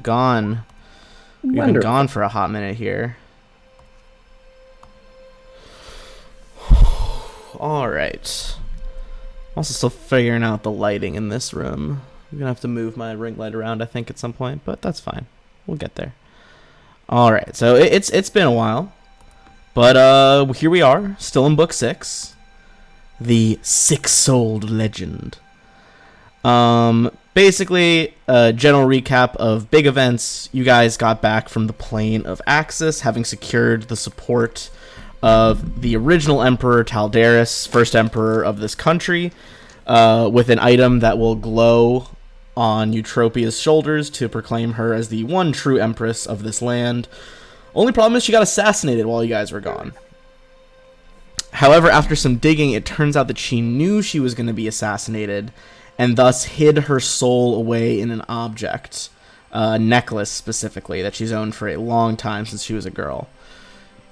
Gone. We've been Wonderful. gone for a hot minute here. All right. Also still figuring out the lighting in this room. I'm gonna have to move my ring light around, I think, at some point, but that's fine. We'll get there. All right. So it's been a while, but here we are, still in book 6, the Six-Souled Legend. Basically, a general recap of big events. You guys got back from the plane of Axis, having secured the support of the original Emperor Taldaris, first Emperor of this country, with an item that will glow on Eutropia's shoulders to proclaim her as the one true Empress of this land. Only problem is she got assassinated while you guys were gone. However, after some digging, it turns out that she knew she was going to be assassinated, and thus hid her soul away in an object, a necklace specifically, that she's owned for a long time since she was a girl.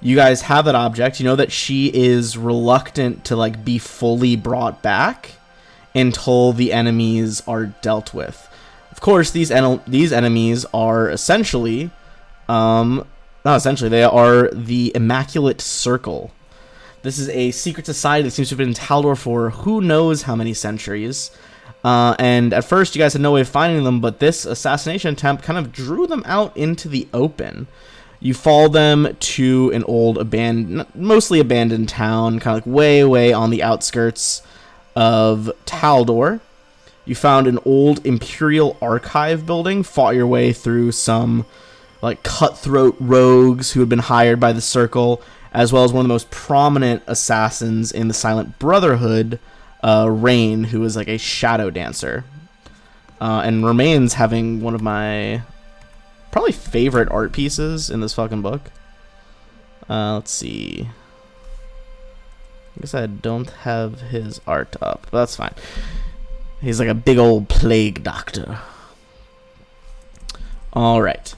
You guys have that object. You know that she is reluctant to be fully brought back until the enemies are dealt with. Of course, these enemies are essentially, not essentially, they are the Immaculate Circle. This is a secret society that seems to have been in Taldor for who knows how many centuries. And at first, you guys had no way of finding them, but this assassination attempt kind of drew them out into the open. You follow them to an old, mostly abandoned town, kind of way, way on the outskirts of Taldor. You found an old Imperial Archive building, fought your way through some cutthroat rogues who had been hired by the Circle, as well as one of the most prominent assassins in the Silent Brotherhood, Rain, who is a shadow dancer, and remains having one of my probably favorite art pieces in this fucking book. Let's see. I guess I don't have his art up, but that's fine. He's like a big old plague doctor. All right.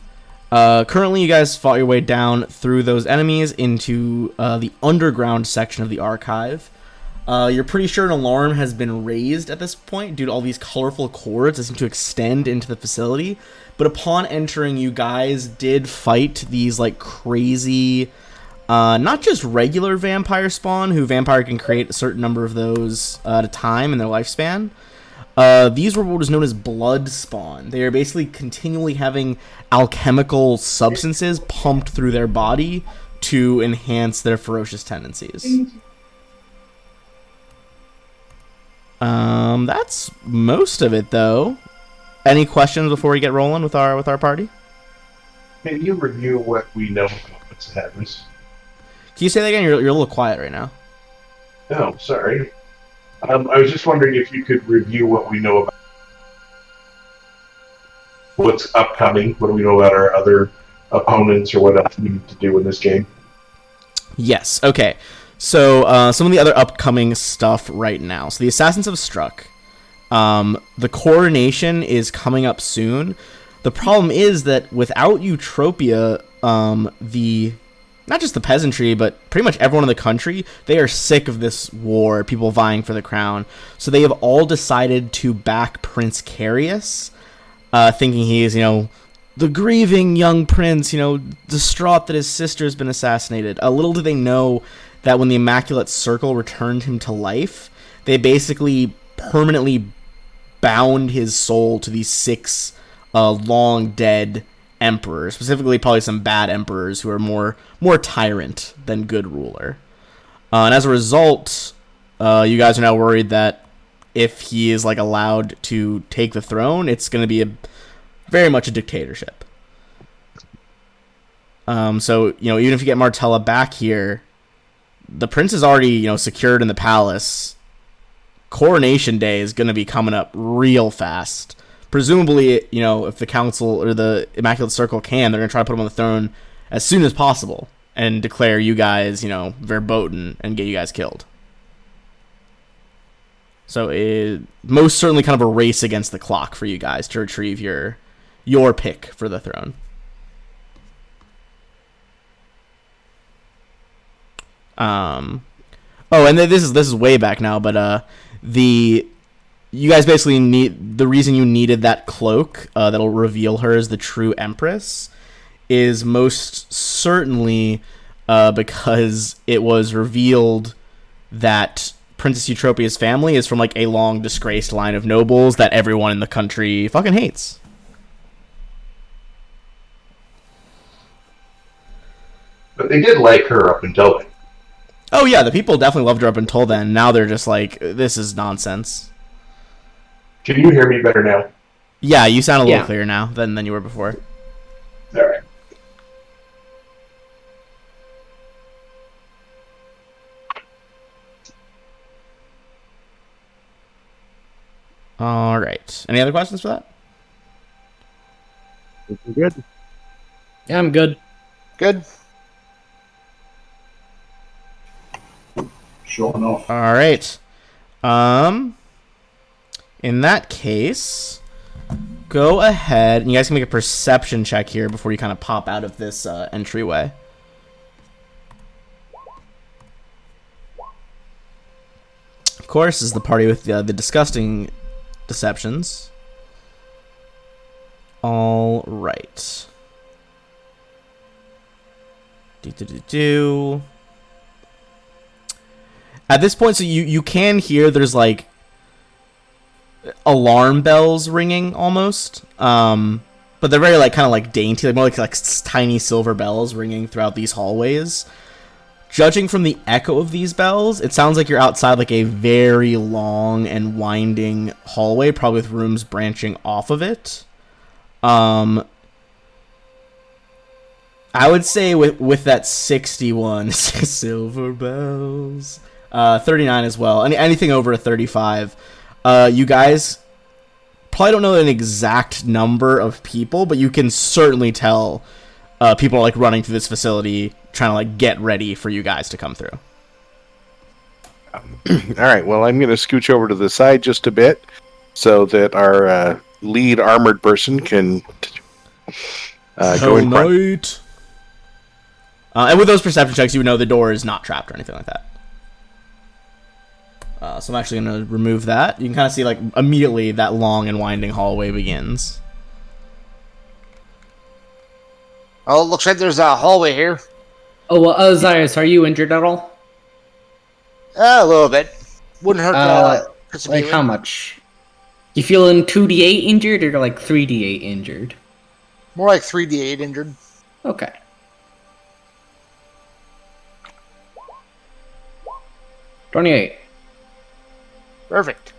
Currently, you guys fought your way down through those enemies into the underground section of the archive. You're pretty sure an alarm has been raised at this point due to all these colorful cords that seem to extend into the facility. But upon entering, you guys did fight these crazy, not just regular vampire spawn, who vampire can create a certain number of those at a time in their lifespan. These were what was known as blood spawn. They are basically continually having alchemical substances pumped through their body to enhance their ferocious tendencies. That's most of it, though. Any questions before we get rolling with our party? Can you review what we know about what's ahead of us? Can you say that again? You're a little quiet right now. Oh, sorry. I was just wondering if you could review what we know about what's upcoming. What do we know about our other opponents, or what else we need to do in this game? Yes. Okay. So some of the other upcoming stuff right now. So the assassins have struck. The coronation is coming up soon. The problem is that without Eutropia, not just the peasantry, but pretty much everyone in the country, they are sick of this war, people vying for the crown. So they have all decided to back Prince Carius, thinking he is, the grieving young prince, distraught that his sister has been assassinated. Little do they know that when the Immaculate Circle returned him to life, they basically permanently bound his soul to these 6 long dead emperors, specifically probably some bad emperors who are more tyrant than good ruler. And as a result, you guys are now worried that if he is allowed to take the throne, it's going to be very much a dictatorship. So even if you get Martella back here, the prince is already secured in the palace. Coronation day is going to be coming up real fast. Presumably, if the council or the Immaculate Circle can, they're going to try to put him on the throne as soon as possible and declare you guys, verboten and get you guys killed. So it most certainly kind of a race against the clock for you guys to retrieve your pick for the throne. Oh, and this is way back now, but you guys basically need the reason you needed that cloak that'll reveal her as the true Empress is most certainly because it was revealed that Princess Eutropia's family is from like a long disgraced line of nobles that everyone in the country fucking hates. But they did like her up until then. Oh yeah, the people definitely loved her up until then. Now they're just like, this is nonsense. Can you hear me better now? Yeah, you sound a little clearer now than you were before. All right. All right. Any other questions for that? Good. Yeah, I'm good. Good. Sure enough. All right. In that case, go ahead and you guys can make a perception check here before you kind of pop out of this entryway. Of course, this is the party with the disgusting deceptions. All right. At this point, so you can hear there's like alarm bells ringing almost, but they're very like kind of like dainty, like more like tiny silver bells ringing throughout these hallways. Judging from the echo of these bells, it sounds like you're outside like a very long and winding hallway, probably with rooms branching off of it. I would say with that 61 silver bells, 39 as well. Anything over a 35. You guys probably don't know an exact number of people, but you can certainly tell people are like running through this facility, trying to like get ready for you guys to come through. All right. Well, I'm going to scooch over to the side just a bit so that our lead armored person can go in front. And with those perception checks, you would know the door is not trapped or anything like that. So I'm actually going to remove that. You can kind of see like immediately that long and winding hallway begins. Oh, it looks like there's a hallway here. Oh, well, Osiris, are you injured at all? A little bit. Wouldn't hurt to participate Like how much? You feeling 2d8 injured or like 3d8 injured? More like 3d8 injured. Okay. $28. Perfect.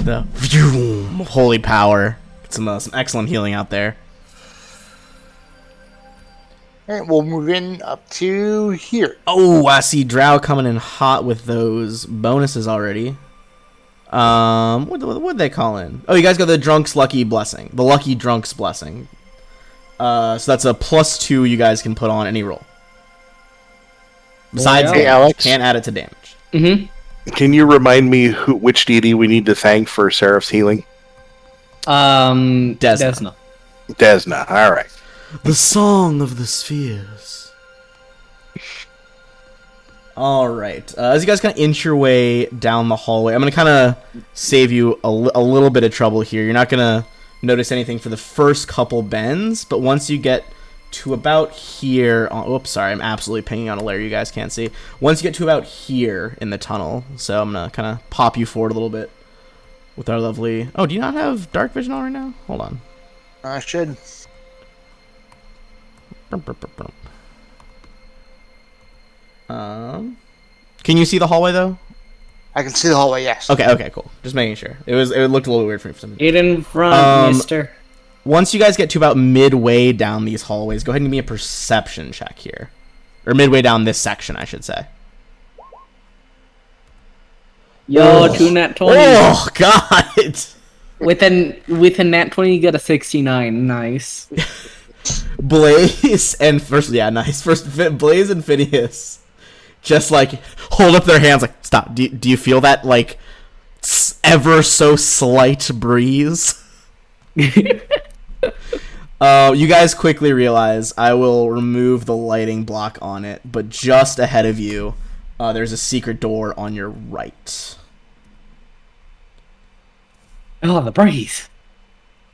The vroom of holy power. Some excellent healing out there. Alright, we'll move in up to here. Oh, I see Drow coming in hot with those bonuses already. What'd they call in? Oh, you guys got the Drunk's Lucky Blessing. The Lucky Drunk's Blessing. So that's a +2 you guys can put on any roll. Besides Hey, damage. Alex. Can't add it to damage. Mm-hmm. Can you remind me which deity we need to thank for Seraph's healing? Desna. Desna. All right. The Song of the Spheres. Alright. As you guys kind of inch your way down the hallway, I'm going to kind of save you a little bit of trouble here. You're not going to notice anything for the first couple bends, but once you get to about here... oops, sorry, I'm absolutely pinging on a layer you guys can't see. Once you get to about here in the tunnel, so I'm going to kind of pop you forward a little bit with our lovely... Oh, do you not have dark vision on right now? Hold on. I should. Can you see the hallway though? I can see the hallway, yes. Okay, cool. Just making sure. It looked a little weird for me for some reason. Get in front, mister. Once you guys get to about midway down these hallways, go ahead and give me a perception check here. Or midway down this section, I should say. Yo, 2 nat 20. Oh, God! With a nat 20, you get a 69. Nice. Blaze and Blaze and Phineas just like hold up their hands like, stop. Do you feel that like ever so slight breeze? You guys quickly realize I will remove the lighting block on it, but just ahead of you, there's a secret door on your right. Oh, the breeze.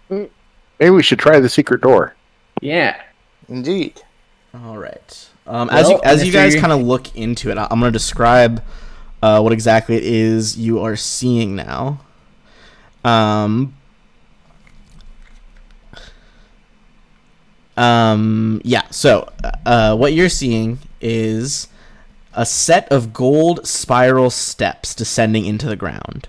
Maybe we should try the secret door. Yeah. Indeed. All right. Well, As you guys Mr. kind of look into it, I'm going to describe what exactly it is you are seeing now. Yeah, so what you're seeing is a set of gold spiral steps descending into the ground.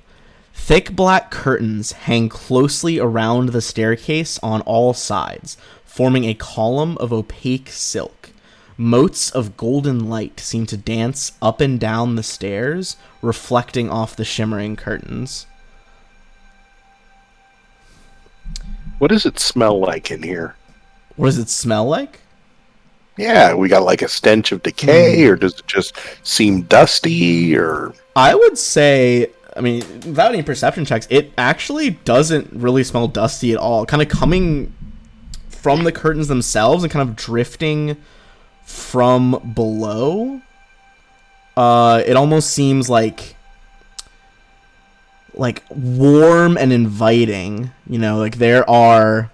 Thick black curtains hang closely around the staircase on all sides, forming a column of opaque silk. Motes of golden light seem to dance up and down the stairs, reflecting off the shimmering curtains. What does it smell like in here? What does it smell like? Yeah, we got like a stench of decay, or does it just seem dusty, or... I would say, I mean, without any perception checks, it actually doesn't really smell dusty at all. Kind of coming from the curtains themselves and kind of drifting from below. It almost seems like warm and inviting. You know, like there are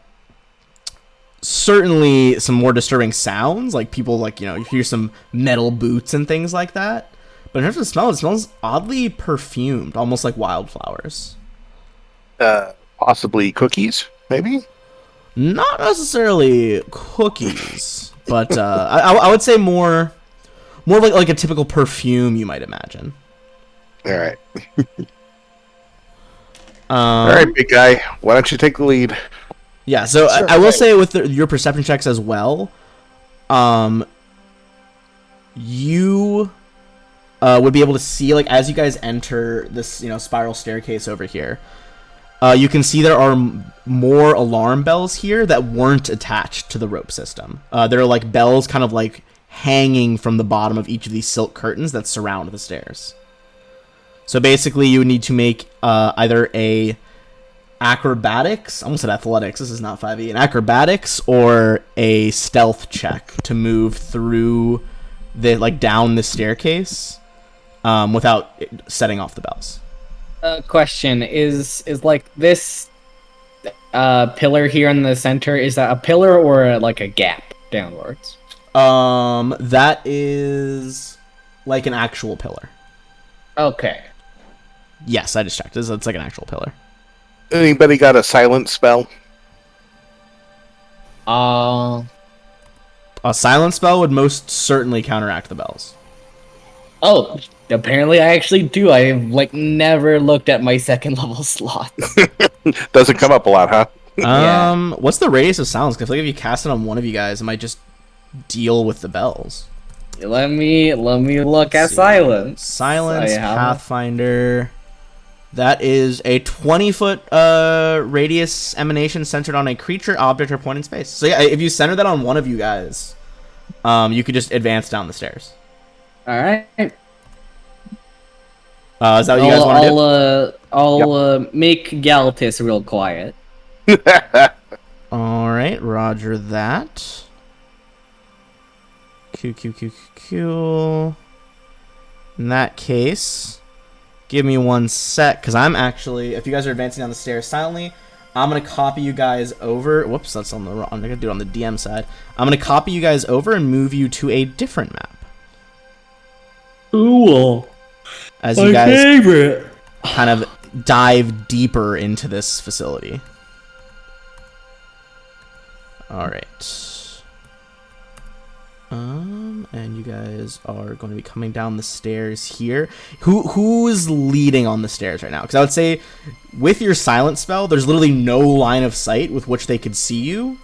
certainly some more disturbing sounds, like people, like, you know, you hear some metal boots and things like that. But in terms of smell, it smells oddly perfumed, almost like wildflowers. Possibly cookies, maybe? Not necessarily cookies, but I would say more like a typical perfume you might imagine. All right. All right, big guy. Why don't you take the lead? Yeah, so Sure, I will right. say with your perception checks as well, you would be able to see, like, as you guys enter this, you know, spiral staircase over here, you can see there are more alarm bells here that weren't attached to the rope system. There are, like, bells kind of, like, hanging from the bottom of each of these silk curtains that surround the stairs. So basically, you would need to make either a acrobatics, I almost said athletics, this is not 5e, an acrobatics or a stealth check to move through the, like, down the staircase without setting off the bells. Question is like this pillar here in the center, is that a pillar or like a gap downwards? That is like an actual pillar. Okay. Yes, I just checked. It's like an actual pillar. Anybody got a silent spell? A silent spell would most certainly counteract the bells. Oh, apparently I actually do. I've like never looked at my second level slot. Doesn't come up a lot, huh? Yeah. What's the radius of silence? Because I feel like if you cast it on one of you guys, it might just deal with the bells. Let me look at See. silence. Silence, I have- Pathfinder. That is a 20-foot radius emanation centered on a creature, object, or point in space. So yeah, if you center that on one of you guys, you could just advance down the stairs. All right. Is that what you guys want to do? I'll make Galtis real quiet. All right, roger that. Q. In that case, give me one sec, because I'm actually, if you guys are advancing down the stairs silently, I'm going to copy you guys over. Whoops, that's on the wrong. I'm going to do it on the DM side. I'm going to copy you guys over and move you to a different map. Cool. As you guys favorite. kind of dive deeper into this facility. All right. And you guys are going to be coming down the stairs here. Who is leading on the stairs right now? Because I would say, with your silent spell, there's literally no line of sight with which they could see you.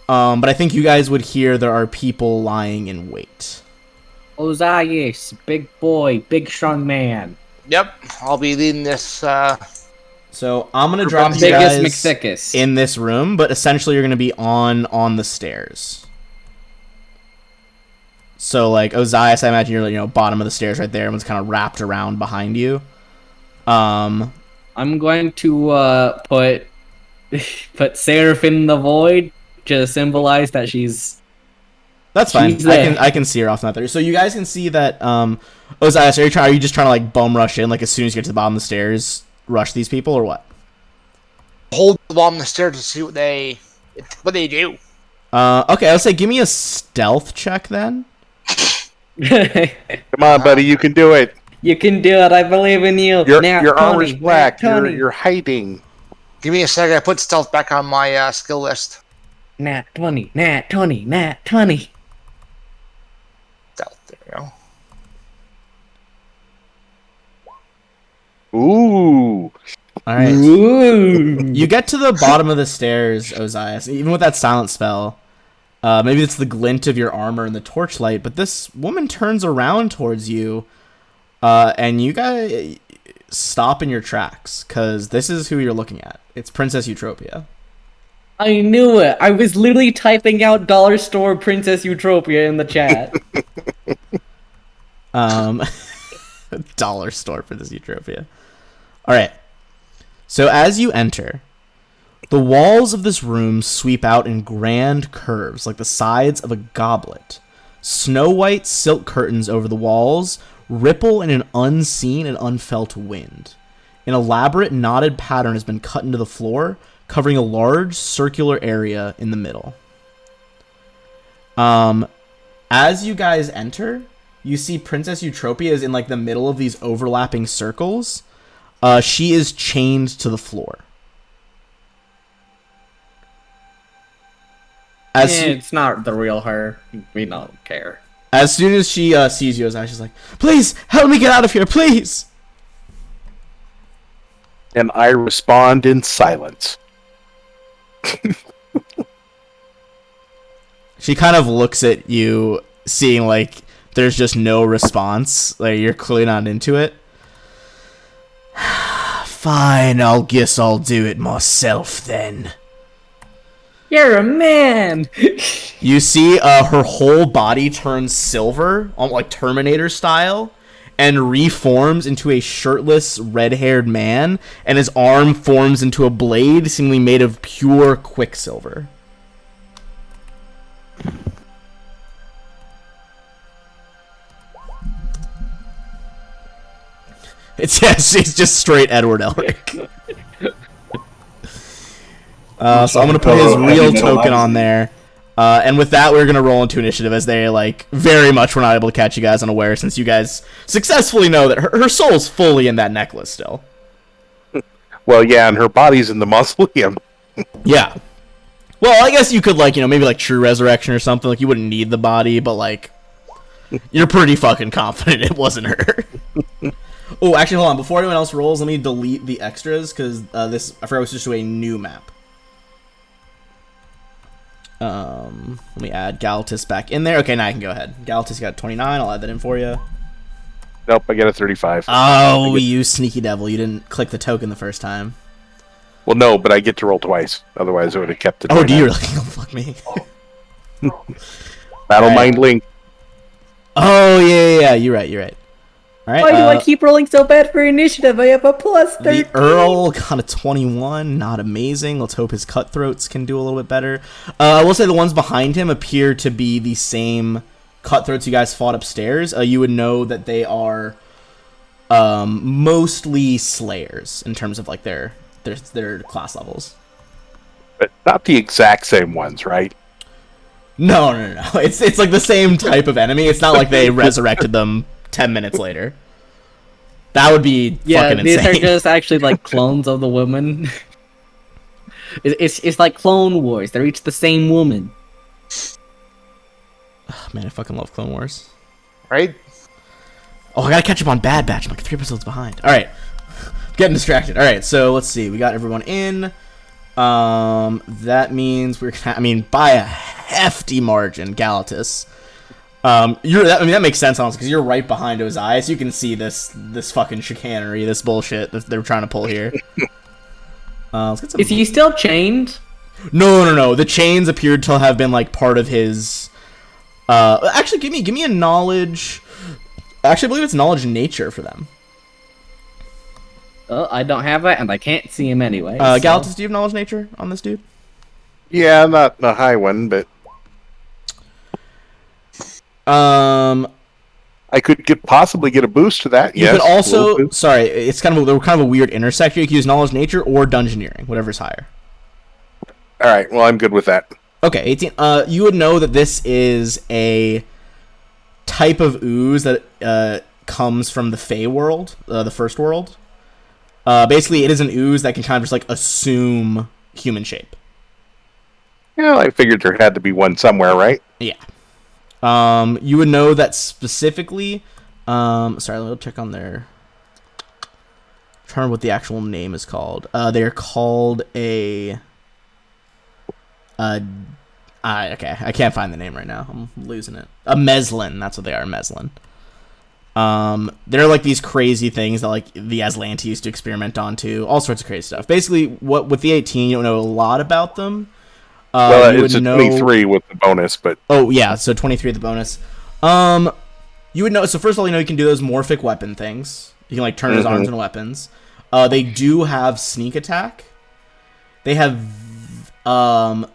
But I think you guys would hear there are people lying in wait. Ozias, big boy, big strong man. Yep, I'll be leading this. So I'm gonna drop you Biggest guys McThickest. in this room, but essentially you're gonna be on the stairs. So like Ozias, I imagine you're, you know, bottom of the stairs right there. Everyone's kind of wrapped around behind you. I'm going to put Seraphim the Void to symbolize that she's. That's fine. She's there. I can see her off not there. So you guys can see that. Ozias, are you just trying to like bum rush in? Like as soon as you get to the bottom of the stairs, rush these people or what? Hold them on the stairs to see what they do. Okay, I'll say give me a stealth check then. Come on, buddy, you can do it. You can do it. I believe in you. Your armor's black. You're hiding. Give me a second. I put stealth back on my skill list. Nat 20. Nat 20. Nat 20. Stealth. There we go. Ooh. All right. Ooh. You get to the bottom of the stairs, Ozias. Even with that silent spell, maybe it's the glint of your armor and the torchlight, but this woman turns around towards you, and you guys stop in your tracks because this is who you're looking at. It's Princess Eutropia. I knew it. I was literally typing out dollar store Princess Eutropia in the chat. Dollar store Princess Eutropia. All right. So as you enter, the walls of this room sweep out in grand curves like the sides of a goblet. Snow-white silk curtains over the walls ripple in an unseen and unfelt wind. An elaborate knotted pattern has been cut into the floor, covering a large circular area in the middle. As you guys enter, you see Princess Eutropia is in like the middle of these overlapping circles. She is chained to the floor. It's not the real her. We don't care. As soon as she sees you, she's like, "Please help me get out of here, please." And I respond in silence. She kind of looks at you, seeing like there's just no response. Like you're clearly not into it. Fine, I guess I'll do it myself then. You're a man! You see her whole body turns silver, like Terminator style, and reforms into a shirtless, red-haired man, and his arm forms into a blade seemingly made of pure quicksilver. She's just straight Edward Elric. So I'm going to put his real token on there. And with that, we're going to roll into initiative as they, like, very much were not able to catch you guys unaware since you guys successfully know that her soul's fully in that necklace still. Well, yeah, and her body's in the mausoleum. Yeah. Well, I guess you could, like, maybe, like, True Resurrection or something. Like, you wouldn't need the body, but, like, you're pretty fucking confident it wasn't her. Oh, actually, hold on. Before anyone else rolls, let me delete the extras, because I forgot it was just a new map. Let me add Galatis back in there. Okay, now I can go ahead. Galatis got 29. I'll add that in for you. Nope, I get a 35. Oh, you sneaky devil. You didn't click the token the first time. Well, no, but I get to roll twice. Otherwise, I would have kept it. Oh, do you really? Oh, fuck me. Battle Mind Link. Oh, yeah. You're right. All right, Why do I keep rolling so bad for initiative? I have a plus 13. The Earl got a 21. Not amazing. Let's hope his cutthroats can do a little bit better. I will say the ones behind him appear to be the same cutthroats you guys fought upstairs. You would know that they are mostly slayers in terms of like their class levels. But not the exact same ones, right? No. It's like the same type of enemy. It's not like they resurrected them 10 minutes later. That would be fucking insane. These are just actually like clones of the woman. It's like Clone Wars. They're each the same woman. Oh, man, I fucking love Clone Wars. Right? Oh, I gotta catch up on Bad Batch. I'm like 3 episodes behind. Alright. Getting distracted. Alright, so let's see. We got everyone in. That means we're gonna, by a hefty margin, Galatis. That makes sense, honestly, because you're right behind Ozias. So you can see this fucking chicanery, this bullshit that they're trying to pull here. Let's get some... Is he still chained? No. The chains appeared to have been like part of his. Actually, give me a knowledge. Actually, I believe it's knowledge nature for them. Oh, I don't have it, and I can't see him anyway. Galatis, do you have knowledge nature on this dude? Yeah, not a high one, but I could possibly get a boost to that. You yes, could also, sorry, it's kind of a weird intersection. You can use knowledge nature or dungeoneering, whatever's higher. All right, well, I'm good with that. Okay, 18. You would know that this is a type of ooze that comes from the Fey world, the first world. Basically, it is an ooze that can kind of just like assume human shape. Yeah, I figured there had to be one somewhere, right? Yeah. You would know that specifically. Sorry, let me check on their. I'm trying to remember what the actual name is called. They're called a. Okay, I can't find the name right now. I'm losing it. A Meslin. That's what they are, Meslin. They're like these crazy things that like the Aslanti used to experiment on too. All sorts of crazy stuff. Basically, what with the 18, you don't know a lot about them. Well, it's a 23 with the bonus, but... Oh, yeah, so 23 with the bonus. You would know... So, first of all, you know you can do those morphic weapon things. You can, like, turn his arms into weapons. They do have sneak attack. They have a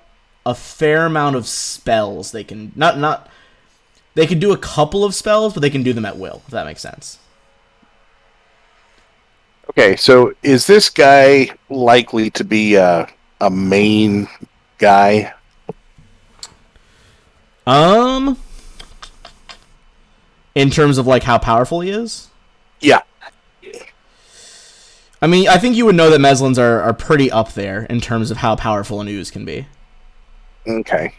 fair amount of spells. They can... Not... They can do a couple of spells, but they can do them at will, if that makes sense. Okay, so is this guy likely to be a main... guy? In terms of like how powerful he is? Yeah. I mean, I think you would know that Meslins are pretty up there in terms of how powerful an ooze can be. Okay.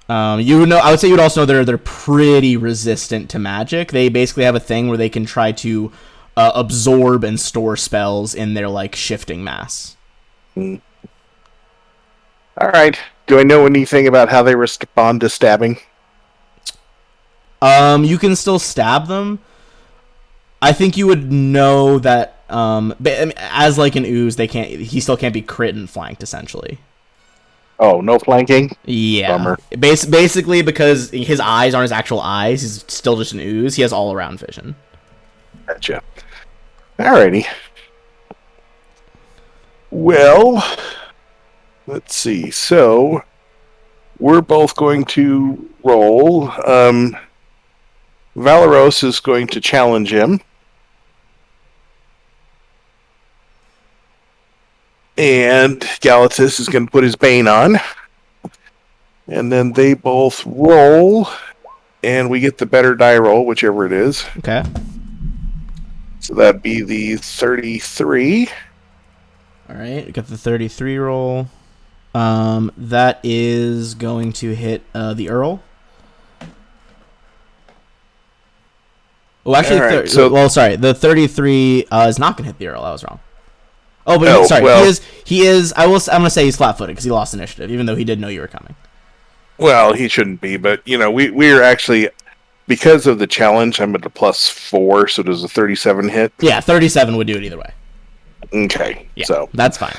You would know. I would say you would also know they're pretty resistant to magic. They basically have a thing where they can try to absorb and store spells in their like shifting mass. All right. Do I know anything about how they respond to stabbing? You can still stab them. I think you would know that as like an ooze, he still can't be crit and flanked essentially. Oh, no flanking? Yeah. Bummer. Basically because his eyes aren't his actual eyes, he's still just an ooze. He has all around vision. Gotcha. Alrighty. Well, let's see. So, we're both going to roll. Valeros is going to challenge him. And Galatus is going to put his Bane on. And then they both roll. And we get the better die roll, whichever it is. Okay. So that'd be the 33. Alright, we got the 33 roll. That is going to hit the Earl. Oh, actually, right, the 33 is not going to hit the Earl. I was wrong. Oh, but sorry, well, he is. I'm going to say he's flat-footed because he lost initiative, even though he did know you were coming. Well, he shouldn't be, but we're actually, because of the challenge, I'm at a +4, so does a 37 hit? Yeah, 37 would do it either way. Okay, yeah, so that's fine.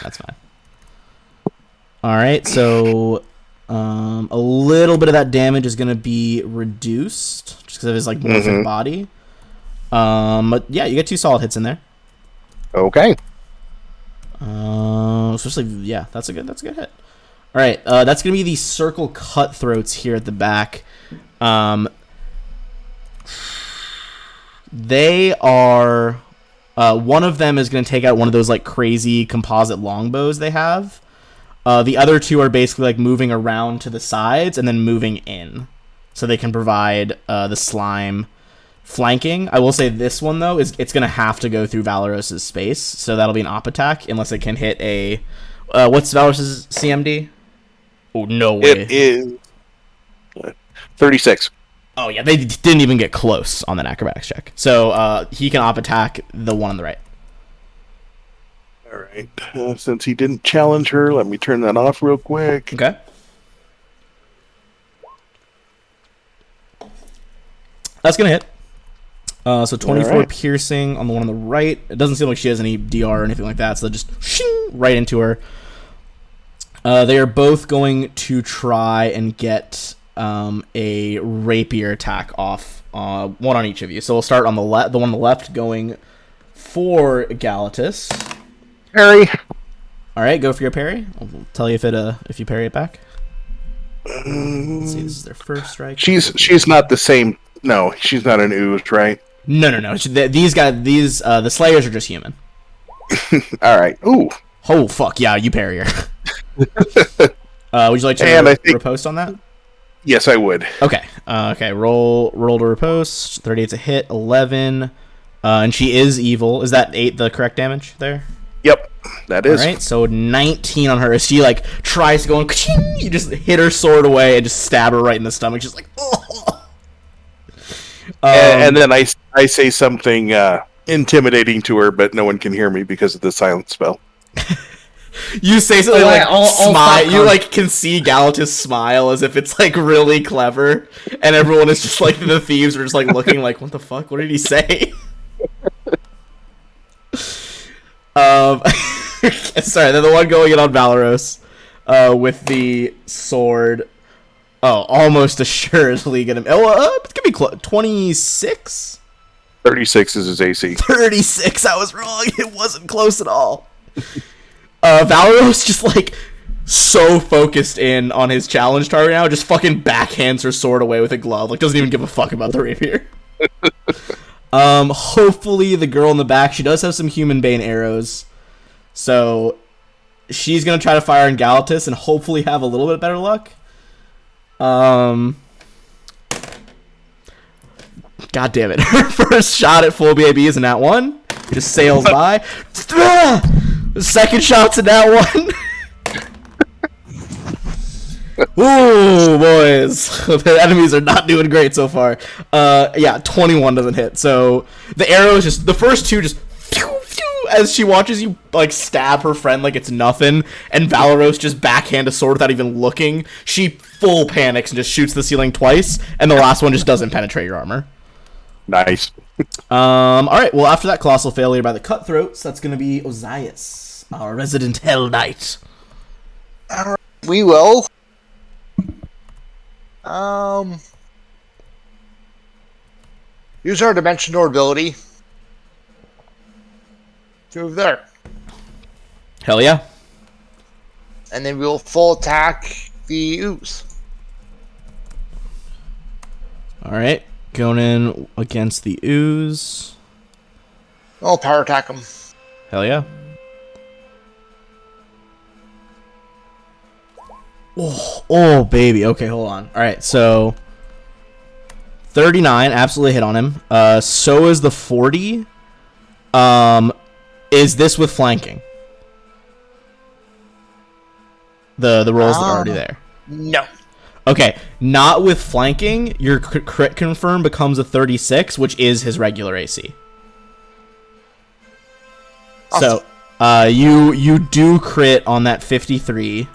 All right, so a little bit of that damage is going to be reduced just because of his like morphic body. But yeah, you get 2 solid hits in there. Okay. Especially that's a good hit. All right, that's gonna be the circle cutthroats here at the back. They are one of them is gonna take out one of those like crazy composite longbows they have. The other 2 are basically like moving around to the sides and then moving in, so they can provide the slime flanking. I will say this one though it's gonna have to go through Valoros's space, so that'll be an op attack unless it can hit a what's Valoros's CMD? Oh no way! It is 36. Oh yeah, they didn't even get close on that acrobatics check, so he can op attack the one on the right. All right. Since he didn't challenge her, let me turn that off real quick. Okay. That's gonna hit. So 24 piercing on the one on the right. It doesn't seem like she has any DR or anything like that, so just shing, right into her. They are both going to try and get a rapier attack off, one on each of you. So we'll start on the one on the left going for Galatus. Parry. All right, go for your parry. I'll tell you if you parry it back. Let's see, this is their first strike. She's not the same. No, she's not an ooze, right? No. These guys, the Slayers are just human. All right. Ooh. Oh fuck yeah, you parry her. Would you like to riposte on that? Yes, I would. Okay. Okay. Roll to riposte. 38's a hit. 11. And she is evil. Is that 8 the correct damage there? Yep, that is. All right. So 19 on her. As she like tries to go and you just hit her sword away and just stab her right in the stomach. She's like, oh. And then I say something intimidating to her, but no one can hear me because of the silent spell. You say something smile. You like can see Galatus smile as if it's like really clever, and everyone is just like the thieves are just like looking like, what the fuck? What did he say? Sorry, they're the one going in on Valeros with the sword. Oh, almost assuredly gonna. It's gonna be close. 26. 36 is his AC. 36. I was wrong. It wasn't close at all. Valeros just like so focused in on his challenge target now, just fucking backhands her sword away with a glove. Like doesn't even give a fuck about the rapier. Hopefully the girl in the back, she does have some human bane arrows, so she's gonna try to fire on Galatus and hopefully have a little bit better luck. God damn it. Her first shot at full BAB is a nat 1. Just sails by. The second shot's a nat 1. Ooh, boys. The enemies are not doing great so far. Yeah, 21 doesn't hit. So the arrows just, the first two just as she watches you like stab her friend like it's nothing, and Valeros just backhand a sword without even looking. She full panics and just shoots the ceiling twice, and the last one just doesn't penetrate your armor. Nice. Alright, well after that colossal failure by the Cutthroats, that's gonna be Ozias, our resident Hell Knight. We will. Use our Dimension Door ability to move there. Hell yeah. And then we'll full attack the ooze. Alright, going in against the ooze. I'll power attack him. Hell yeah. Oh, baby. Okay, hold on. Alright, so 39, absolutely hit on him. So is the 40. Is this with flanking? The rolls that are already there. No. Okay, not with flanking. Your crit confirm becomes a 36, which is his regular AC. Awesome. So, you do crit on that 53.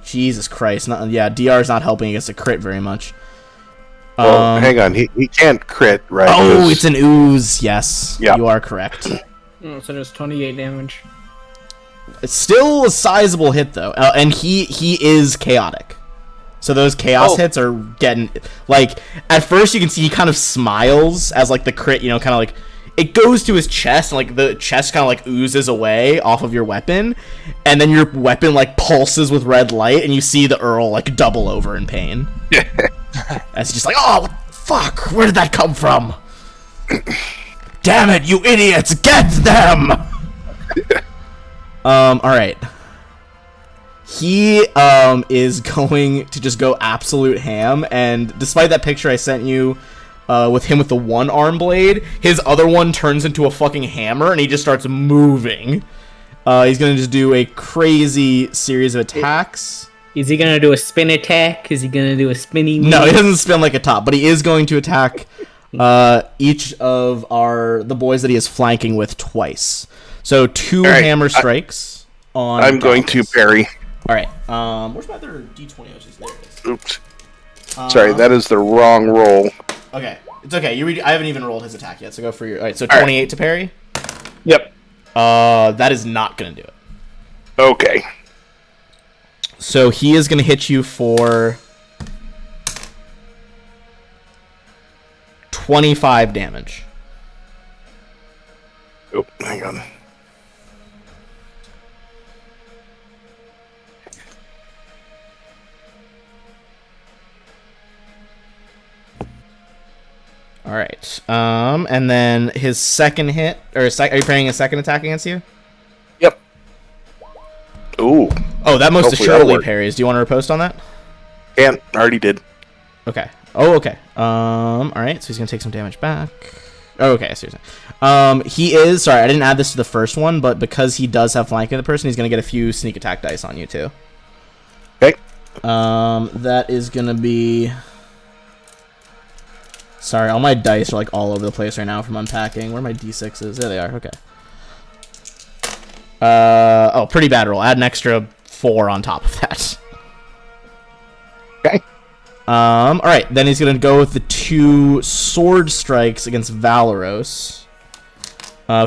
Jesus Christ! DR is not helping against a crit very much. Well, hang on, he can't crit, right? Oh, it's an ooze. Yes, yeah. You are correct. So there's 28 damage. It's still a sizable hit though, and he is chaotic. So those chaos hits are getting like at first you can see he kind of smiles as like the crit, kind of like it goes to his chest and like the chest kind of like oozes away off of your weapon, and then your weapon like pulses with red light, and you see the Earl like double over in pain. As just like, oh fuck, where did that come from? Damn it, you idiots, get them! Alright. He is going to just go absolute ham, and despite that picture I sent you with him with the one arm blade, his other one turns into a fucking hammer and he just starts moving. He's gonna just do a crazy series of attacks. Is he gonna do a spin attack? Is he gonna do a spinny move? No, he doesn't spin like a top, but he is going to attack each of the boys that he is flanking with twice. So 2 hammer strikes on. I'm going to parry. Alright, where's my other D20? Oh, just there it is. Oops. Sorry, that is the wrong roll. Okay, it's okay. I haven't even rolled his attack yet, so go for your. Alright, so 28 to parry? Yep. That is not gonna do it. Okay. So he is gonna hit you for 25 damage. Oh, hang on. All right. And then his second hit, or are you planning a second attack against you? Yep. Ooh. Oh, that most Hopefully that'll assuredly work. parries. Do you want to riposte on that? And already did. Okay. Oh, okay. All right. So he's gonna take some damage back. Oh, okay. Seriously. He is. Sorry, I didn't add this to the first one, but because he does have flanking the person, he's gonna get a few sneak attack dice on you too. Okay. That is gonna be. Sorry, all my dice are like all over the place right now from unpacking. Where are my d6s? There they are. Okay. Oh, pretty bad roll. Add an extra 4 on top of that. Okay. All right. Then he's gonna go with the 2 sword strikes against Valoros.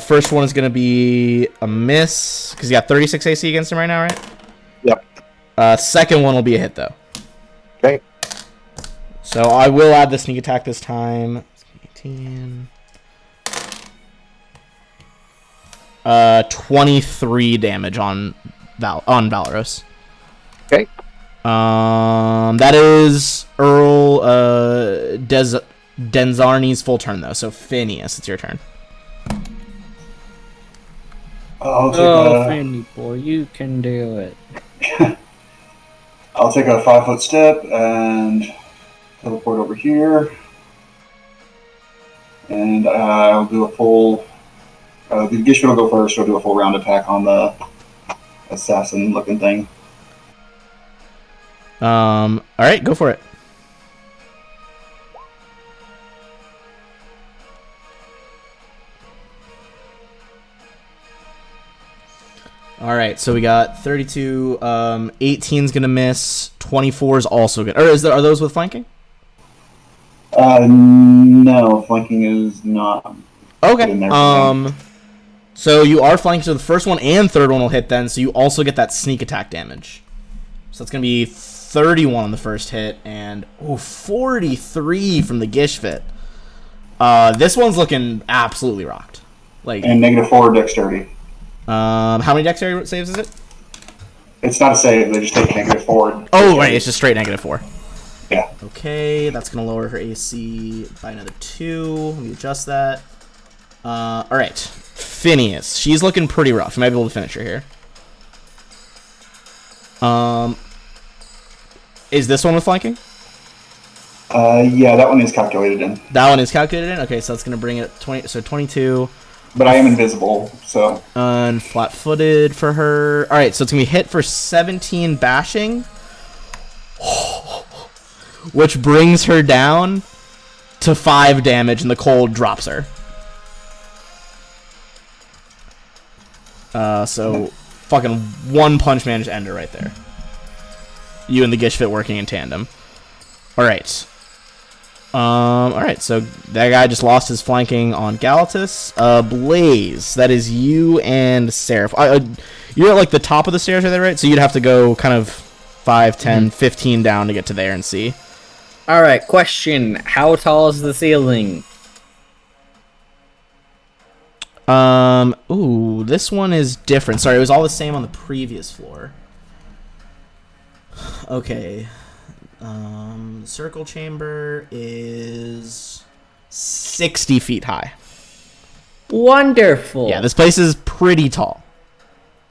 First one is gonna be a miss because he got 36 AC against him right now, right? Yep. Second one will be a hit though. Okay. So I will add the sneak attack this time. 18. 23 damage on Valoros. Okay. That is Earl Denzarni's full turn though. So Phineas, it's your turn. I'll take Fanny boy, you can do it. I'll take a 5-foot step and teleport over here. And I'll do a full. The Gishvin will go first. I'll do a full round attack on the assassin-looking thing. All right, go for it. All right, so we got 32. 18's gonna miss. 24 is also good. Or are those with flanking? No, flanking is not. Okay. In there. So you are flanking, so the first one and third one will hit then. So you also get that sneak attack damage. So it's gonna be 31 on the first hit and 43 from the Gishvit. This one's looking absolutely rocked. Like And -4 dexterity. how many dexterity saves is it? It's not a save. They just take -4. Oh, right, it's just straight -4. Yeah. Okay, that's gonna lower her AC by another 2. Let me adjust that. All right, Phineas. She's looking pretty rough. You might be able to finish her here. Is this one with flanking? Yeah, that one is calculated in. That one is calculated in. Okay, so that's gonna bring it 20. So 22. But I am invisible, so. And flat-footed for her. All right, so it's gonna be hit for 17 bashing, which brings her down to 5 damage, and the cold drops her. So fucking one punch managed to end her right there. You and the Gishvit working in tandem. All right. All right. So that guy just lost his flanking on Galatus. Blaze, that is you and Seraph. You're at like the top of the stairs right there, right? So you'd have to go kind of 5, 10, 15 down to get to there and see. All right. Question: how tall is the ceiling? Ooh, this one is different. Sorry, it was all the same on the previous floor. Okay. Circle chamber is 60 feet high. Wonderful. Yeah, this place is pretty tall.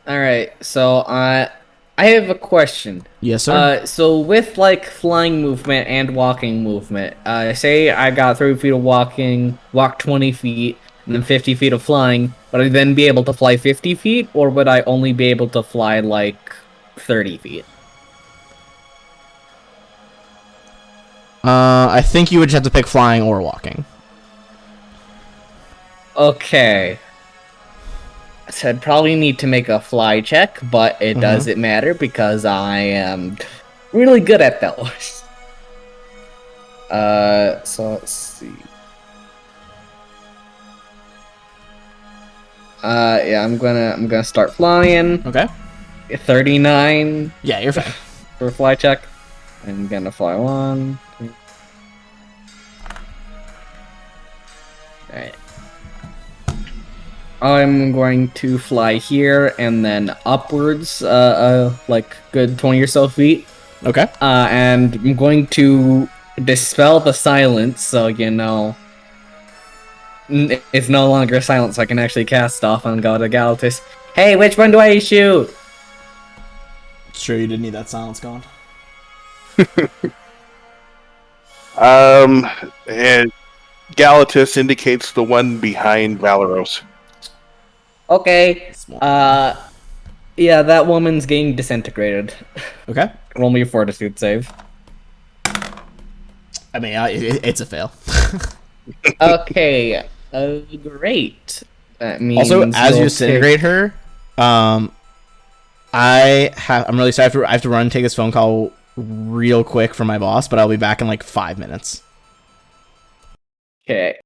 All right. So I have a question. Yes, sir. So with like flying movement and walking movement, say I got 30 feet of walking, walk 20 feet, and then 50 feet of flying, would I then be able to fly 50 feet, or would I only be able to fly like 30 feet? I think you would just have to pick flying or walking. Okay. So I'd probably need to make a fly check, but it doesn't matter because I am really good at those. So let's see. Yeah, I'm gonna start flying. Okay. 39 Yeah, you're fine. for a fly check. I'm gonna fly 1. 2. Alright. I'm going to fly here and then upwards, like good 20 or so feet. Okay. And I'm going to dispel the silence, so you know, It's no longer silent, so I can actually cast off on God of Galatis. Hey, which one do I shoot? Sure, you didn't need that silence gone. And Galatus indicates the one behind Valeros. Okay. Small. Yeah, that woman's getting disintegrated. Okay. Roll me a fortitude save. I mean, it's a fail. Okay. Great. That means Also, as you you'll disintegrate her, I'm really sorry. I have to run and take this phone call real quick from my boss, but I'll be back in like 5 minutes. Okay.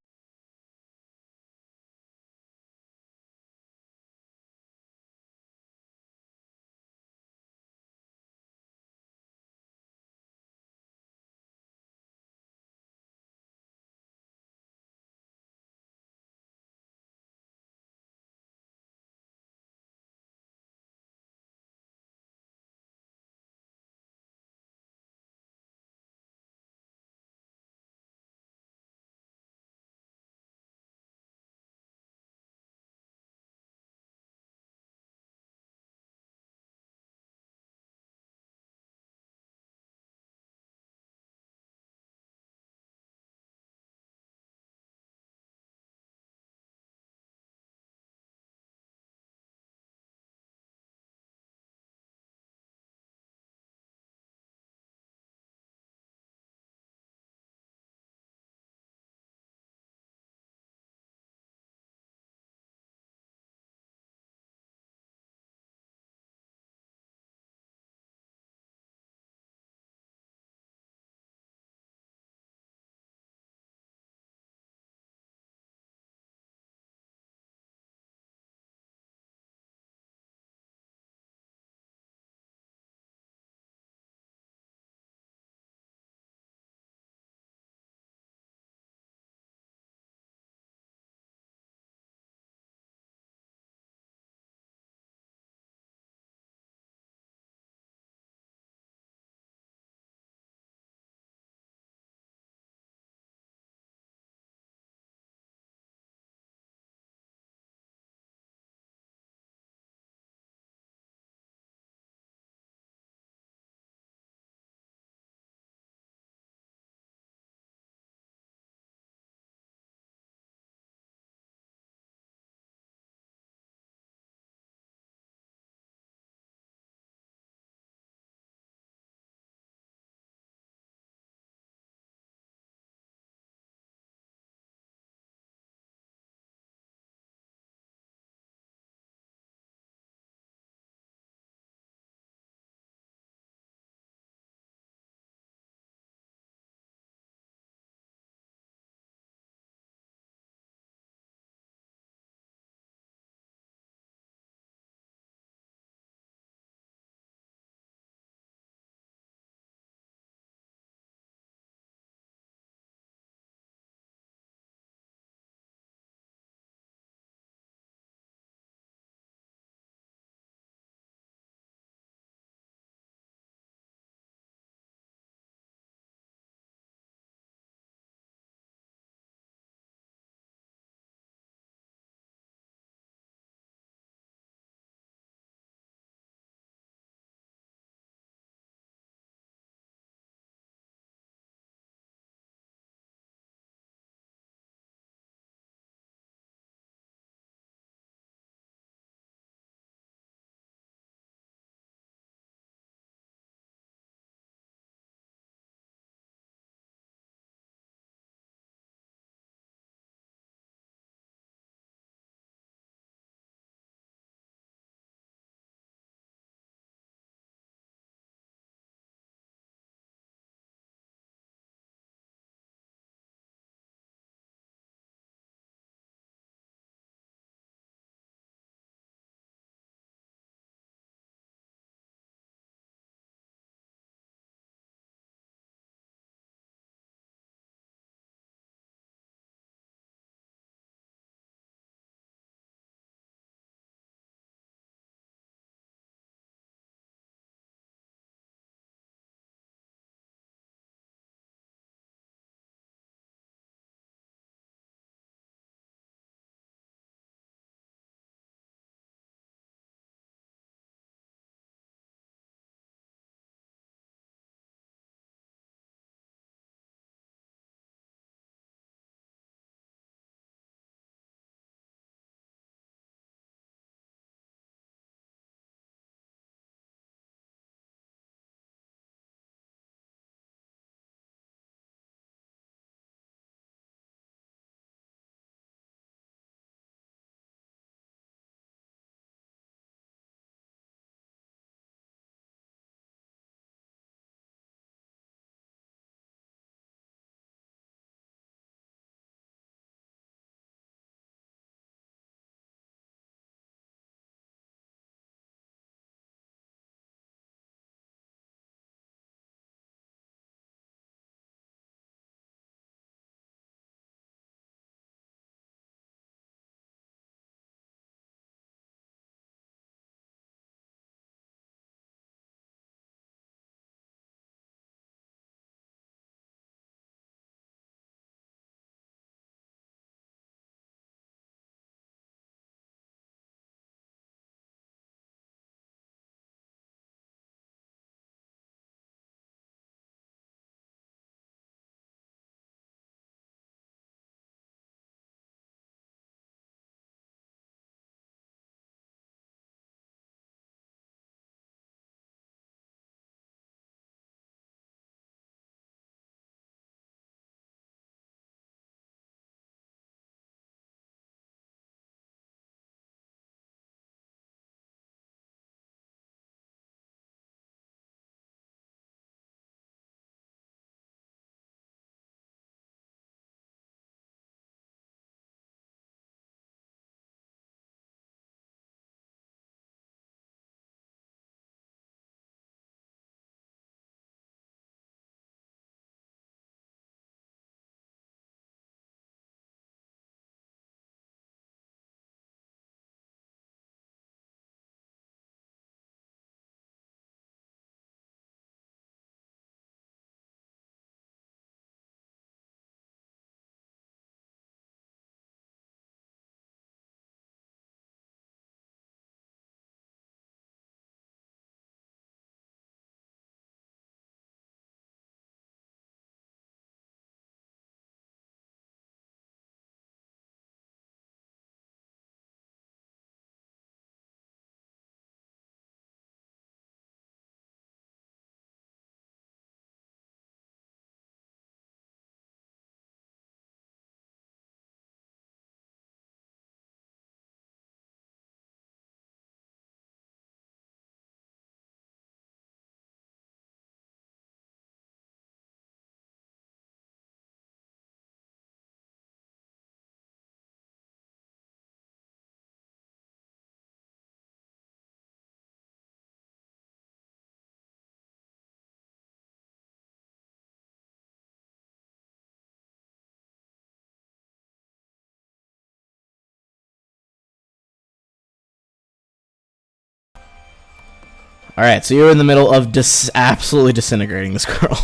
All right, so you're in the middle of absolutely disintegrating this girl.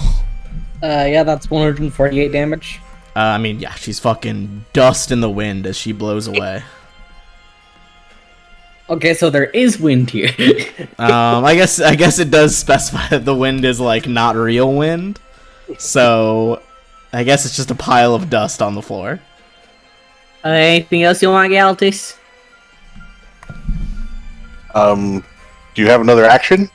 Yeah, that's 148 damage. I mean, yeah, she's fucking dust in the wind as she blows away. Okay, so there is wind here. I guess it does specify that the wind is like not real wind. So I guess it's just a pile of dust on the floor. Anything else you want, Galtis? Do you have another action?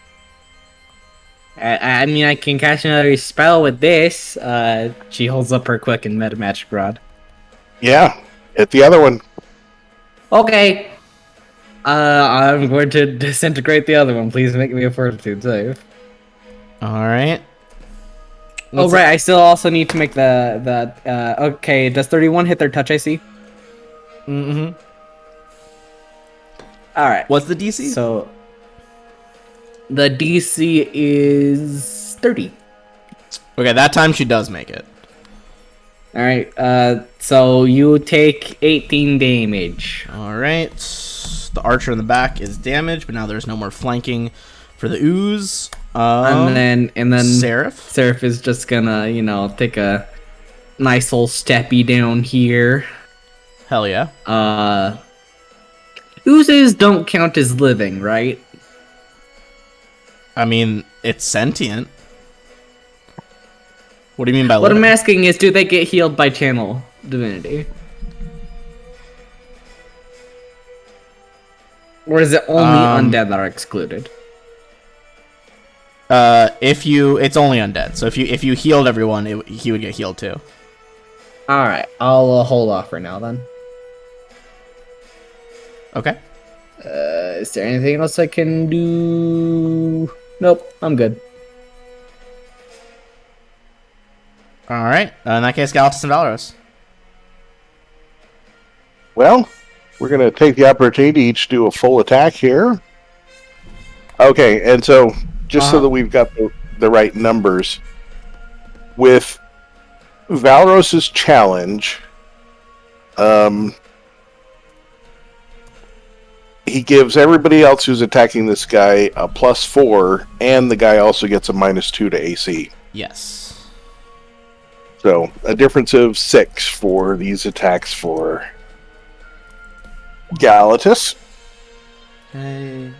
I mean, I can cast another spell with this. She holds up her quick and meta magic rod. Yeah, hit the other one. Okay. I'm going to disintegrate the other one. Please make me a fortitude save. All right. Oh, right. I still also need to make okay, does 31 hit their touch AC? Mm-hmm. Alright. What's the DC? So, the DC is 30. Okay, that time she does make it. Alright, so you take 18 damage. All right. The archer in the back is damaged, but now there's no more flanking for the ooze. And then Seraph? Seraph is just gonna, take a nice old steppy down here. Hell yeah. Oozes don't count as living, right? I mean, it's sentient. What do you mean by What living? I'm asking is, do they get healed by channel divinity? Or is it only undead that are excluded? It's only undead. So if you healed everyone, he would get healed too. Alright, I'll hold off for now then. Okay. Is there anything else I can do? Nope, I'm good. All right. In that case, Galactus and Valros. Well, we're going to take the opportunity to each do a full attack here. Okay, and so just so that we've got the right numbers, with Valros's challenge, he gives everybody else who's attacking this guy a +4, and the guy also gets a -2 to AC. Yes. So a difference of 6 for these attacks for Galactus. Hey.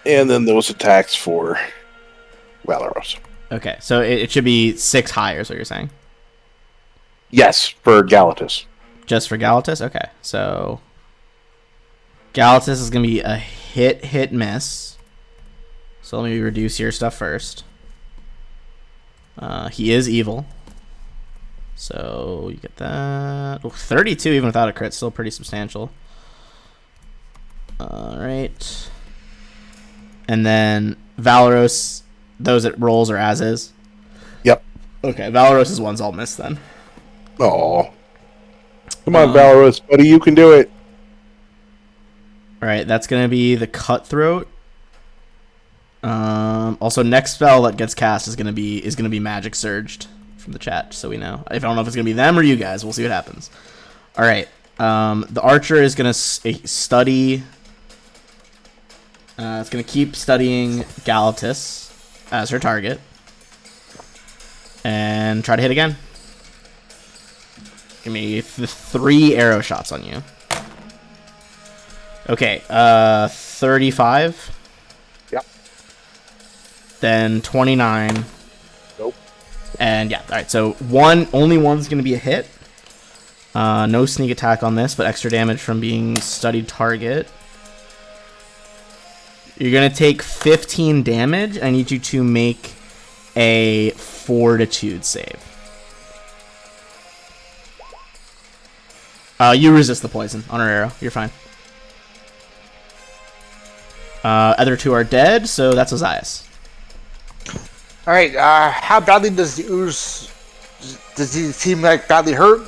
And then those attacks for Valeros. Okay, so it should be 6 higher, is what you're saying? Yes, for Galactus. Just for Galactus? Okay, so Galactus is going to be a hit, miss. So let me reduce your stuff first. He is evil. So you get that. Oh, 32 even without a crit, still pretty substantial. Alright. And then Valeros, those it rolls are as is? Yep. Okay, Valoros's one's all missed then. Oh. Come on, Valeros, buddy, you can do it. Alright, that's going to be the Cutthroat. Also, next spell that gets cast is gonna be Magic Surged from the chat, so we know. I don't know if it's gonna be them or you guys. We'll see what happens. All right, the archer is gonna study. It's gonna keep studying Galactus as her target, and try to hit again. Give me 3 arrow shots on you. Okay, 35. Then 29. Nope. And yeah, alright, so only one's going to be a hit. No sneak attack on this, but extra damage from being studied target. You're going to take 15 damage. I need you to make a fortitude save. You resist the poison on her arrow. You're fine. Other 2 are dead, so that's Ozias. All right. How badly does the ooze? Does he seem like badly hurt?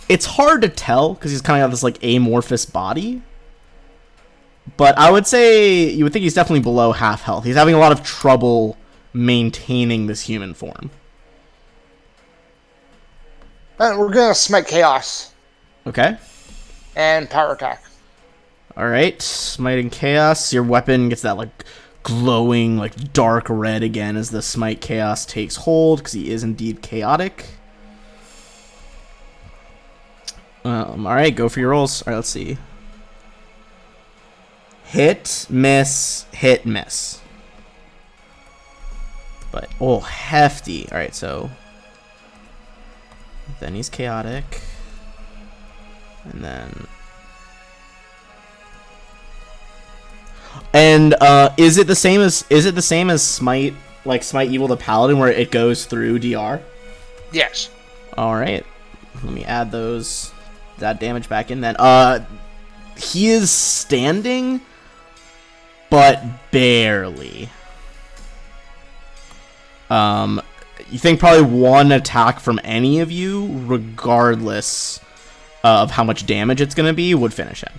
It's hard to tell because he's kind of got this like amorphous body. But I would say you would think he's definitely below half health. He's having a lot of trouble maintaining this human form. We're gonna smite chaos Okay. and power attack. Alright, Smiting Chaos. Your weapon gets that, like, glowing, like, dark red again as the Smite Chaos takes hold, because he is indeed chaotic. Alright, go for your rolls. Alright, let's see. Hit, miss, hit, miss. But, oh, hefty. Alright, so... then he's chaotic. And then... and, is it the same as Smite, like Smite Evil the Paladin, where it goes through DR? Yes. Alright. Let me add that damage back in then. He is standing, but barely. You think probably one attack from any of you, regardless of how much damage it's going to be, would finish him.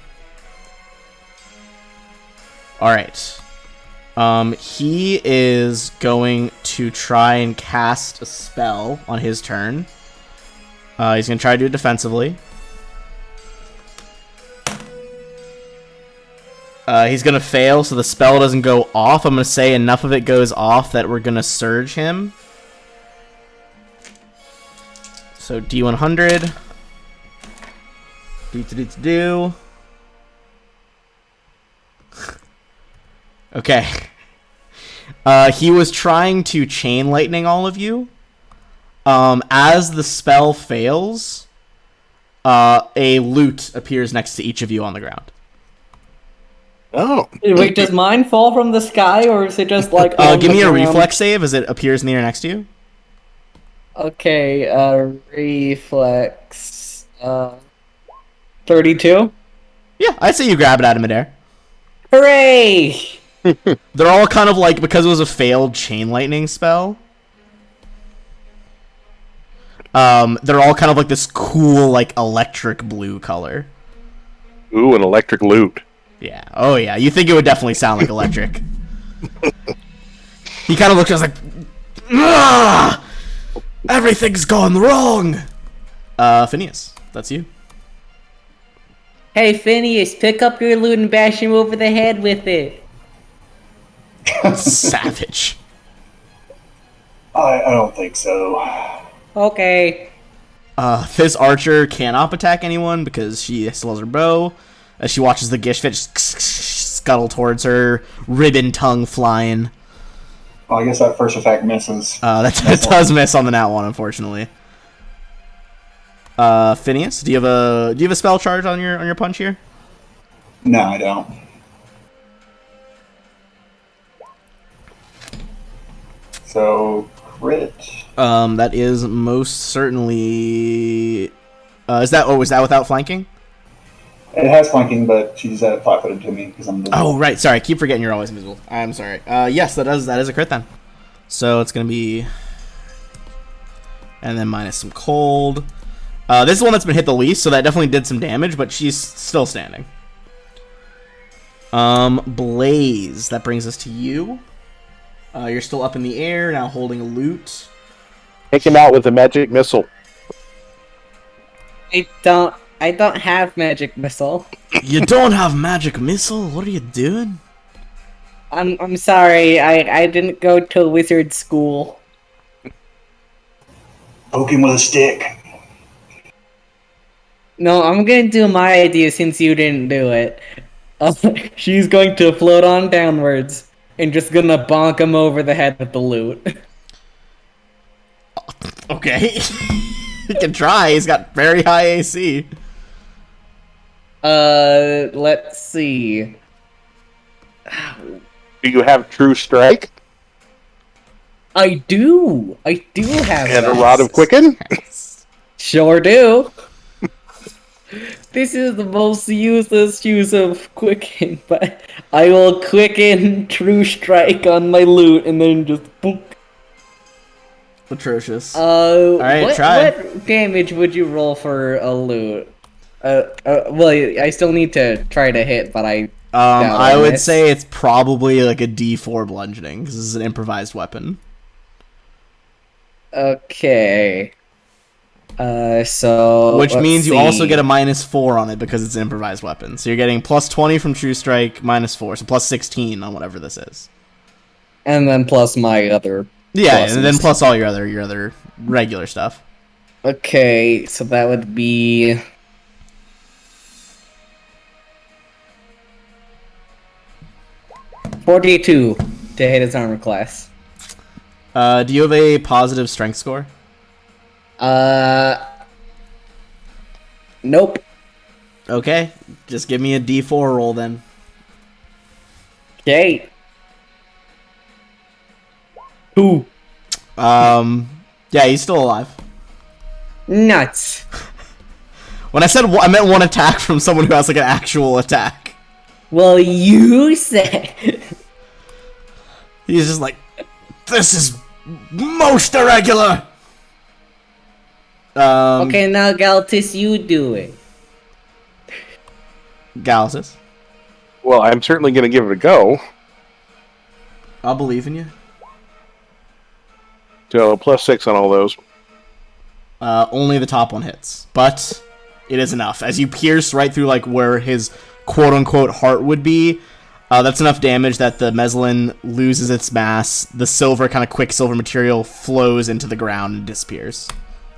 Alright. He is going to try and cast a spell on his turn. He's going to try to do it defensively. He's going to fail, so the spell doesn't go off. I'm going to say enough of it goes off that we're going to surge him. So D100. Do. Okay. He was trying to chain lightning all of you. As the spell fails, a loot appears next to each of you on the ground. Oh. Wait, does mine fall from the sky, or is it just like... give me a reflex save as it appears near next to you. Okay, reflex... 32? Yeah, I'd say you grab it out of midair. Hooray! They're all kind of like, because it was a failed chain lightning spell, they're all kind of like this cool, like, electric blue color. Ooh, an electric loot. Yeah. Oh, yeah. You think it would definitely sound like electric. He kind of looks just like, ah! Everything's gone wrong! Phineas, that's you. Hey, Phineas, pick up your loot and bash him over the head with it. Savage. I don't think so. Okay. This archer can't up attack anyone because she still has her bow. As she watches the Gish Fit scuttle towards her, ribbon tongue flying. Well, I guess that first attack misses. That does miss on the nat one, unfortunately. Phineas, do you have a spell charge on your punch here? No, I don't. So crit. That is most certainly. Was that without flanking? It has flanking, but she's flat-footed to me because I'm invisible. Oh right, sorry, I keep forgetting you're always invisible. I'm sorry. Yes, that is a crit then. So it's gonna be, and then minus some cold. This is the one that's been hit the least, so that definitely did some damage, but she's still standing. Blaze, that brings us to you. You're still up in the air, now holding a loot. Take him out with a magic missile. I don't have magic missile. You don't have magic missile? What are you doing? I'm sorry, I didn't go to wizard school. Poke him with a stick. No, I'm gonna do my idea since you didn't do it. She's going to float on downwards and just gonna bonk him over the head with the loot. Okay. He can try, he's got very high AC. Let's see. Do you have True Strike? I do have And a that. Rod of Quicken? Sure do. This is the most useless use of Quicken, but I will Quicken True Strike on my loot and then just boop. Atrocious. Alright, try. What damage would you roll for a loot? Well, I still need to try to hit, but I I would say it's probably like a D4 bludgeoning, because this is an improvised weapon. Okay. Which let's means you also see. get a -4 on it because it's an improvised weapon. So you're getting +20 from True Strike, -4, so +16 on whatever this is. And then plus my other. Yeah, pluses. and then plus all your other regular stuff. Okay, so that would be 42 to hit its armor class. Do you have a positive strength score? Nope. Okay, just give me a D4 roll then. Okay. 2. Yeah, he's still alive. Nuts. When I said I meant one attack from someone who has like an actual attack. Well, you said. He's just like, this is most irregular. Okay, now Galtis, you do it. Galasis, Well, I'm certainly going to give it a go. I'll believe in you. So +6 on all those. Only the top one hits, but it is enough. As you pierce right through like where his quote-unquote heart would be, that's enough damage that the meslin loses its mass. The silver, kind of quicksilver material flows into the ground and disappears.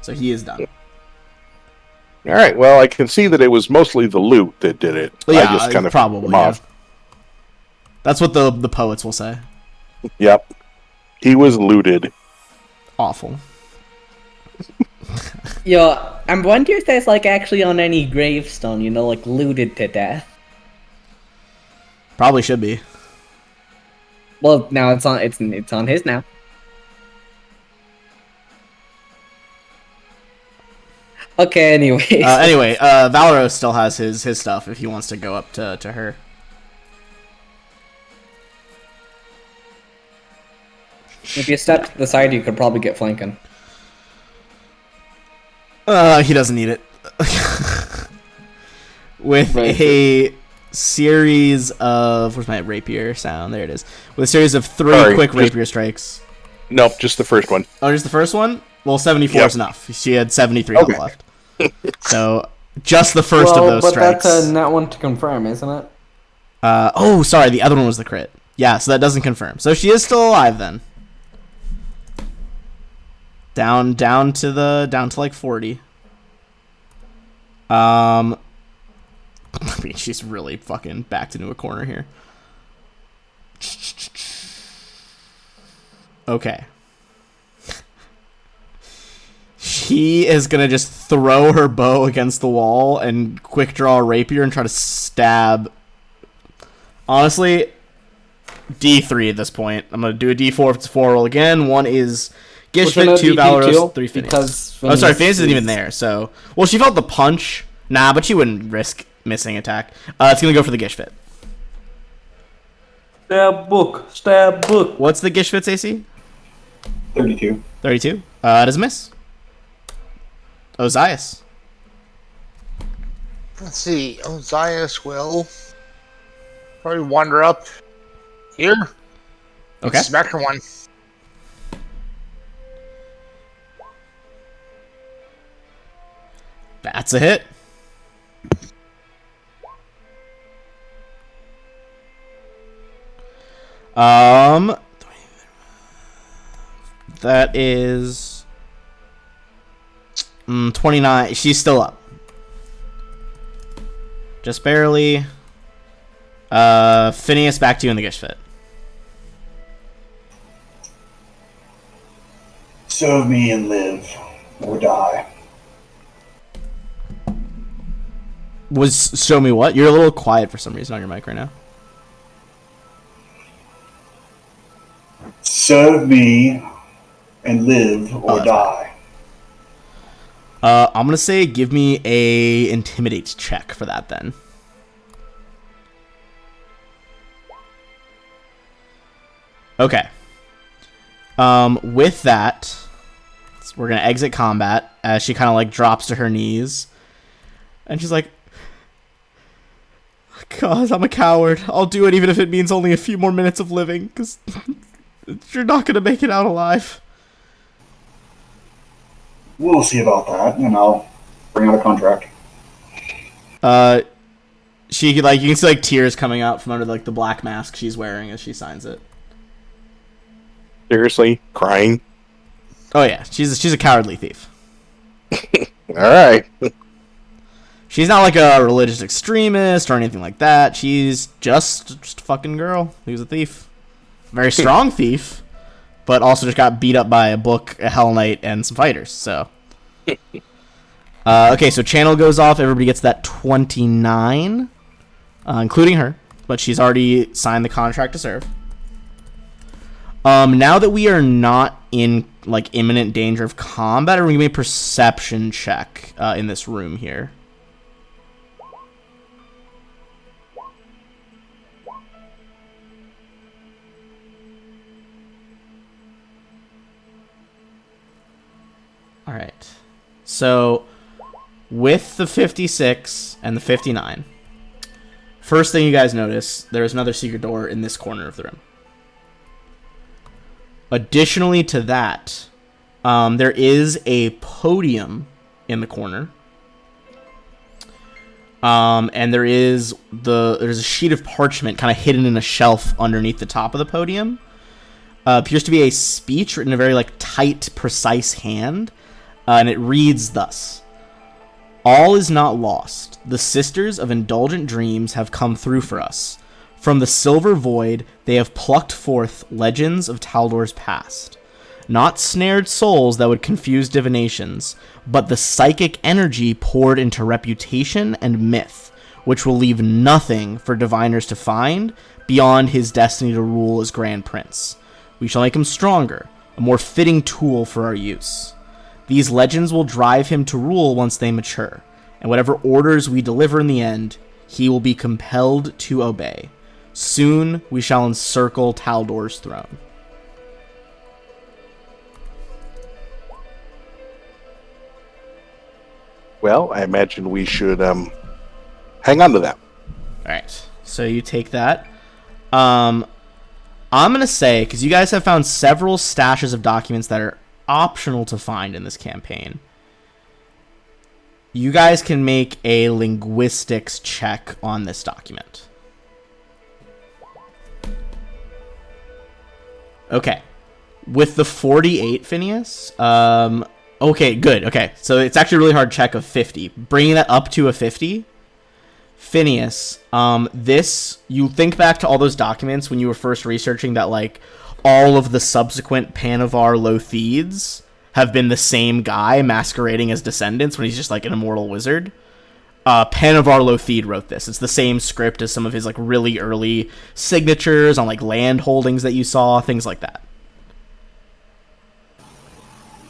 So he is done. All right. Well, I can see that it was mostly the loot that did it. Yeah, I just kind of probably. him off. Yeah. That's what the poets will say. Yep. He was looted. Awful. Yo, I'm wondering if that's like actually on any gravestone, you know, like looted to death. Probably should be. Well, now it's on his now. Okay, anyways. Anyway, Valeros still has his stuff if he wants to go up to her. If you step to the side, you could probably get flanking. He doesn't need it. With a series of... Where's my rapier sound? There it is. With a series of 3 quick rapier strikes. Nope, just the first one. Oh, just the first one? Well, 74 is enough. She had 73 Okay. health left. So, just the first of those strikes. That's a net one to confirm, isn't it? Oh, sorry, the other one was the crit. Yeah, so that doesn't confirm. So she is still alive then. Down to like 40. I mean, she's really fucking backed into a corner here. Okay. She is gonna just throw her bow against the wall and quick draw a rapier and try to stab. Honestly, D3 at this point. I'm gonna do a D4 if it's a 4 roll again. 1 is Gishvit, 2 Valeros, 3 Phineas. Oh, sorry, Phineas isn't even there, so... Well, she felt the punch. Nah, but she wouldn't risk missing attack. It's gonna go for the Gishvit. Stab book. What's the Gishvit's AC? 32. 32. It is a miss. Ozias. Let's see. Ozias will probably wander up here. Okay. Smack her one. That's a hit. That is 29. She's still up. Just barely. Phineas, back to you in the Gishvit. Serve me and live, or die. Show me what? You're a little quiet for some reason on your mic right now. Serve me and live, or that's die. I'm gonna say give me a intimidate check for that then. Okay. With that, we're gonna exit combat as she kind of like drops to her knees, and she's like, "God, I'm a coward. I'll do it even if it means only a few more minutes of living, because you're not gonna make it out alive." We'll see about that, and I'll bring out a contract. She you can see like tears coming out from under like the black mask she's wearing as she signs it. Seriously, crying. Oh yeah, she's a cowardly thief. All right. She's not like a religious extremist or anything like that. She's just a fucking girl who's a thief. Very strong thief, but also just got beat up by a book, a Hell Knight, and some fighters. So, okay, so channel goes off. Everybody gets that 29, including her, but she's already signed the contract to serve. Now that we are not in like imminent danger of combat, we're gonna give me a perception check in this room here. All right. So, with the 56 and the 59, first thing you guys notice, there's another secret door in this corner of the room. Additionally to that, there is a podium in the corner. And there's a sheet of parchment kind of hidden in a shelf underneath the top of the podium. Appears to be a speech written in a very like tight, precise hand. And it reads thus: "All is not lost. The Sisters of Indulgent Dreams have come through for us. From the silver void, they have plucked forth legends of Taldor's past. Not snared souls that would confuse divinations, but the psychic energy poured into reputation and myth, which will leave nothing for diviners to find beyond his destiny to rule as Grand Prince. We shall make him stronger, a more fitting tool for our use. These legends will drive him to rule once they mature, and whatever orders we deliver in the end, he will be compelled to obey. Soon we shall encircle Taldor's throne." Well, I imagine we should hang on to that. Alright, so you take that. I'm going to say, because you guys have found several stashes of documents that are optional to find in this campaign, you guys can make a linguistics check on this document. Okay. With the 48, Phineas, okay, good. Okay, so it's actually a really hard check of 50. Bringing that up to a 50, Phineas, you think back to all those documents when you were first researching that, like, all of the subsequent Panavar Lothedes have been the same guy masquerading as descendants when he's just, like, an immortal wizard. Panavar Lothede wrote this. It's the same script as some of his, like, really early signatures on, like, land holdings that you saw, things like that.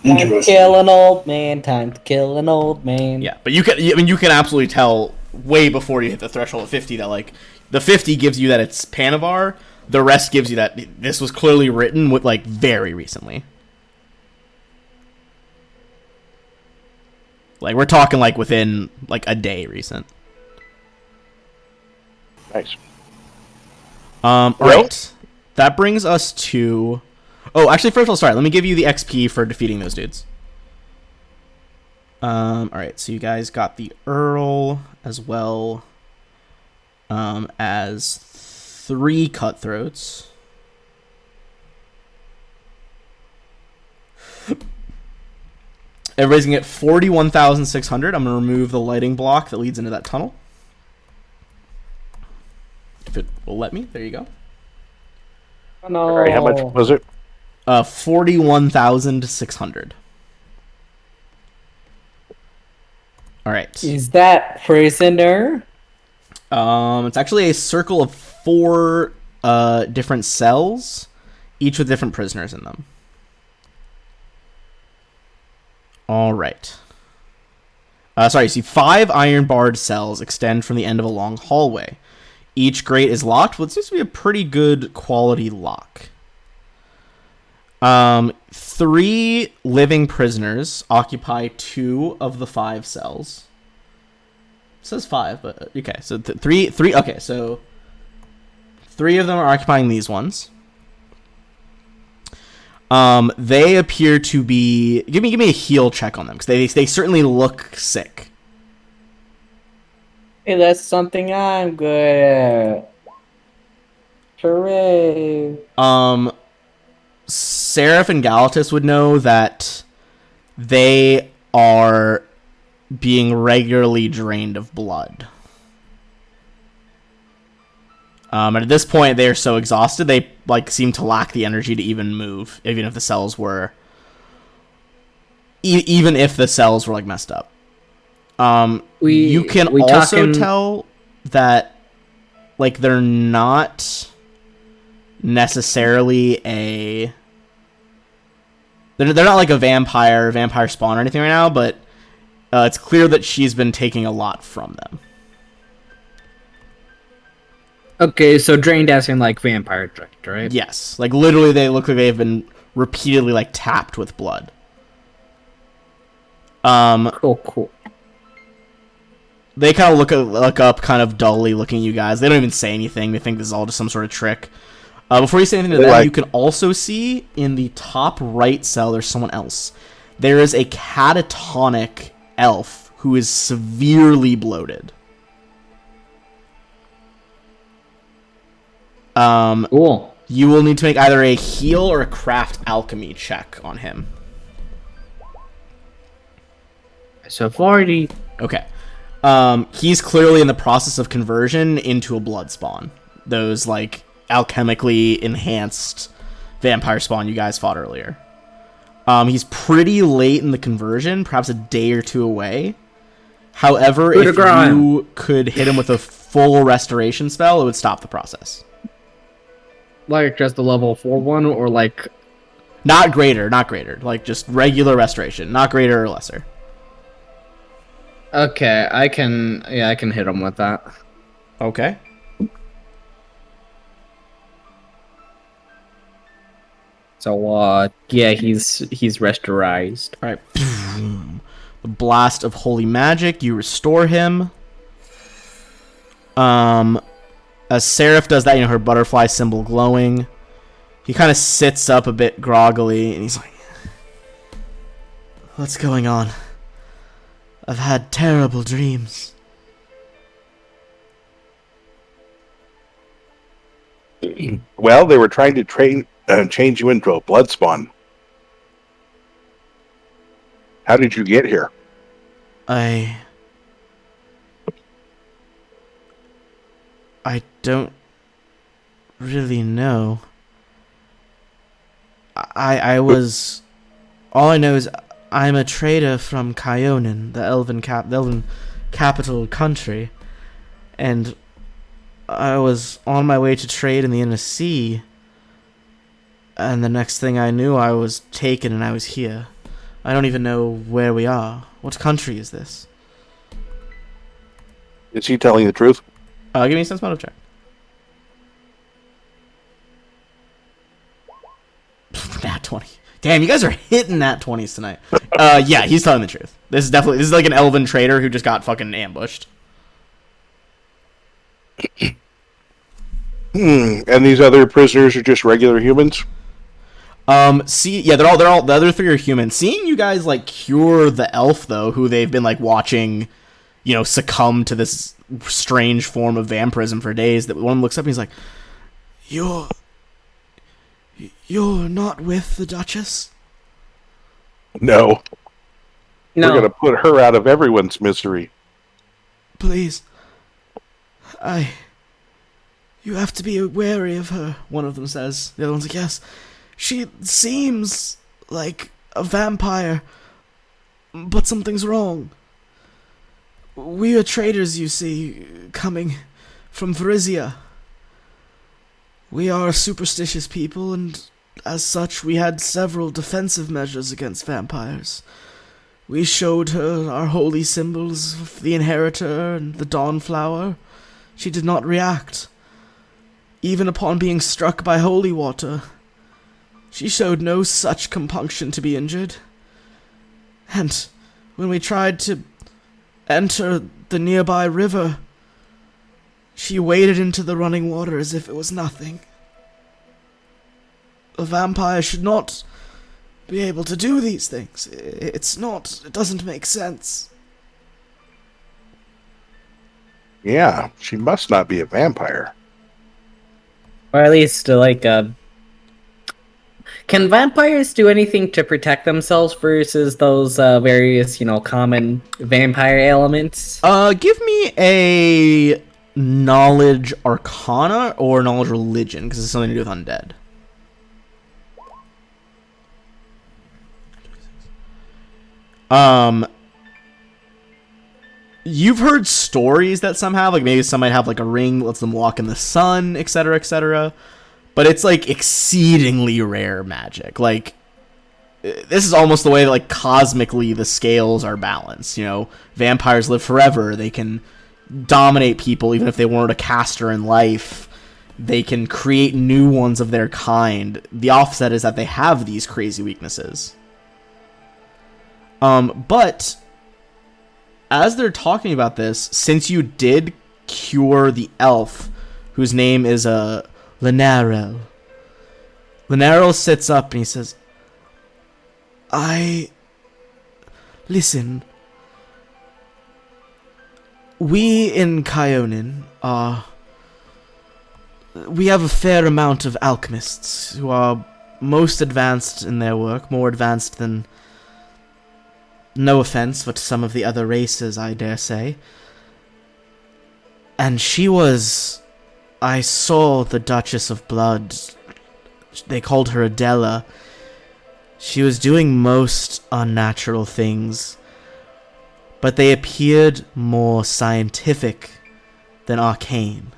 Time to kill an old man. Time to kill an old man. Yeah, but you can absolutely tell way before you hit the threshold of 50 that, like, the 50 gives you that it's Panavar. The rest gives you that this was clearly written with, like, very recently. Like, we're talking, like, within, like, a day recent. Nice. Alright. That brings us to... Oh, actually, first of all, sorry. Let me give you the XP for defeating those dudes. Alright, so you guys got the Earl as well as 3 cutthroats. Everybody's gonna get 41,600. I'm gonna remove the lighting block that leads into that tunnel. If it will let me, there you go. Oh, no. All right, how much was it? 41,600. All right. Is that prisoner? It's actually a circle of 4 different cells, each with different prisoners in them. All right. Sorry, you see 5 iron-barred cells extend from the end of a long hallway. Each grate is locked, what seems to be a pretty good quality lock. 3 living prisoners occupy 2 of the 5 cells. It says 5, but okay. So 3. Okay, so 3 of them are occupying these ones. They appear to be... Give me a heal check on them, because they certainly look sick. Hey, that's something I'm good at. Hooray. Seraph and Galatus would know that they are being regularly drained of blood. And at this point, they are so exhausted, they seem to lack the energy to even move, even if the cells were... even if the cells were, messed up. You can also tell that, they're not necessarily a... They're not like a vampire spawn or anything right now, but it's clear that she's been taking a lot from them. Okay, so drained as in vampire drained, right? Yes, literally they look like they've been repeatedly tapped with blood. Cool. They kind of look up kind of dully looking at you guys. They don't even say anything. They think this is all just some sort of trick. Before you say anything to them, you can also see in the top right cell there's someone else. There is a catatonic elf who is severely bloated. Cool. You will need to make either a heal or a craft alchemy check on him. So 40. Okay. He's clearly in the process of conversion into a blood spawn. Those, alchemically enhanced vampire spawn you guys fought earlier. He's pretty late in the conversion, perhaps a day or two away. However, if you could hit him with a full restoration spell, it would stop the process. Just the level 4 one, or Not greater. Just regular restoration. Not greater or lesser. Okay, I can hit him with that. Okay. So, he's restorized. Alright. The blast of holy magic, you restore him. As Seraph does that, her butterfly symbol glowing. He kind of sits up a bit groggily, and he's like, "What's going on? I've had terrible dreams." Well, they were trying to change you into a blood spawn. How did you get here? I don't really know. I was... All I know is I'm a trader from Kyonin, the elven capital country, and I was on my way to trade in the Inner Sea, and the next thing I knew, I was taken and I was here. I don't even know where we are. What country is this? Is he telling the truth? Give me a sense motive check. Nat 20. Damn, you guys are hitting nat 20s tonight. Yeah, he's telling the truth. This is like an elven trader who just got fucking ambushed. And these other prisoners are just regular humans? They're all the other three are human. Seeing you guys cure the elf though, who they've been watching, succumb to this strange form of vampirism for days, that one of them looks up and he's like, You're not with the Duchess? No. We're gonna put her out of everyone's misery. Please. You have to be wary of her, one of them says. The other one's like, yes. She seems like a vampire, but something's wrong. We are traders, you see, coming from Varisia. We are a superstitious people, and as such, we had several defensive measures against vampires. We showed her our holy symbols of the Inheritor and the Dawnflower. She did not react. Even upon being struck by holy water, she showed no such compunction to be injured. And when we tried to enter the nearby river, she waded into the running water as if it was nothing. A vampire should not be able to do these things. It doesn't make sense. Yeah, she must not be a vampire. Or at least, can vampires do anything to protect themselves versus those various, common vampire elements? Give me a knowledge arcana or knowledge religion, because it's something to do with undead. You've heard stories that some have, like maybe some might have like a ring that lets them walk in the sun, etc., etc. But it's like exceedingly rare magic. Like, this is almost the way that like cosmically the scales are balanced. You know, vampires live forever. They can dominate people even if they weren't a caster in life. They can create new ones of their kind. The offset is that they have these crazy weaknesses. But as they're talking about this, since you did cure the elf, whose name is Lenarel sits up and he says, Listen, we in Kyonin we have a fair amount of alchemists who are most advanced in their work, more advanced than, no offense, but some of the other races, I dare say. And I saw the Duchess of Blood. They called her Adela. She was doing most unnatural things, but they appeared more scientific than arcane.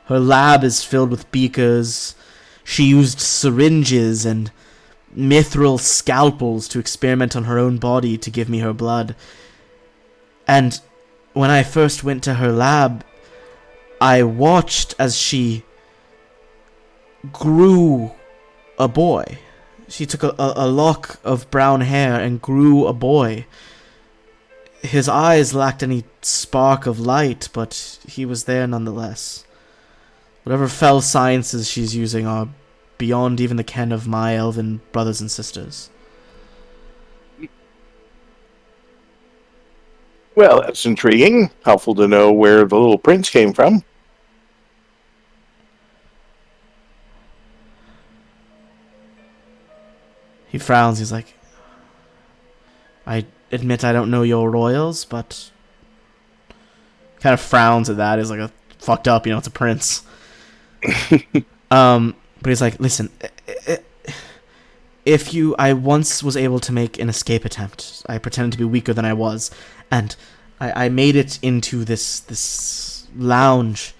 Her lab is filled with beakers. She used syringes and mithril scalpels to experiment on her own body to give me her blood. And when I first went to her lab, I watched as she grew a boy. She took a lock of brown hair and grew a boy. His eyes lacked any spark of light, but he was there nonetheless. Whatever fell sciences she's using are beyond even the ken of my elven brothers and sisters. Well, that's intriguing. Helpful to know where the little prince came from. He frowns. He's like, I admit I don't know your royals, but kind of frowns at that. He's like, fucked up, it's a prince. But he's like, listen, I once was able to make an escape attempt. I pretended to be weaker than I was, and I made it into this lounge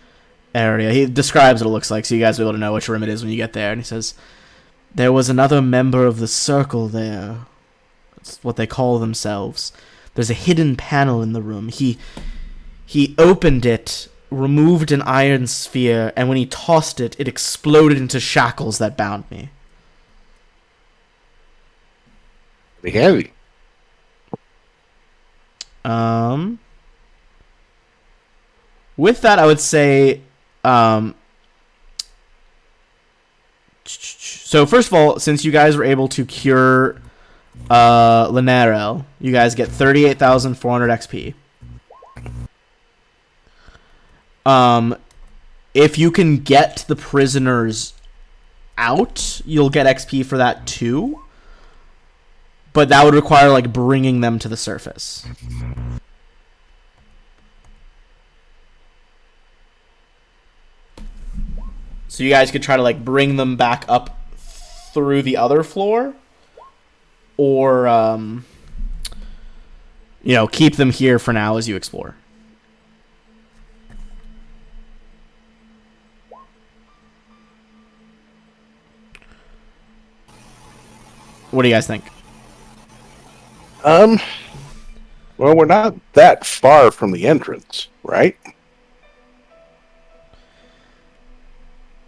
area. He describes what it looks like, so you guys will be able to know which room it is when you get there. And he says, there was another member of the circle there. That's what they call themselves. There's a hidden panel in the room. He opened it, removed an iron sphere, and when he tossed it, it exploded into shackles that bound me. Pretty heavy. With that, I would say, so first of all, since you guys were able to cure Lenarel, you guys get 38,400 XP. If you can get the prisoners out, you'll get XP for that too. But that would require, like, bringing them to the surface. So you guys could try to, like, bring them back up through the other floor. Or, keep them here for now as you explore. What do you guys think? Well, we're not that far from the entrance, right?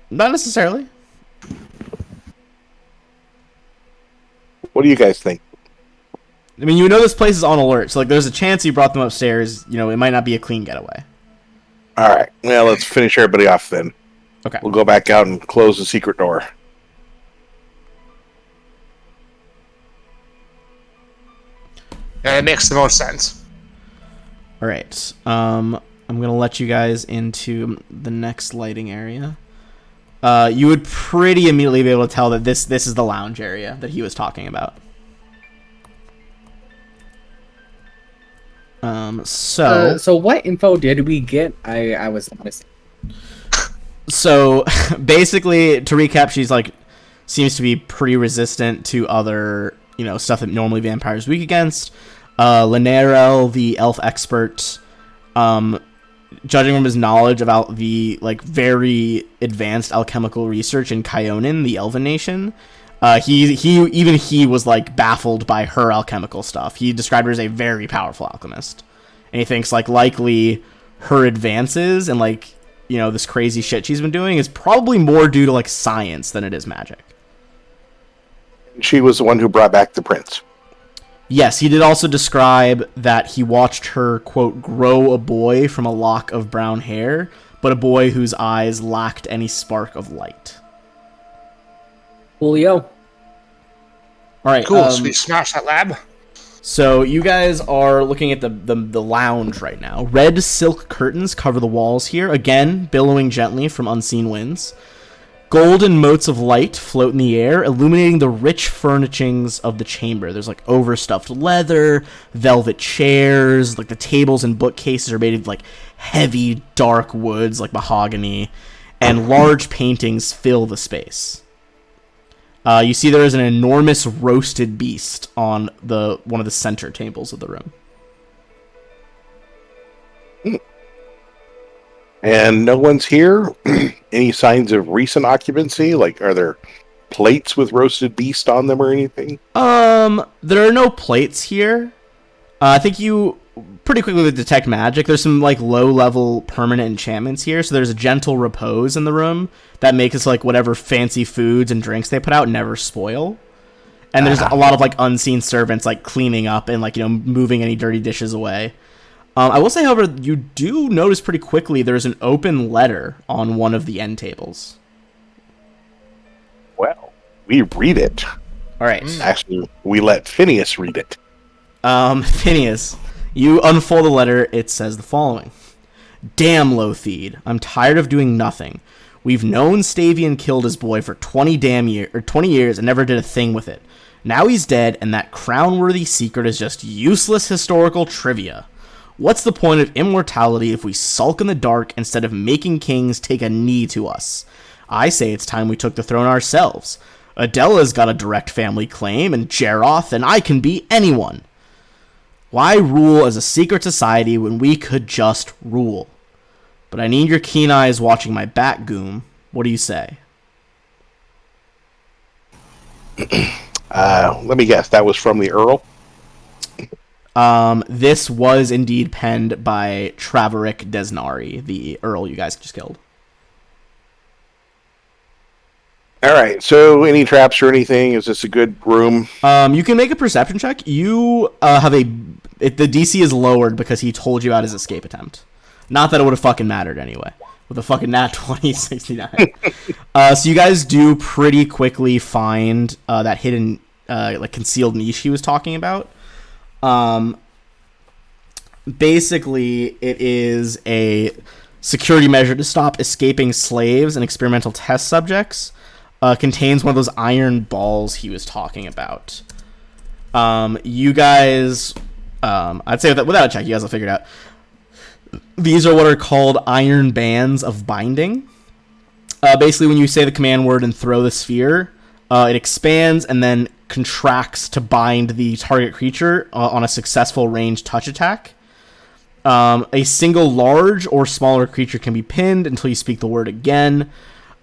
Not necessarily. What do you guys think? I mean, this place is on alert, so, like, there's a chance you brought them upstairs. It might not be a clean getaway. All right. Well, let's finish everybody off then. Okay. We'll go back out and close the secret door. Yeah, it makes the most sense. All right. I'm gonna let you guys into the next lighting area. You would pretty immediately be able to tell that this is the lounge area that he was talking about. So what info did we get? I was honest. So basically, to recap, she's like seems to be pretty resistant to other stuff that normally vampires are weak against. Linerel, the elf expert, judging from his knowledge about the very advanced alchemical research in Kyonin, the Elven nation, he was baffled by her alchemical stuff. He described her as a very powerful alchemist, and he thinks likely her advances and this crazy shit she's been doing is probably more due to science than it is magic. She was the one who brought back the prince. Yes, he did also describe that he watched her, quote, grow a boy from a lock of brown hair, but a boy whose eyes lacked any spark of light. Coolio. All right. Cool, so we smash that lab. So you guys are looking at the lounge right now. Red silk curtains cover the walls here, again, billowing gently from unseen winds. Golden motes of light float in the air, illuminating the rich furnishings of the chamber. There's overstuffed leather, velvet chairs, the tables and bookcases are made of heavy dark woods like mahogany, and large paintings fill the space. You see there is an enormous roasted beast on one of the center tables of the room. And no one's here? Any signs of recent occupancy? Are there plates with roasted beast on them or anything? There are no plates here. I think you pretty quickly detect magic. There's some low-level permanent enchantments here, so there's a gentle repose in the room that makes whatever fancy foods and drinks they put out never spoil. And there's a lot of unseen servants cleaning up and moving any dirty dishes away. I will say, however, you do notice pretty quickly there's an open letter on one of the end tables. Well, we read it. All right. Actually, we let Phineas read it. Phineas, you unfold the letter. It says the following. Damn, Lothede. I'm tired of doing nothing. We've known Stavian killed his boy for 20 years and never did a thing with it. Now he's dead, and that crown-worthy secret is just useless historical trivia. What's the point of immortality if we sulk in the dark instead of making kings take a knee to us? I say it's time we took the throne ourselves. Adela's got a direct family claim, and Jeroth and I can be anyone. Why rule as a secret society when we could just rule? But I need your keen eyes watching my back, Goom. What do you say? Let me guess. That was from the Earl? This was indeed penned by Travaric Desnari, the Earl you guys just killed. All right. So, any traps or anything? Is this a good room? You can make a perception check. You have the DC is lowered because he told you about his escape attempt. Not that it would have fucking mattered anyway. With a fucking nat 20, 69. So you guys do pretty quickly find that hidden, concealed niche he was talking about. Basically, it is a security measure to stop escaping slaves and experimental test subjects. Contains one of those iron balls he was talking about. You guys, I'd say without a check, you guys will figure it out. These are what are called iron bands of binding. Basically, when you say the command word and throw the sphere, it expands and then contracts to bind the target creature on a successful ranged touch attack. A single large or smaller creature can be pinned until you speak the word again.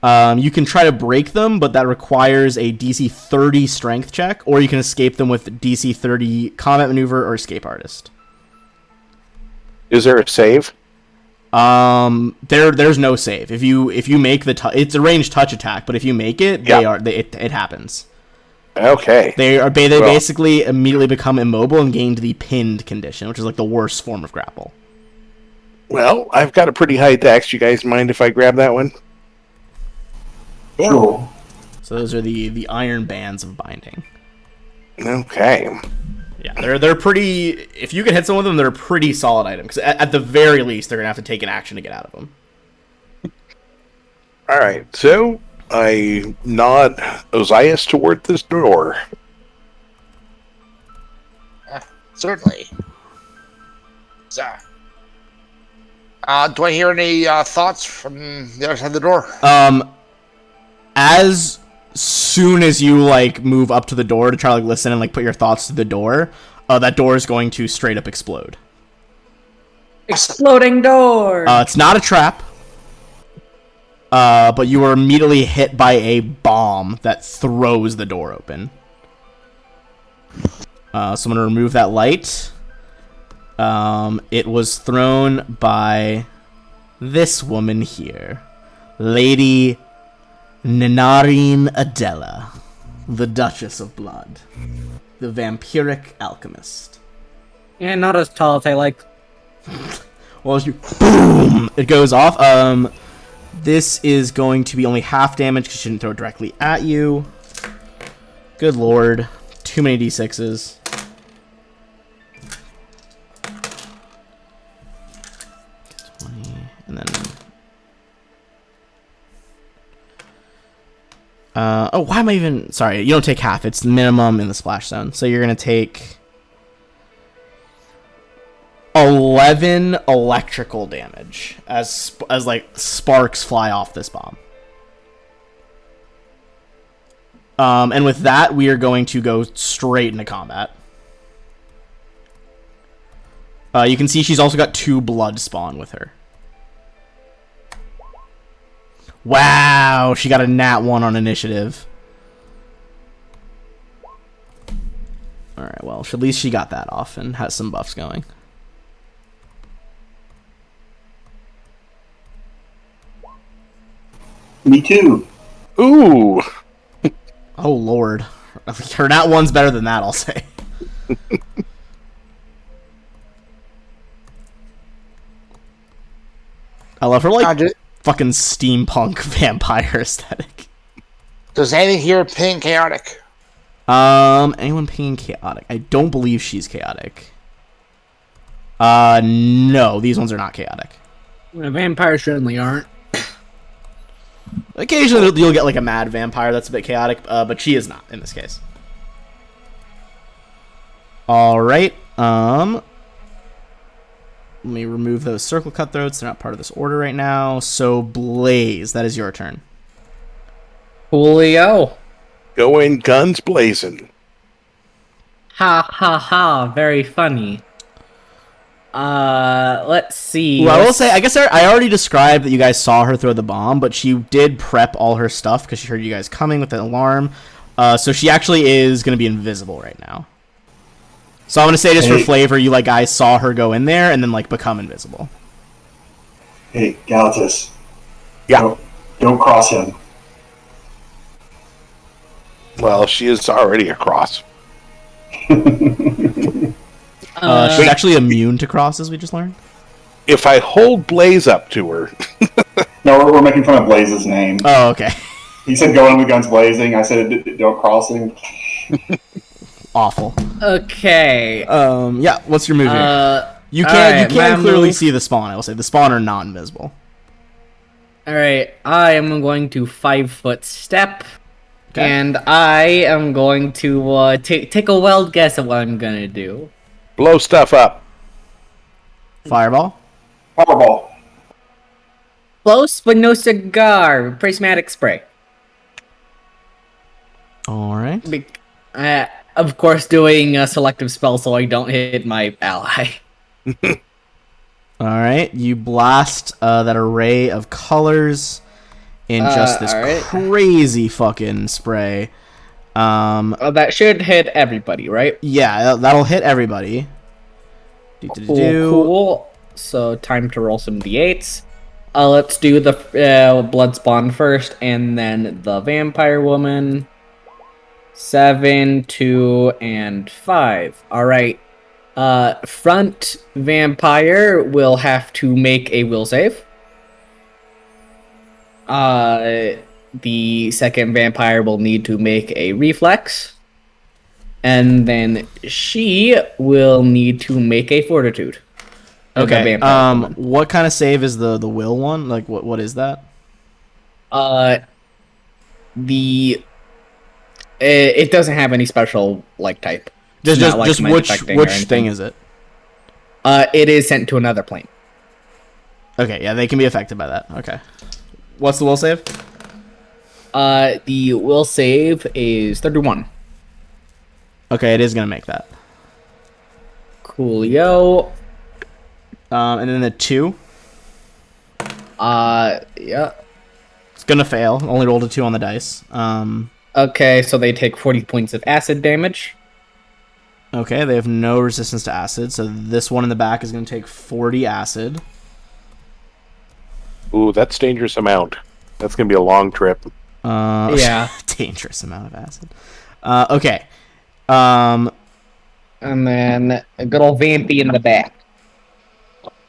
You can try to break them, but that requires a DC 30 strength check, or you can escape them with DC 30 combat maneuver or escape artist. Is there a save? There's no save. If you make it's a ranged touch attack, but if you make it, it happens. Okay. They basically immediately become immobile and gain the pinned condition, which is the worst form of grapple. Well, I've got a pretty high dex. You guys mind if I grab that one? Sure. So those are the iron bands of binding. Okay. Yeah, they're pretty. If you can hit some of them, they're a pretty solid item. Because at the very least, they're gonna have to take an action to get out of them. All right, so I nod Ozias toward this door. Certainly. So, do I hear any thoughts from the other side of the door? As soon as you like move up to the door to try to like listen and like put your thoughts to the door, that door is going to straight up explode. Exploding door. It's not a trap. But you were immediately hit by a bomb that throws the door open. So I'm going to remove that light. It was thrown by this woman here. Lady Ninarine Adela, the Duchess of Blood. The vampiric alchemist. Yeah, not as tall as I like. Well, as you... Boom! It goes off. This is going to be only half damage because she didn't throw it directly at you. Good lord. Too many d6s. And then... oh, why am I even... Sorry, you don't take half. It's the minimum in the splash zone. So you're going to take... 11 electrical damage as like sparks fly off this bomb. And with that, we are going to go straight into combat. You can see she's also got 2 blood spawn with her. Wow, she got a nat 1 on initiative. Alright, well, at least she got that off and has some buffs going. Me too. Ooh. Oh lord, her nat 1's better than that, I'll say. I love her like fucking steampunk vampire aesthetic. Does anything here ping chaotic? Anyone pinging chaotic? I don't believe she's chaotic. No, these ones are not chaotic. Vampires certainly aren't. Occasionally you'll get like a mad vampire that's a bit chaotic, but she is not in this case. Alright, let me remove those circle cutthroats. They're not part of this order right now. So Blaze, that is your turn. Coolio. Going guns blazing. Ha ha ha, very funny. Let's see. Well, I will say, I guess I already described that you guys saw her throw the bomb, but she did prep all her stuff because she heard you guys coming with the alarm. So she actually is going to be invisible right now. So I'm going to say just for flavor, you like guys saw her go in there and then like become invisible. Hey, Galatus. Yeah. Don't cross him. Well, she is already across. She's actually immune to crosses, we just learned. If I hold Blaze up to her... No, we're making fun of Blaze's name. Oh, okay. He said go in with guns blazing. I said don't cross him. Awful. Okay. Yeah, what's your move here? You can clearly see the spawn, I will say. The spawn are not invisible. Alright, I am going to 5-foot step. Okay. And I am going to take a wild guess at what I'm gonna do. Blow stuff up. Fireball? Fireball. Close, but no cigar. Prismatic spray. Alright. Of course, doing a selective spell so I don't hit my ally. Alright, you blast that array of colors in just this crazy fucking spray. That should hit everybody, right? Yeah, that'll hit everybody. Cool. So, time to roll some d8s. Let's do the blood spawn first, and then the vampire woman. 7, 2, and 5. Alright. Front vampire will have to make a will save. The second vampire will need to make a reflex. And then she will need to make a fortitude. The Okay. vampire woman. What kind of save is the will one? Like what is that? It doesn't have any special like type. It's Just not, like, just mind which affecting or anything. thing is it? It is sent to another plane. Okay, yeah, they can be affected by that. Okay. What's the will save? The will save is 31. Okay, it is gonna make that. Coolio. And then the 2. Yeah. It's gonna fail. Only rolled a 2 on the dice. Okay, so they take 40 points of acid damage. Okay, they have no resistance to acid, so this one in the back is gonna take 40 acid. Ooh, that's dangerous amount. That's going to be a long trip. Yeah. Dangerous amount of acid. Okay. And then a good old Vampy in the back.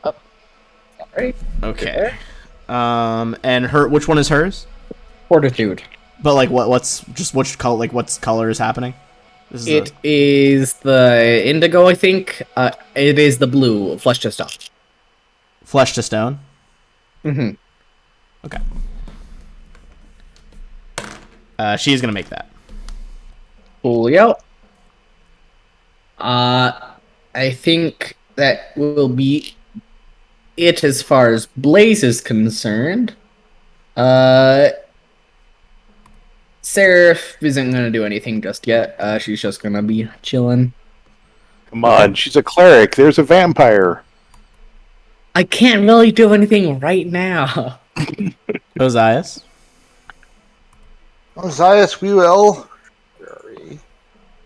Alright. Okay. And her, which one is hers? Fortitude. But like, what's just which color? Like, what's color is happening? This It is the indigo, I think. It is the blue, flesh to stone. flesh to stone. Mm-hmm. Okay. She's gonna make that. Coolio. I think that will be it as far as Blaze is concerned. Seraph isn't gonna do anything just yet. She's just gonna be chilling. Come on, she's a cleric. There's a vampire. I can't really do anything right now. Ozias. Ozias,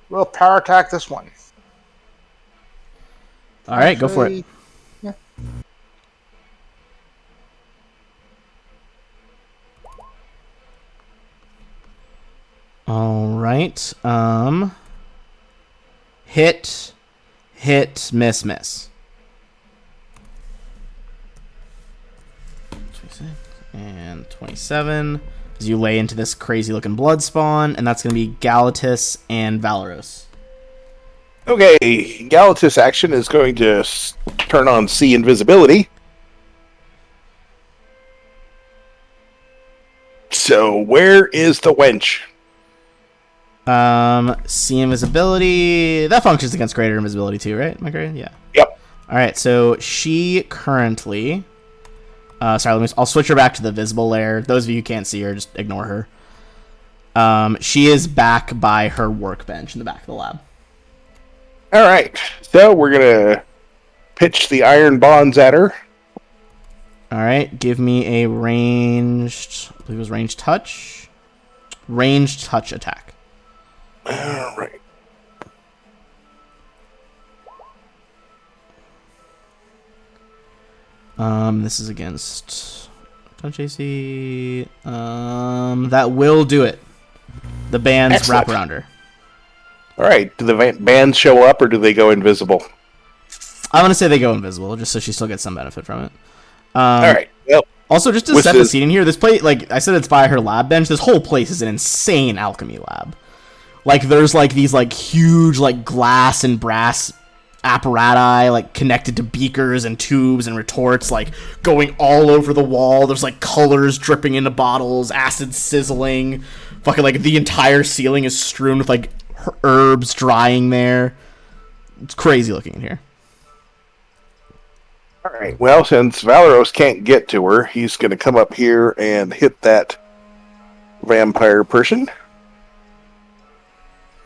we'll power attack this one. All right, go for it. Yeah. All right. Hit, miss. 26 and 27. As you lay into this crazy looking blood spawn, and that's going to be Galatus and Valeros. Okay, Galatus action is going to turn on see invisibility. So, where is the wench? See invisibility. That functions against greater invisibility too, right? Am I correct? Yeah. Yep. All right. So she currently. Sorry. I'll switch her back to the visible layer. Those of you who can't see her, just ignore her. She is back by her workbench in the back of the lab. All right. So we're gonna pitch the iron bonds at her. All right. Give me a ranged. I believe it was ranged touch. Ranged touch attack. All right. This is against touch AC. That will do it. The bands Excellent. wrap around her. All right. Do the bands show up, or do they go invisible? I'm gonna say they go invisible, just so she still gets some benefit from it. All right. Well, Also, just to With set the the- scene here, this place, like I said, it's by her lab bench. This whole place is an insane alchemy lab. Like, there's like these like huge like glass and brass apparati like connected to beakers and tubes and retorts, like going all over the wall. There's like colors dripping into bottles, acid sizzling. Fucking like the entire ceiling is strewn with like herbs drying there. It's crazy looking in here. all right. Well, since Valeros can't get to her, he's going to come up here and hit that vampire person.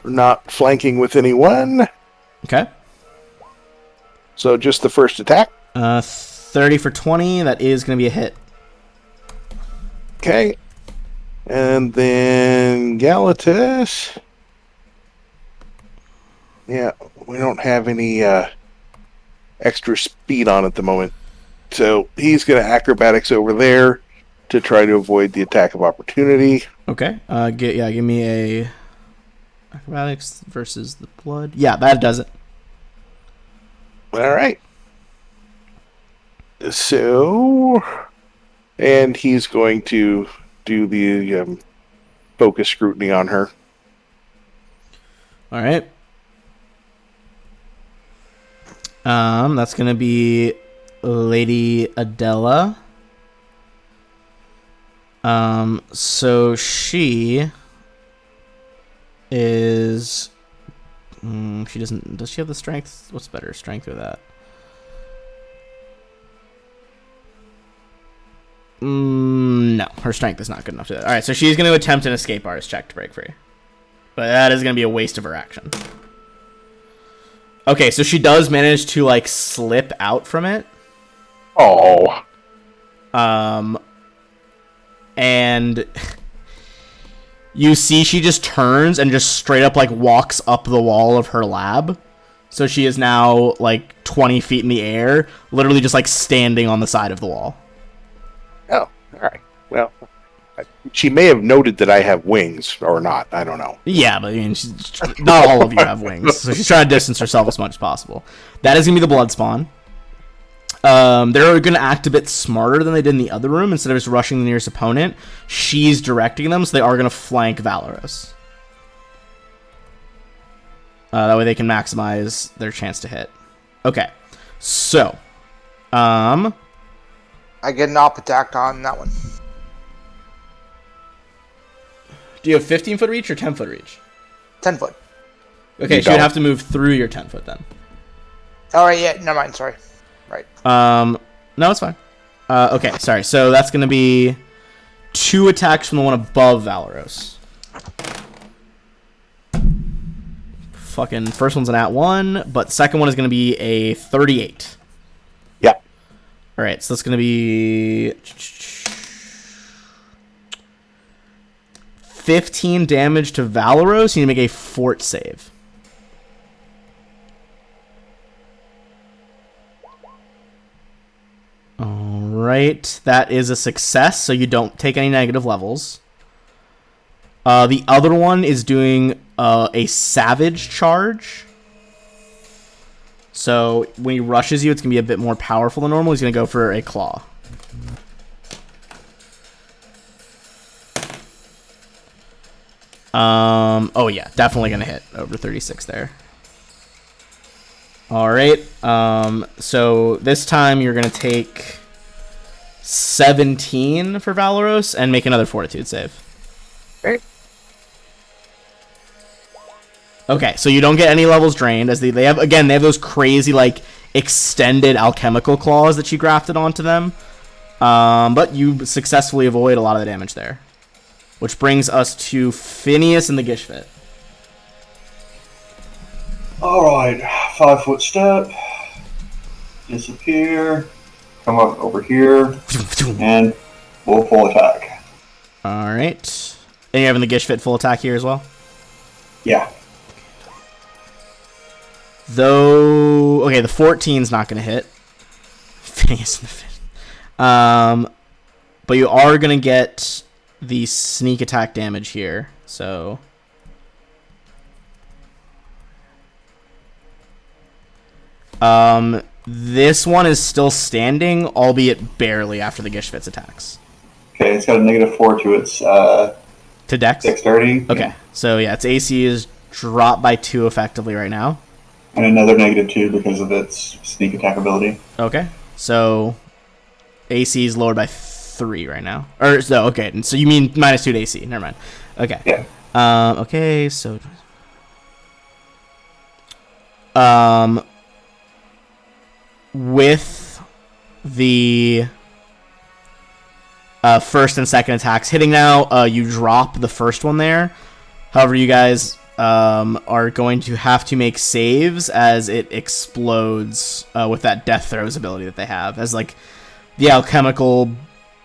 We're not flanking with anyone, Okay. so just the first attack. 30 for 20. That is gonna be a hit. Okay. And then Galatus. Yeah, we don't have any extra speed on at the moment. So he's going to acrobatics over there to try to avoid the attack of opportunity. Okay. Give me a acrobatics versus the blood. Yeah, that does it. All right. So, and he's going to do the focus scrutiny on her. All right. That's gonna be Lady Adela. So she is. She doesn't. Does she have the strength? What's better, strength or that? No, her strength is not good enough to do that. All right, so she's going to attempt an escape artist check to break free, but that is going to be a waste of her action. Okay, so she does manage to like slip out from it. Oh. And you see she just turns and just straight up like walks up the wall of her lab. So she is now like 20 feet in the air, literally just like standing on the side of the wall. Oh, all right. Well, she may have noted that I have wings or not. I don't know. Yeah, but I mean, not all of you have wings, so she's trying to distance herself as much as possible. That is going to be the blood spawn. They're going to act a bit smarter than they did in the other room. Instead of just rushing the nearest opponent, she's directing them, so they are going to flank Valoros. That way they can maximize their chance to hit. Okay, so, I get an op attack on that one. do you have 15-foot reach or 10-foot reach? 10 foot. Okay, You so you'd don't. have to move through your 10-foot then. Alright, yeah, never mind, sorry. Right. No, it's fine. Okay, sorry. So that's going to be 2 attacks from the one above Valoros. Fucking first one's an @1, but second one is going to be a 38. Yeah. All right, so that's going to be 15 damage to Valoros. You need to make a fort save. Alright, that is a success, so you don't take any negative levels. The other one is doing a savage charge. So when he rushes you, it's going to be a bit more powerful than normal. He's going to go for a claw. Oh yeah, definitely going to hit over 36 there. Alright, so this time you're going to take 17 for Valoros and make another fortitude save. Great. Okay, so you don't get any levels drained, as they have those crazy, like, extended alchemical claws that you grafted onto them. But you successfully avoid a lot of the damage there. Which brings us to Phineas and the Gishfit. Alright, 5-foot step. Disappear. Come up over here. And we'll full attack. Alright. And you're having the Gishfit full attack here as well? Yeah. Though, okay, the 14's not going to hit. Phineas and the Fish. But you are going to get the sneak attack damage here. So this one is still standing, albeit barely after the Gishfit's attacks. Okay, it's got a -4 to its To Dex? dexterity. Okay, Yeah. so yeah, its AC is dropped by 2 effectively right now. And another -2 because of its sneak attack ability. Okay, so AC is lowered by 3 right now. Or, so, okay, and so you mean -2 to AC. Never mind. Okay. Yeah. Okay, so... with the first and second attacks hitting now, you drop the first one there. However, you guys are going to have to make saves as it explodes with that Death Throes ability that they have. As, like, the alchemical...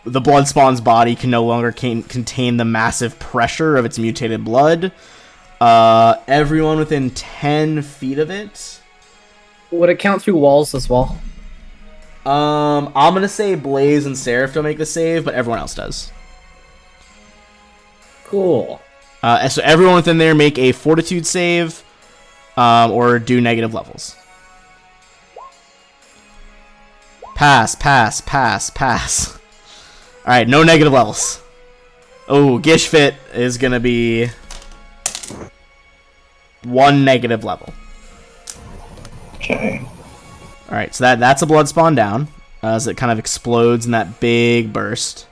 The blood spawn's body can no longer contain the massive pressure of its mutated blood. Everyone within 10 feet of it... Would it count through walls as well? I'm gonna say Blaze and Seraph don't make the save, but everyone else does. Cool. So everyone within there make a fortitude save, or do negative levels. Pass. Alright, no negative levels. Oh, Gishfit is gonna be 1 negative level. Okay. Alright, so that's a blood spawn down. As it kind of explodes in that big burst.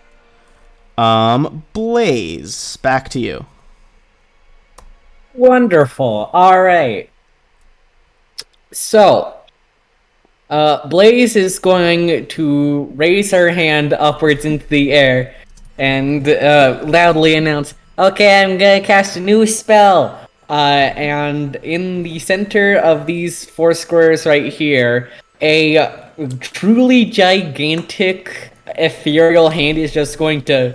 Blaze, back to you. Wonderful. All right. So, Blaze is going to raise her hand upwards into the air and loudly announce, "Okay, I'm gonna cast a new spell." And in the center of these 4 squares right here, a truly gigantic ethereal hand is just going to,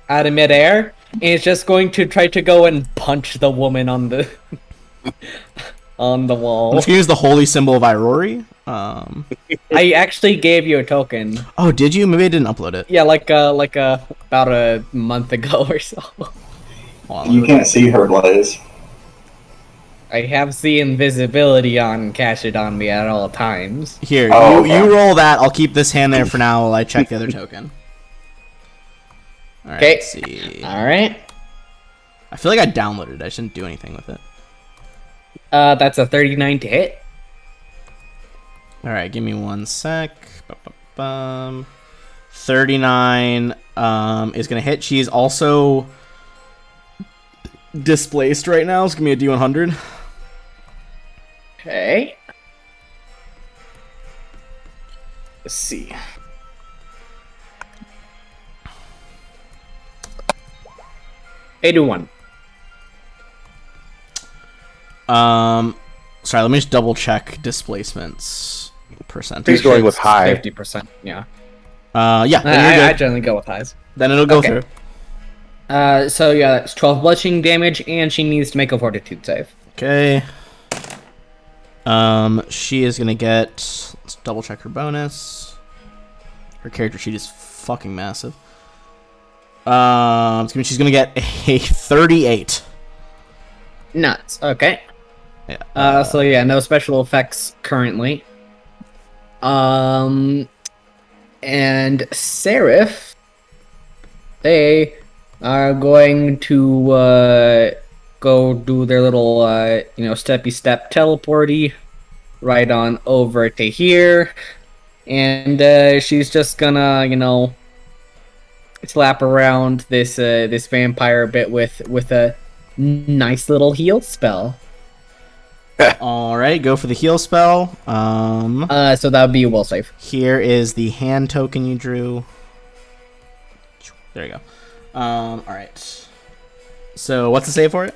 out of midair, and it's just going to try to go and punch the woman on the on the wall. I'm just gonna use the holy symbol of Aurori. I actually gave you a token. Oh, did you? Maybe I didn't upload it. Yeah, like about a month ago or so. Hold on, You can't see her, Blaze. I have the invisibility on, cast it on me at all times. Here, Oh, you okay. roll that. I'll keep this hand there for now while I check the other token. Alright, Okay. let's see. Alright. I feel like I downloaded it. I shouldn't do anything with it. That's a 39 to hit. Alright, give me 1 sec. 39 is going to hit. She's also displaced right now. So give me a D100. Okay. Let's see. $81. Sorry, let me just double check displacements percentage. He's going with high. 50%, yeah. Yeah, then you're I good. generally go with highs. Then it'll go Okay. through. So yeah, that's 12 bludgeoning damage, and she needs to make a fortitude save. Okay. She is gonna get. Let's double check her bonus. Her character sheet is fucking massive. She's gonna get a 38. Nuts. Okay. Yeah. So yeah, no special effects currently. And Seraph, they are going to go do their little steppy step teleporty right on over to here, and she's just gonna slap around this this vampire a bit with a nice little heal spell. All right, go for the heal spell. So that would be a will save. Here is the hand token you drew. There you go. All right. So what's the save for it?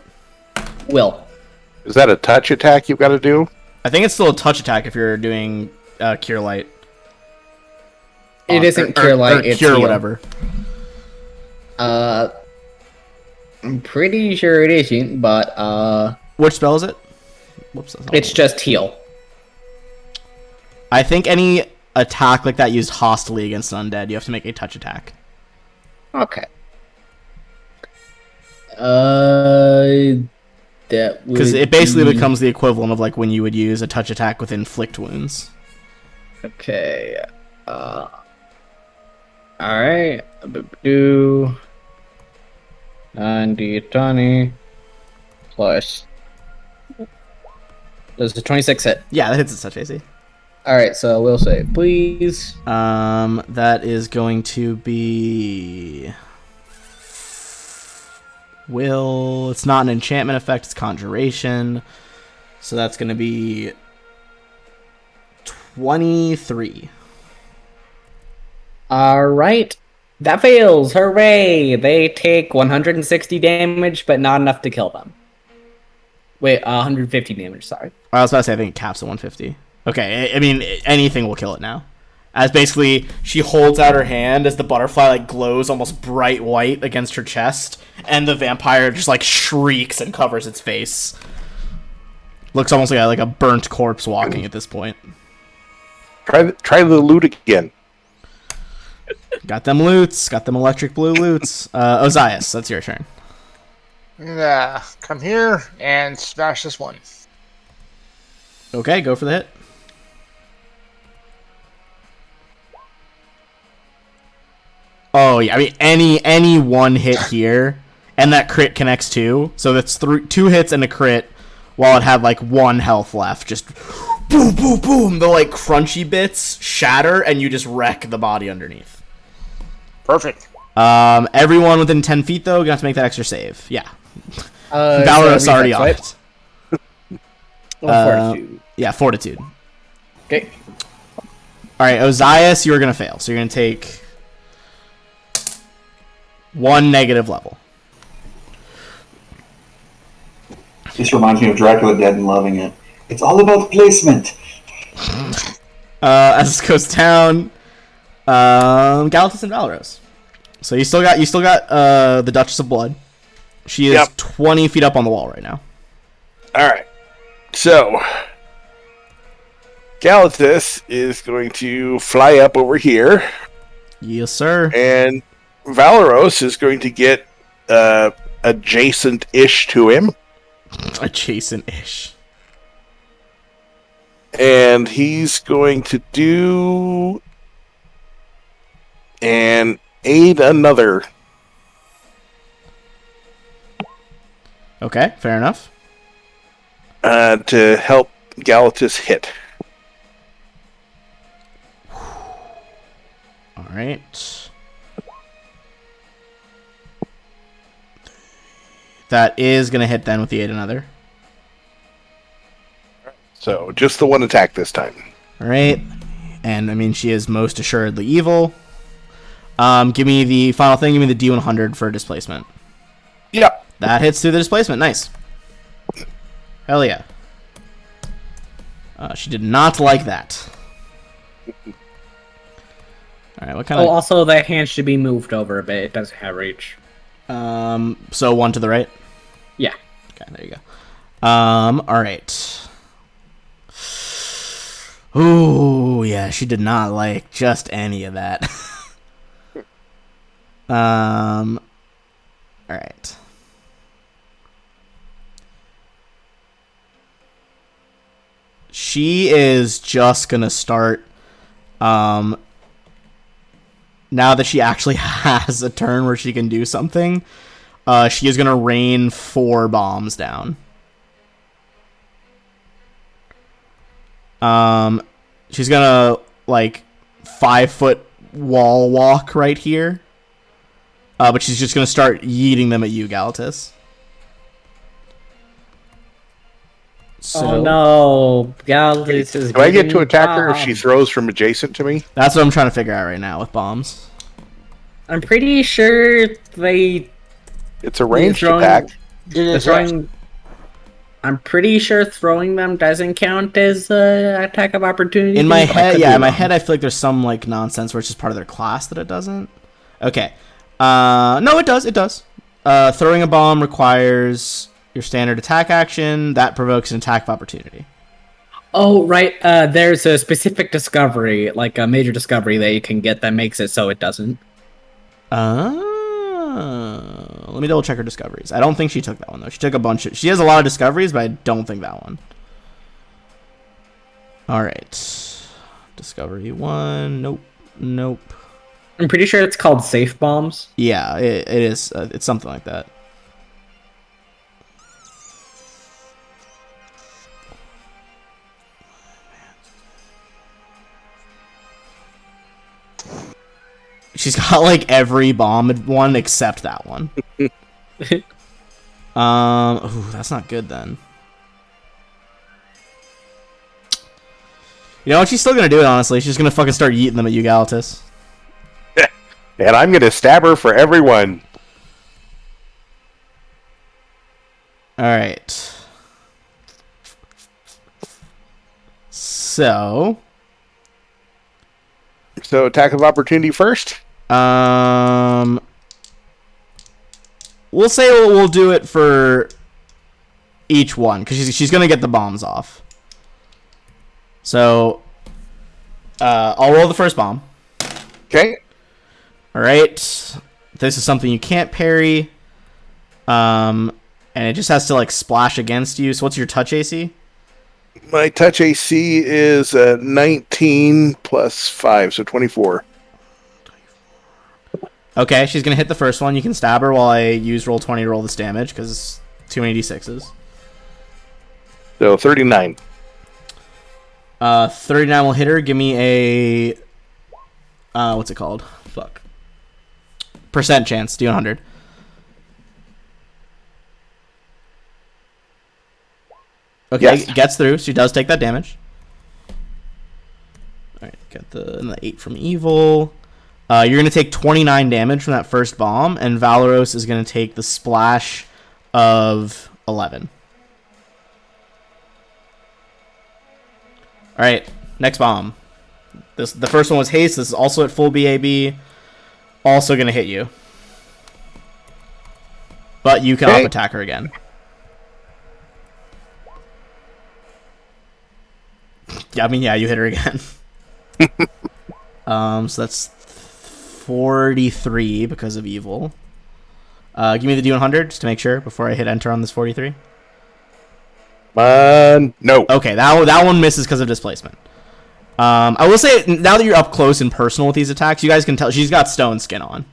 Will. Is that a touch attack you've got to do? I think it's still a touch attack if you're doing Cure Light. It isn't Cure Light, it's Cure heal. whatever. I'm pretty sure it isn't, but Which spell is it? Whoops. That's not it's just heal. I think any attack like that used hostily against an undead, you have to make a touch attack. Okay. That Because would it basically be- becomes the equivalent of like when you would use a touch attack with inflict wounds. Okay. Alright. Do 90 plus. Does the 26 hit? Yeah, that hits its touch AC. Alright, so we'll say, please. That is going to be will. It's not an enchantment effect, it's conjuration. So that's going to be 23. Alright. That fails. Hooray! They take 160 damage, but not enough to kill them. Wait, 150 damage, sorry. I was about to say I think it caps at 150. Okay, I mean anything will kill it now. As basically she holds out her hand as the butterfly like glows almost bright white against her chest, and the vampire just like shrieks and covers its face. Looks almost like a burnt corpse walking at this point. Try the loot again. Got them loots, got them electric blue loots. Ozias, that's your turn. Come here and smash this one. Okay, go for the hit. Oh yeah, I mean any one hit here, and that crit connects too. So that's two hits and a crit, while it had like 1 health left. Just boom, boom, boom. The like crunchy bits shatter, and you just wreck the body underneath. Perfect. Everyone within 10 feet though, gonna have to make that extra save. Yeah. So Valorous already on reflex, it. right? Fortitude. Yeah, fortitude. Okay. All right, Ozias, you're gonna fail, so you're gonna take 1 negative level. This reminds me of Dracula Dead and loving it. It's all about placement. As this goes down, Galatas and Valoros. So you still got the Duchess of Blood. She is 20 feet up on the wall right now. All right. So, Galatas is going to fly up over here, Yes, sir. and Valoros is going to get adjacent-ish to him, Adjacent-ish. and he's going to do and aid another. Okay, fair enough. To help Galatas hit. All right. That is gonna hit then with the aid another. So, just the one attack this time. All right, and I mean she is most assuredly evil. Give me the final thing. Give me the D100 for displacement. Yep. That hits through the displacement. Nice. Hell yeah. She did not like that. Alright, what kind Oh, of... also that hand should be moved over a bit. It doesn't have reach. So 1 to the right? Yeah. Okay, there you go. Alright. Ooh, yeah, she did not like just any of that. Alright. She is just gonna start, now that she actually has a turn where she can do something, she is gonna rain 4 bombs down. She's gonna, like, 5-foot wall walk right here. But she's just gonna start yeeting them at you, Galatas. So, Oh no, Galatas is. Do I get to getting attack her if she bombed. throws from adjacent to me? that's what I'm trying to figure out right now with bombs. I'm pretty sure they. It's a ranged throwing- attack. They're throwing. I'm pretty sure throwing them doesn't count as an attack of opportunity. In my but I head, could be yeah, in my wrong. head, I feel like there's some like nonsense where it's just part of their class that it doesn't. Okay, no, it does. It does. Throwing a bomb requires your standard attack action that provokes an attack of opportunity. Oh right, there's a specific discovery, like a major discovery that you can get that makes it so it doesn't. Let me double check her discoveries. I don't think she took that one though. She took a bunch of. She has a lot of discoveries, but I don't think that one. All right, discovery 1. Nope. Nope. I'm pretty sure it's called safe bombs. Yeah, it is. It's something like that. She's got like every bomb one except that one. Ooh, that's not good then. You know what? She's still gonna do it. Honestly, she's gonna fucking start yeeting them at you, Galatas. And I'm going to stab her for everyone. All right. So, attack of opportunity first. we'll say we'll do it for each one because she's gonna get the bombs off. So, I'll roll the first bomb. Okay. All right. This is something you can't parry. And it just has to like splash against you. So what's your touch AC? My touch AC is 19 plus 5, so 24. Okay, she's gonna hit the first one. You can stab her while I use roll 20 to roll this damage because it's 286s. So 39. 39 will hit her. Give me a what's it called? Fuck. Percent chance. D100. Okay, Yes. gets through. She does take that damage. All right, got the 8 from evil. You're gonna take 29 damage from that first bomb, and Valeros is gonna take the splash of 11. All right, next bomb. The first one was haste. This is also at full BAB. Also gonna hit you, but you can Okay. up attack her again. Yeah, I mean, yeah, you hit her again. So that's 43 because of evil. Give me the D100 just to make sure before I hit enter on this 43. No. Okay, that one misses because of displacement. I will say, now that you're up close and personal with these attacks, you guys can tell she's got stone skin on.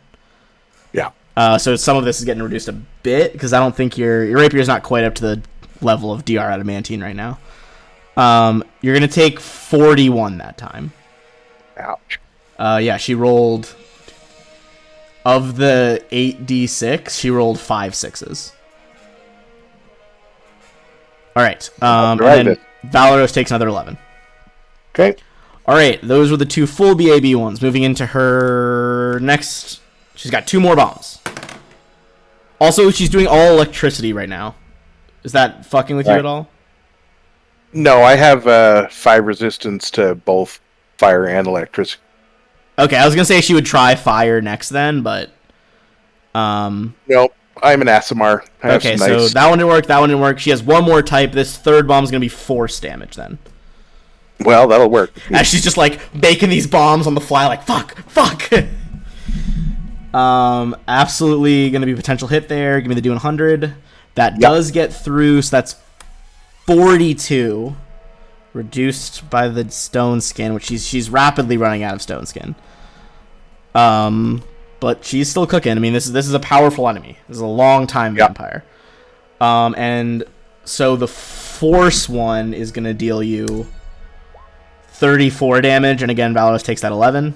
Yeah. So some of this is getting reduced a bit because I don't think your rapier is not quite up to the level of DR adamantine right now. You're gonna take 41 that time. Ouch. Yeah, she rolled, of the 8d6, she rolled 5 6s. All right. And then Valeros takes another 11. Okay. All right, those were the 2 full BAB ones. Moving into her next, she's got 2 more bombs. Also, she's doing all electricity right now. Is that fucking with you Right. at all? No, I have 5 resistance to both fire and electricity. Okay, I was gonna say she would try fire next then, but Nope, I'm an Asimar. I have okay, some so nice- that one didn't work. That one didn't work. She has one more type. This third bomb's gonna be force damage then. Well, that'll work. As she's just like making these bombs on the fly, like fuck. Absolutely gonna be a potential hit there. Give me the D100. That does get through, so that's 42, reduced by the stone skin, which she's rapidly running out of stone skin. But she's still cooking. I mean, this is a powerful enemy. This is a long time vampire. And so the force one is gonna deal you 34 damage, and again, Valeros takes that 11.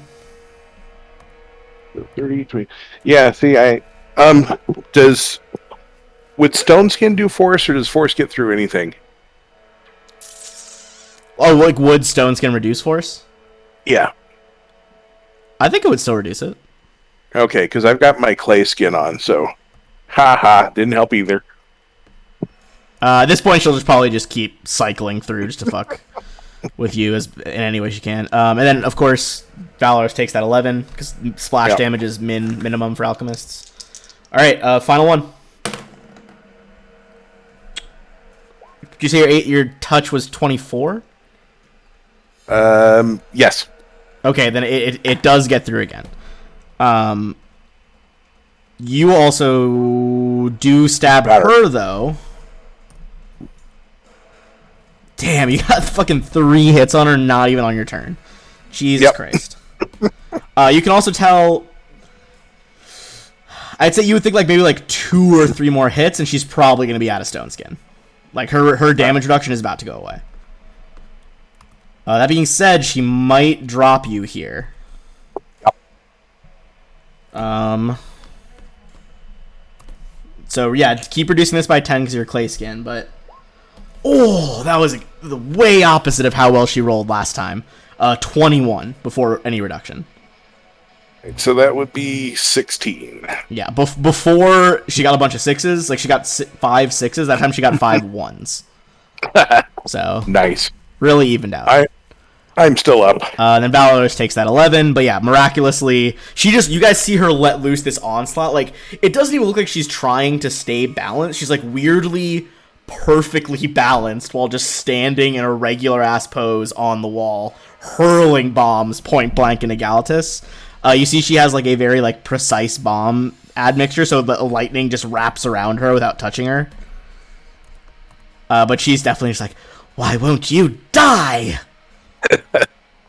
33. Yeah, see, would Stone Skin do force, or does force get through anything? Oh, like would stone skin reduce force? Yeah. I think it would still reduce it. Okay, because I've got my clay skin on, so didn't help either. At this point, she'll probably just keep cycling through just to fuck with you in any way she can. And then, of course, Valeros takes that 11 because splash damage is minimum for alchemists. All right, final one. Did you say your touch was 24? Yes. Okay, then it does get through again. You also do stab her, though. Damn, you got fucking 3 hits on her, not even on your turn. Jesus Christ. You can also tell... I'd say you would think like maybe like 2 or 3 more hits, and she's probably going to be out of stone skin. Like, her damage reduction is about to go away. That being said, she might drop you here. So, yeah, keep reducing this by 10 because you're clay skin, but... Oh, that was the way opposite of how well she rolled last time. 21 before any reduction. So that would be 16. Yeah, before she got a bunch of 6s, like she got 5 6s, that time she got 5 1s. So, nice. Really evened out. I'm still up. Then Valeros takes that 11, but yeah, miraculously, you guys see her let loose this onslaught. Like, it doesn't even look like she's trying to stay balanced. She's like weirdly, perfectly balanced while just standing in a regular ass pose on the wall, hurling bombs point blank into Galatus. You see she has like a very like precise bomb admixture, so the lightning just wraps around her without touching her. But she's definitely just like, why won't you die?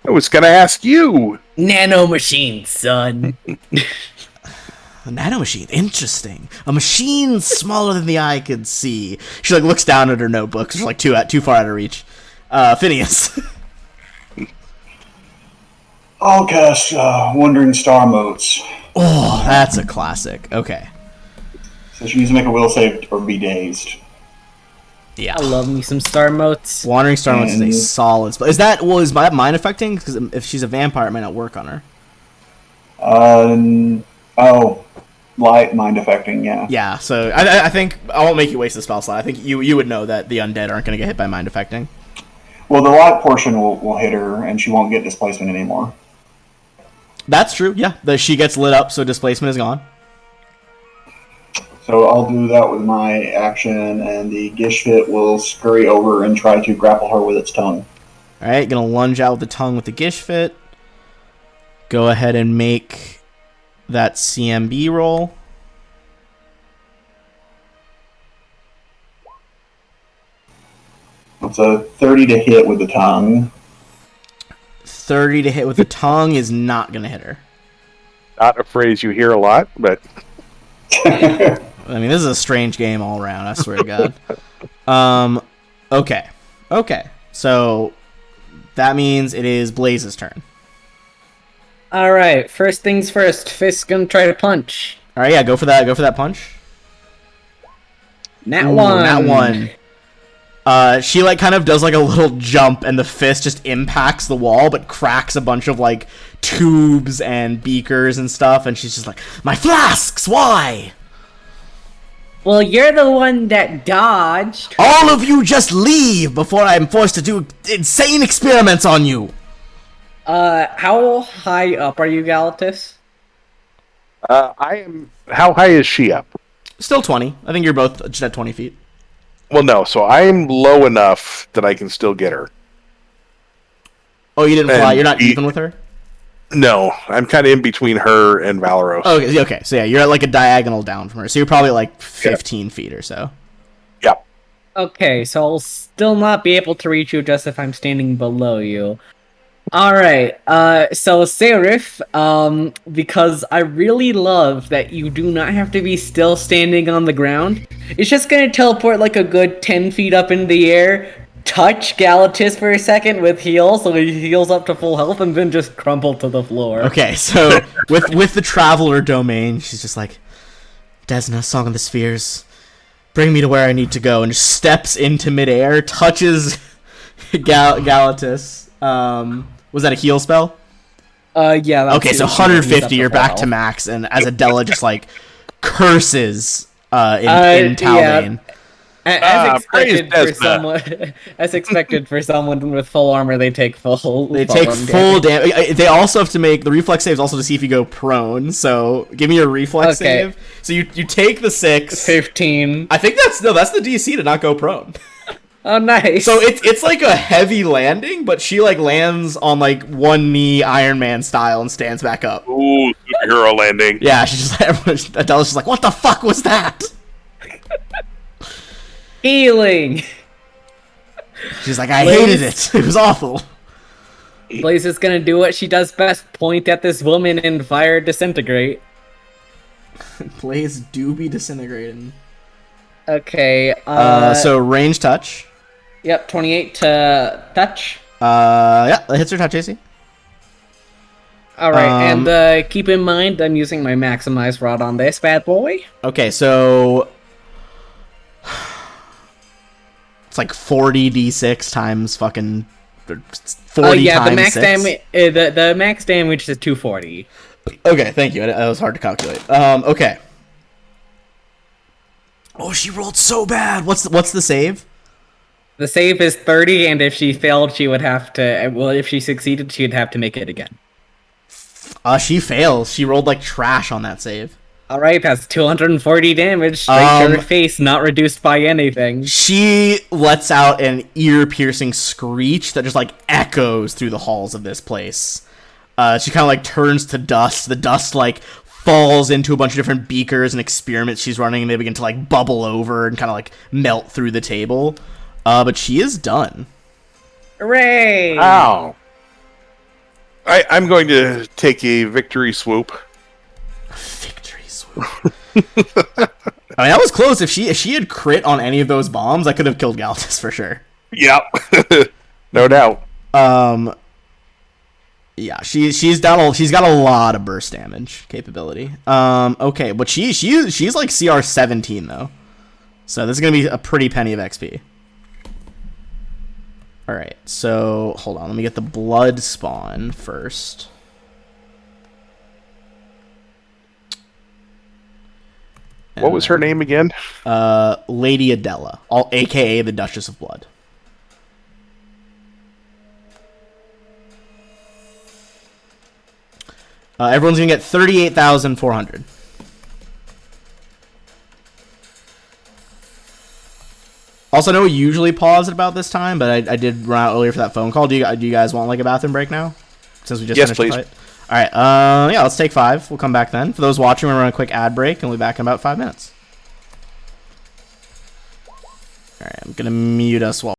I was gonna ask you. Nano machine, son. A nanomachine, interesting. A machine smaller than the eye could see. She like looks down at her notebook. She's like too far out of reach. Phineas. I'll cast Wandering Star Motes. Oh, that's a classic. Okay. So she needs to make a will save or be dazed. Yeah. I love me some star motes. Wandering Star Motes is a And- solid spell. Is that mind affecting? Because if she's a vampire, it might not work on her. Light mind affecting, yeah. Yeah, so I think I won't make you waste the spell slot. I think you would know that the undead aren't going to get hit by mind affecting. Well, the light portion will hit her, and she won't get displacement anymore. That's true. Yeah, she gets lit up, so displacement is gone. So I'll do that with my action, and the Gishfit will scurry over and try to grapple her with its tongue. All right, gonna lunge out with the tongue with the Gishfit. Go ahead and make that CMB roll. It's a 30 to hit with the tongue. 30 to hit with the tongue is not gonna hit her. Not a phrase you hear a lot, but I mean, this is a strange game all around. I swear to God. Okay. So that means it is Blaze's turn. Alright, first things first, Fist's gonna try to punch. All right, yeah, go for that. Go for that punch. Nat Ooh, one. Nat one. She like kind of does like a little jump, and the fist just impacts the wall, but cracks a bunch of like tubes and beakers and stuff. And she's just like, "My flasks, why? Well, you're the one that dodged. All of you just leave before I'm forced to do insane experiments on you." How high up are you, Galatus? I am. How high is she up? Still 20. I think you're both just at 20 feet. Well, no. So I'm low enough that I can still get her. Oh, you didn't fly. And You're not he- even with her. No, I'm kind of in between her and Valeros. Oh, okay. So yeah, you're at like a diagonal down from her. So you're probably like 15 feet or so. Yeah. Okay, so I'll still not be able to reach you just if I'm standing below you. Alright, so Seraph, because I really love that you do not have to be still standing on the ground, it's just gonna teleport like a good 10 feet up in the air, touch Galatus for a second with heal, so he heals up to full health, and then just crumble to the floor. Okay, so with the Traveler domain, she's just like, "Desna, Song of the Spheres, bring me to where I need to go," and just steps into midair, touches Galatus. Was that a heal spell? Yeah. That's Okay, so heals up 150, you're full back health. to max, and as Adela just like curses in yeah. Talbane. As praise expected for Desna. someone, as expected for someone with full armor, they take full. They take arm full damage. They also have to make the reflex saves also to see if you go prone. So give me your reflex Okay. save. So you take the 6. 15. I think that's the DC to not go prone. Oh, nice. So it's like a heavy landing, but she like lands on like one knee Iron Man style and stands back up. Ooh, superhero landing. Yeah, she's just Adela's just like, "What the fuck was that?" Healing. She's like, "I Blaze. hated it. It was awful." Blaze is gonna do what she does best: point at this woman and fire disintegrate. Blaze do be disintegrating. Okay. So range touch. Yep. 28 to touch. Yeah, that hits her touch AC. All right, and keep in mind, I'm using my maximize rod on this bad boy. Okay, so it's like 40d6 times fucking 40 Yeah, times the max 6. damage. The max damage is 240. Okay, thank you. That was hard to calculate. Okay. Oh, she rolled so bad. What's the save? The save is 30, and if she failed, she would have to. Well, if she succeeded, she'd have to make it again. She fails. She rolled like trash on that save. All right, that's 240 damage straight to her face, not reduced by anything. She lets out an ear-piercing screech that just like echoes through the halls of this place. She kind of like turns to dust. The dust like falls into a bunch of different beakers and experiments she's running, and they begin to like bubble over and kind of like melt through the table. But she is done. Hooray! Ow. I'm going to take a victory swoop. Victory swoop. I mean, that was close. If she had crit on any of those bombs, I could have killed Galatus for sure. Yep. No doubt. Yeah, she's got a lot of burst damage capability. Okay, but she's like CR 17 though, so this is gonna be a pretty penny of XP. All right, so hold on, let me get the blood spawn first. What was her name again? Lady Adela, aka the Duchess of Blood. Everyone's gonna get 38,400. Also, I know we usually pause at about this time, but I did run out earlier for that phone call. Do you guys want like a bathroom break now? Since we just Yes, finished please. the fight. All right. Yeah, let's take 5. We'll come back then. For those watching, we're gonna run a quick ad break, and we'll be back in about 5 minutes. All right, I'm gonna mute us while.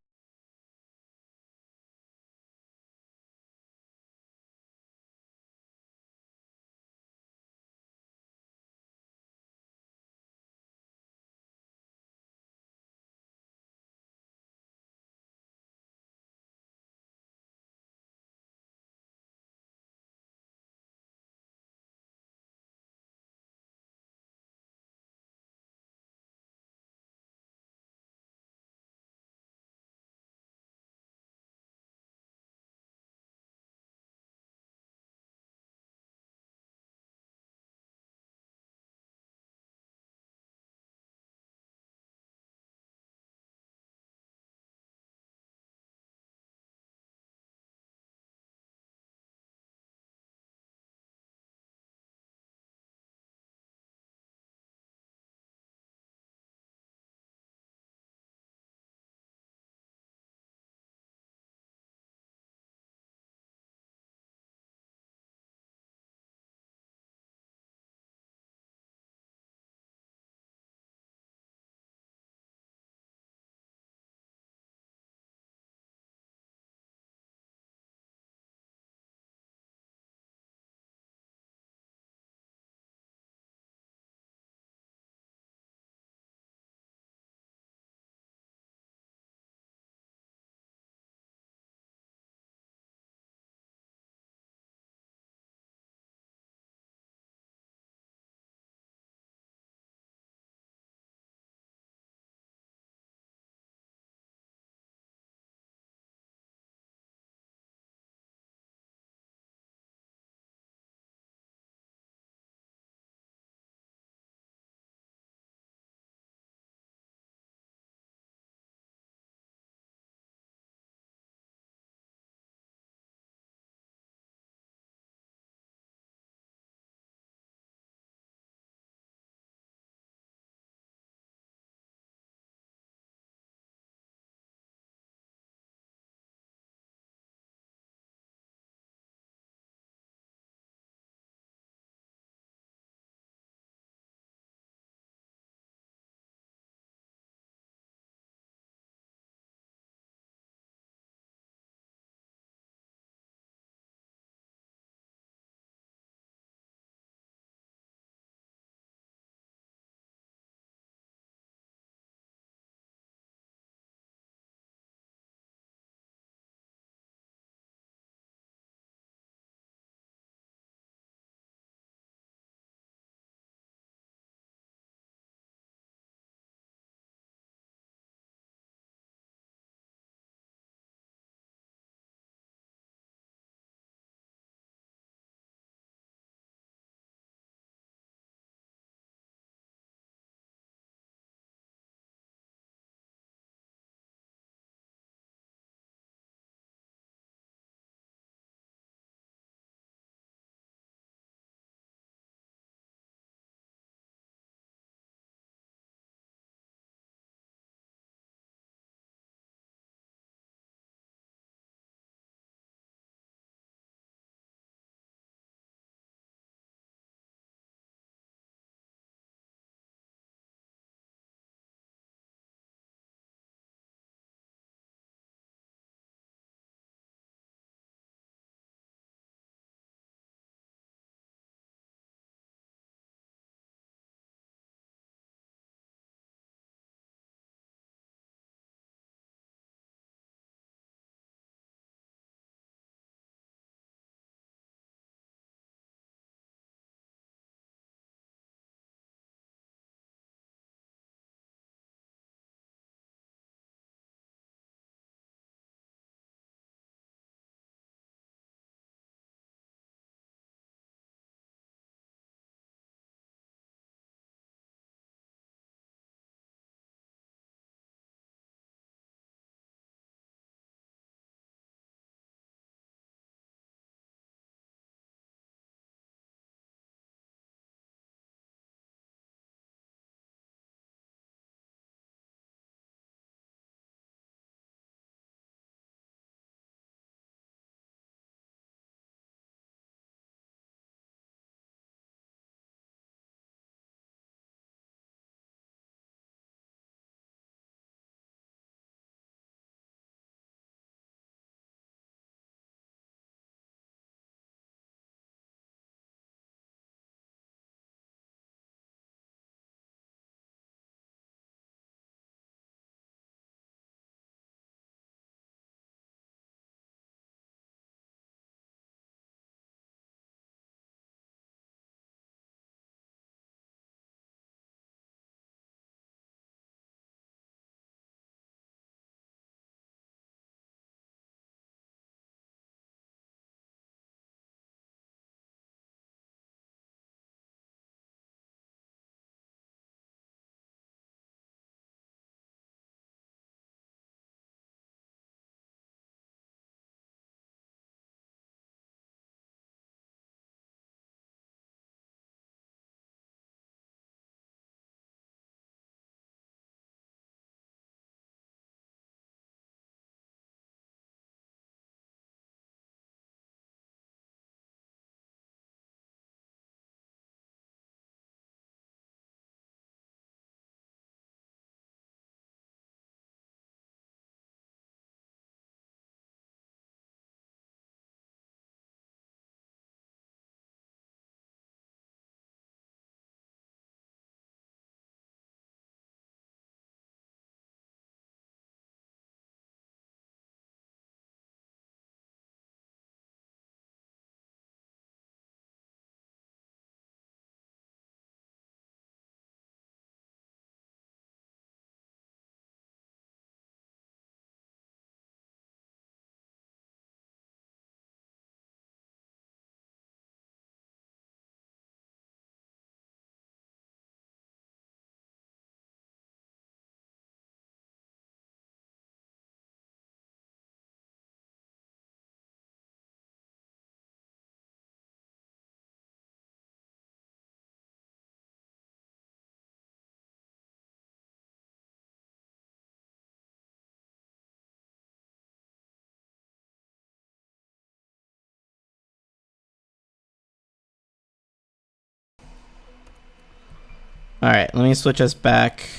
All right, let me switch us back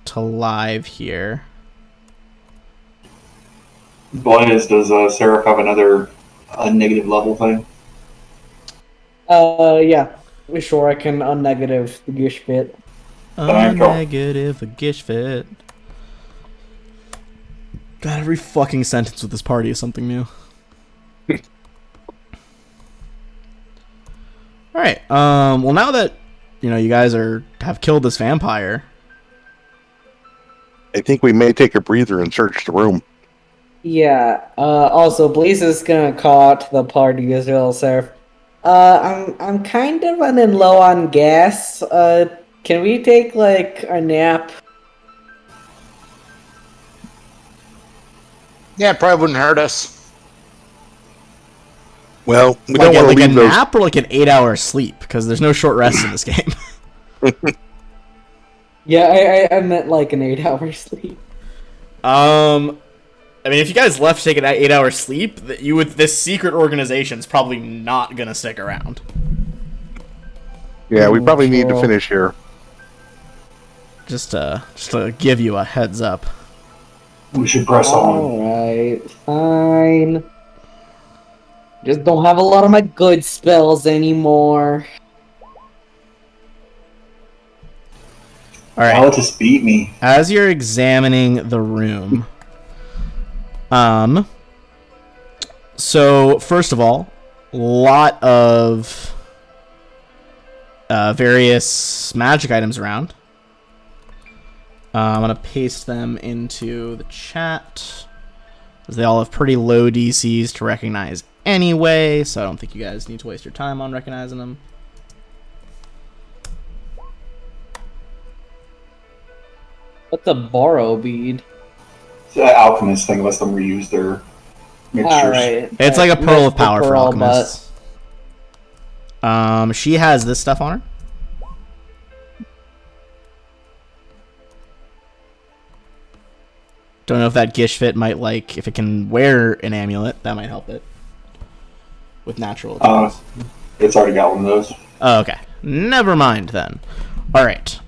to live here. Blaze, does Seraph have another negative level thing? Yeah. Sure, I can unnegative the Gish bit. Negative the Gish fit. God, every fucking sentence with this party is something new. All right. Well, now that you guys have killed this vampire, I think we may take a breather and search the room. Yeah. Also, Blaze is gonna call out to the party as well, Seraph. I'm kind of running low on gas. Can we take like a nap? Yeah, it probably wouldn't hurt us. Well, we like don't want to a leave those. nap or like an 8-hour sleep, because there's no short rest in this game. Yeah, I meant like an 8-hour sleep. I mean, if you guys left to take an 8-hour sleep, this secret organization's probably not gonna stick around. Yeah, we probably need to finish here. Just to give you a heads up. We should press on. Alright, fine. Just don't have a lot of my good spells anymore. All right. Now just beat me. As you're examining the room, so first of all, a lot of various magic items around. I'm gonna paste them into the chat, as they all have pretty low DCs to recognize anyway, so I don't think you guys need to waste your time on recognizing them. What's a borrow bead? It's an alchemist thing lets them reuse their mixtures. Alright. It's like a pearl of power for Pearl, alchemists. She has this stuff on her. Don't know if that Gish fit might if it can wear an amulet, that might help it with natural attacks. It's already got one of those. Oh, okay. Never mind then. All right.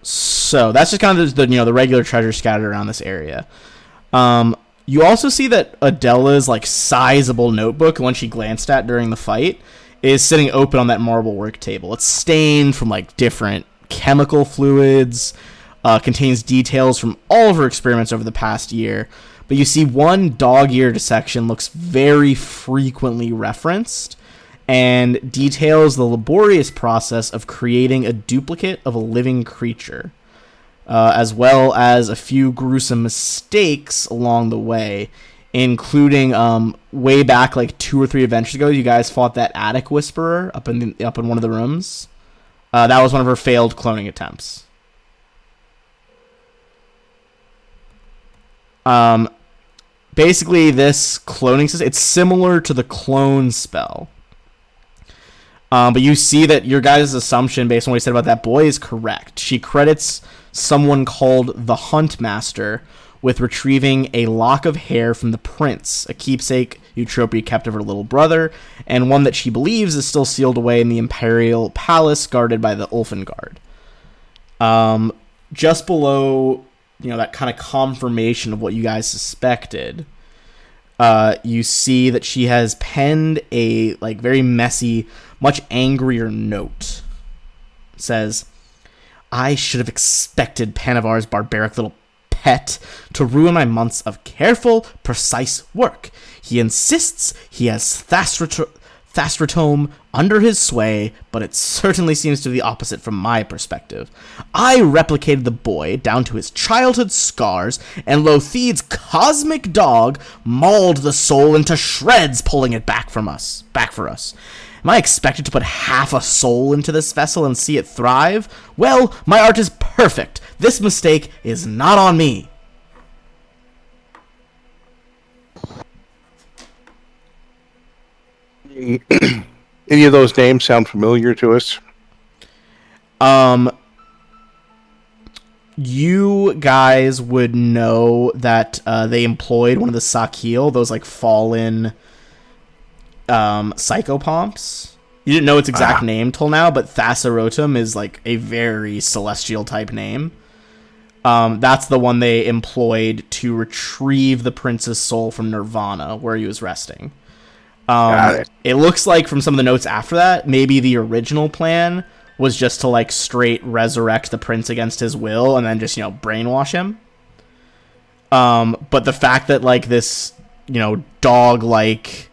So that's just kind of the regular treasure scattered around this area. You also see that Adela's sizable notebook, the one she glanced at during the fight, is sitting open on that marble work table. It's stained from different chemical fluids. Contains details from all of her experiments over the past year, but you see one dog-eared section looks very frequently referenced and details the laborious process of creating a duplicate of a living creature, as well as a few gruesome mistakes along the way, including way back 2 or 3 adventures ago, you guys fought that attic whisperer up in one of the rooms. That was one of her failed cloning attempts. Basically, this cloning system, it's similar to the clone spell. But you see that your guys' assumption, based on what he said about that boy, is correct. She credits someone called the Huntmaster with retrieving a lock of hair from the prince, a keepsake Eutropia kept of her little brother, and one that she believes is still sealed away in the Imperial Palace guarded by the Ulfengard. Just below that kind of confirmation of what you guys suspected, you see that she has penned a very messy, much angrier note. It says, "I should have expected Panavar's barbaric little pet to ruin my months of careful, precise work. He insists he has Thastratome under his sway, but it certainly seems to be the opposite from my perspective. I replicated the boy down to his childhood scars, and Lotheed's cosmic dog mauled the soul into shreds, pulling it back for us. Am I expected to put half a soul into this vessel and see it thrive? Well, my art is perfect. This mistake is not on me." Any of those names sound familiar to us? You guys would know that they employed one of the Sakil, those fallen psychopomps, You didn't know its exact name till now, but Thassarotum is like a very celestial type name. That's the one they employed to retrieve the prince's soul from Nirvana, where he was resting. It looks like from some of the notes after that, maybe the original plan was just to like straight resurrect the prince against his will and then just, brainwash him. But the fact that like this, dog-like,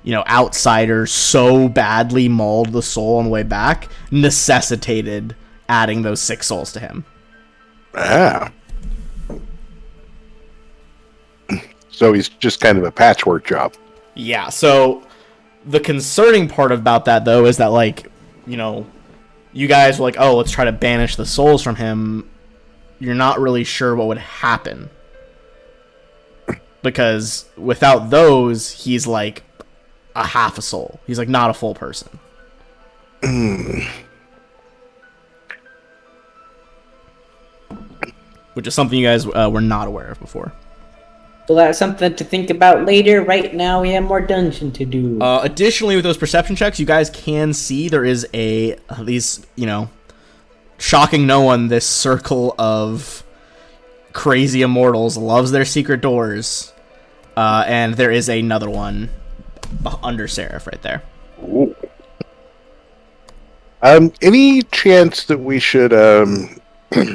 outsider so badly mauled the soul on the way back necessitated adding those 6 souls to him. So he's just kind of a patchwork job. Yeah, so the concerning part about that, though, is that, like, you guys were like, oh, let's try to banish the souls from him. You're not really sure what would happen. Because without those, he's, like, a half a soul. He's, like, not a full person. Which is something you guys were not aware of before. Well, that's something to think about later. Right now, we have more dungeon to do. Additionally, with those perception checks, you guys can see there is shocking no one, this circle of crazy immortals loves their secret doors. And there is another one under Seraph right there. Ooh. Any chance that we should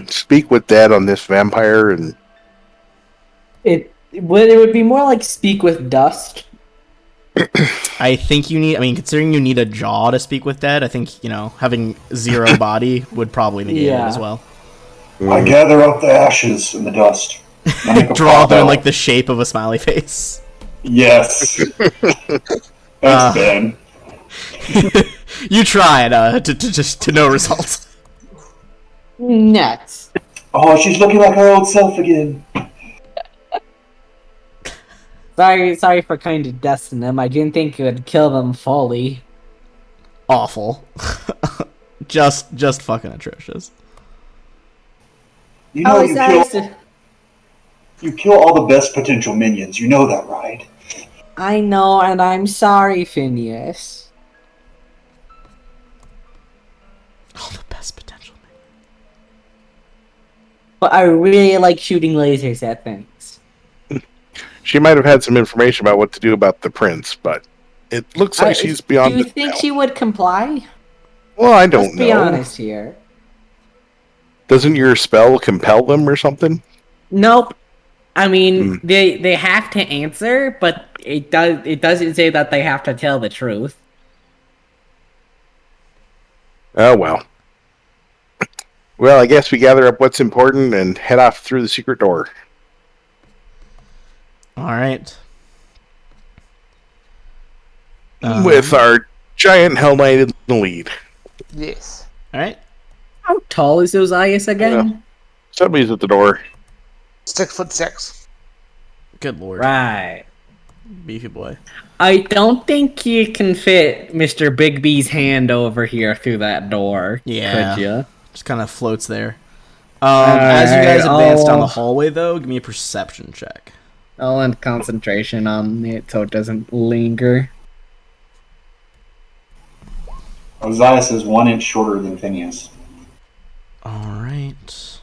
speak with Dad on this vampire? And It would be more like speak with dust. I think you need, considering you need a jaw to speak with Dead, I think, having 0 body would probably negate it as well. I gather up the ashes and the dust. Draw them in, like, the shape of a smiley face. Yes. Thanks, Ben. You tried, to no result. Nuts. Oh, she's looking like her old self again. Sorry for kind of dusting them. I didn't think it would kill them fully. Awful. just fucking atrocious. You know, you kill all the best potential minions. You know that, right? I know, and I'm sorry, Phineas. All the best potential. But I really like shooting lasers at things. she might have had some information about what to do about the prince, but it looks like she's beyond. Do you think she would comply? Well, I don't Let's know. be honest here. Doesn't your spell compel them or something? Nope. I mean, they have to answer, but it doesn't say that they have to tell the truth. Oh, well. Well, I guess we gather up what's important and head off through the secret door. All right. With our giant Hell Knight in the lead. Yes. All right. How tall is Osias again? Yeah. Somebody's at the door. 6'6". Good lord. Right. Beefy boy. I don't think you can fit Mr. Big B's hand over here through that door. Yeah. Could you? Just kind of floats there. As you guys advance down the hallway, though, give me a perception check. I'll end concentration on it so it doesn't linger. Osias is 1 inch shorter than Phineas. All right.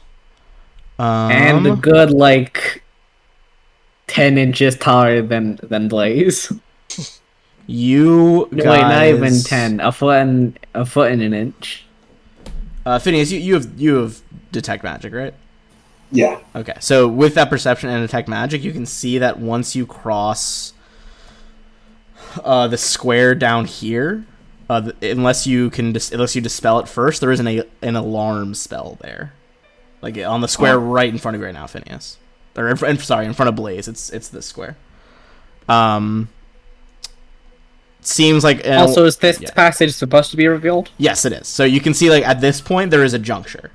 And a good, 10 inches taller than Blaze. You guys... Wait, not even 10. A foot and an inch. Phineas, you have detect magic, right? Yeah. Okay, so with that perception and detect magic, you can see that once you cross the square down here, unless you dispel it first, there is an alarm spell there, like on the square right in front of you right now, Phineas. Or in front of Blaze. It's this square. Seems like Also, is this passage supposed to be revealed? Yes, it is. So you can see, at this point, there is a juncture.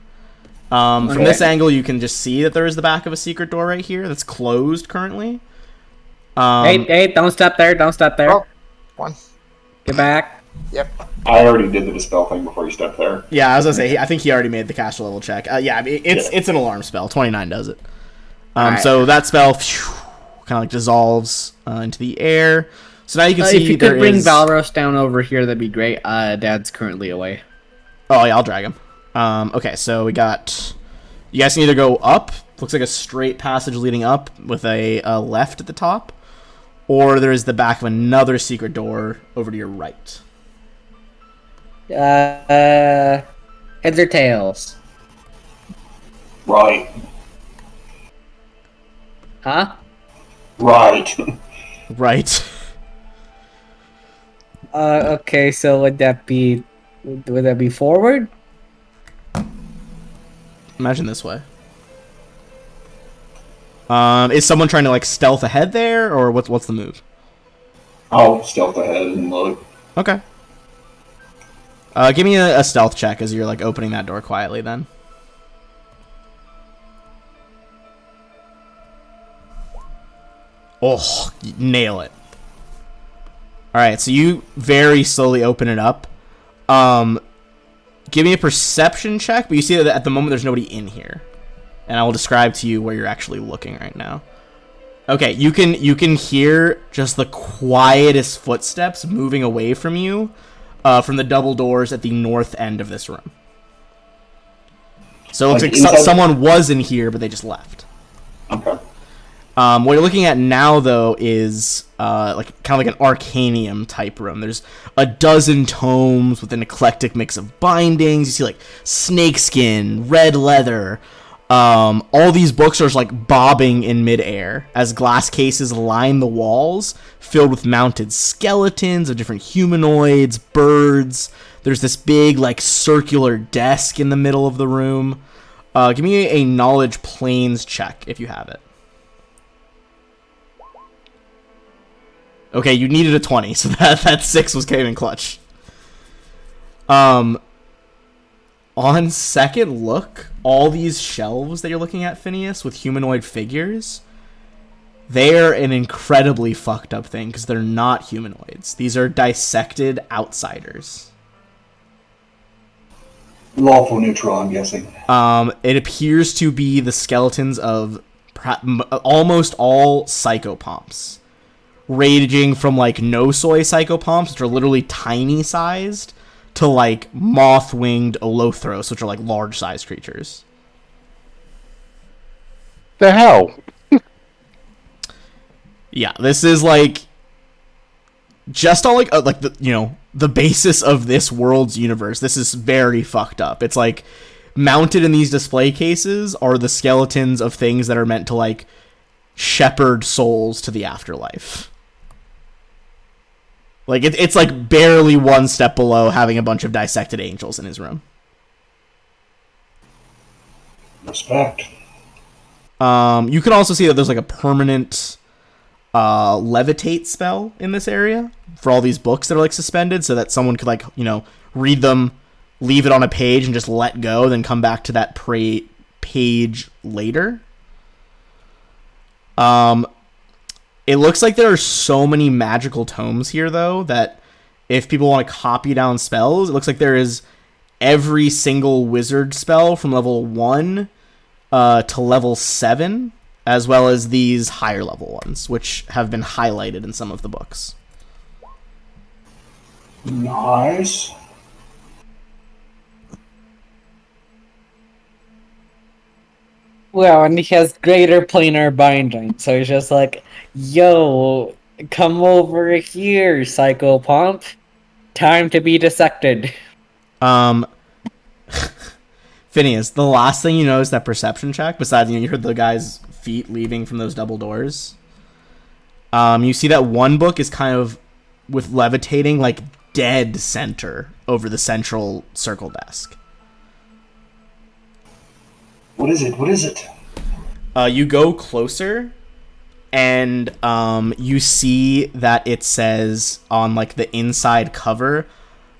From this angle, you can just see that there is the back of a secret door right here that's closed currently. Hey, don't step there, don't step there. Oh, 1. Get back. Yep. I already did the dispel thing before you stepped there. Yeah, I was gonna say, I think he already made the caster level check. It's an alarm spell. 29 does it. So that spell kind of dissolves into the air. So now you can see if you there could bring is- Valros down over here, that'd be great. Dad's currently away. Oh yeah, I'll drag him. Okay, so we got. You guys can either go up. Looks like a straight passage leading up with a left at the top, or there is the back of another secret door over to your right. Heads or tails? Right. Huh? Right. Right. Okay, so would that be forward? Imagine this way. Is someone trying to like stealth ahead there, or what's the move? I'll stealth ahead and look. Okay. Give me a stealth check as you're like opening that door quietly. Then. Oh, nail it. All right, so you very slowly open it up. Give me a perception check, but you see that at the moment there's nobody in here. And I will describe to you where you're actually looking right now. Okay, you can hear just the quietest footsteps moving away from you from the double doors at the north end of this room. So it looks like someone was in here, but they just left. Okay. What you're looking at now, though, is like kind of like an Arcanium type room. There's a dozen tomes with an eclectic mix of bindings. You see like snakeskin, red leather. All these books are just like bobbing in midair as glass cases line the walls, filled with mounted skeletons of different humanoids, birds. There's this big like circular desk in the middle of the room. Give me a knowledge planes check if you have it. Okay, you needed a 20, so that 6 was came in clutch. On second look, all these shelves that you're looking at, Phineas, with humanoid figures, they're an incredibly fucked up thing because they're not humanoids. These are dissected outsiders. Lawful neutral, I'm guessing. It appears to be the skeletons of almost all psychopomps, ranging from like no-soy psychopomps, which are literally tiny sized, to like moth-winged Olothros, which are like large-sized creatures. The hell? Yeah, this is like just on like the the basis of this world's universe. This is very fucked up. It's like mounted in these display cases are the skeletons of things that are meant to like shepherd souls to the afterlife. Like it's like barely one step below having a bunch of dissected angels in his room. Respect. You can also see that there's like a permanent levitate spell in this area for all these books that are like suspended, so that someone could like read them, leave it on a page, and just let go, then come back to that page later. It looks like there are so many magical tomes here, though, that if people want to copy down spells, it looks like there is every single wizard spell from level 1 to level 7, as well as these higher level ones, which have been highlighted in some of the books. Nice. Well, and he has greater planar binding, so he's just like, yo, come over here, psychopomp. Time to be dissected. Phineas, the last thing you know is that perception check, besides, you heard the guy's feet leaving from those double doors. You see that one book is kind of with levitating, like, dead center over the central circle desk. What is it? What is it? You go closer, and you see that it says on like the inside cover,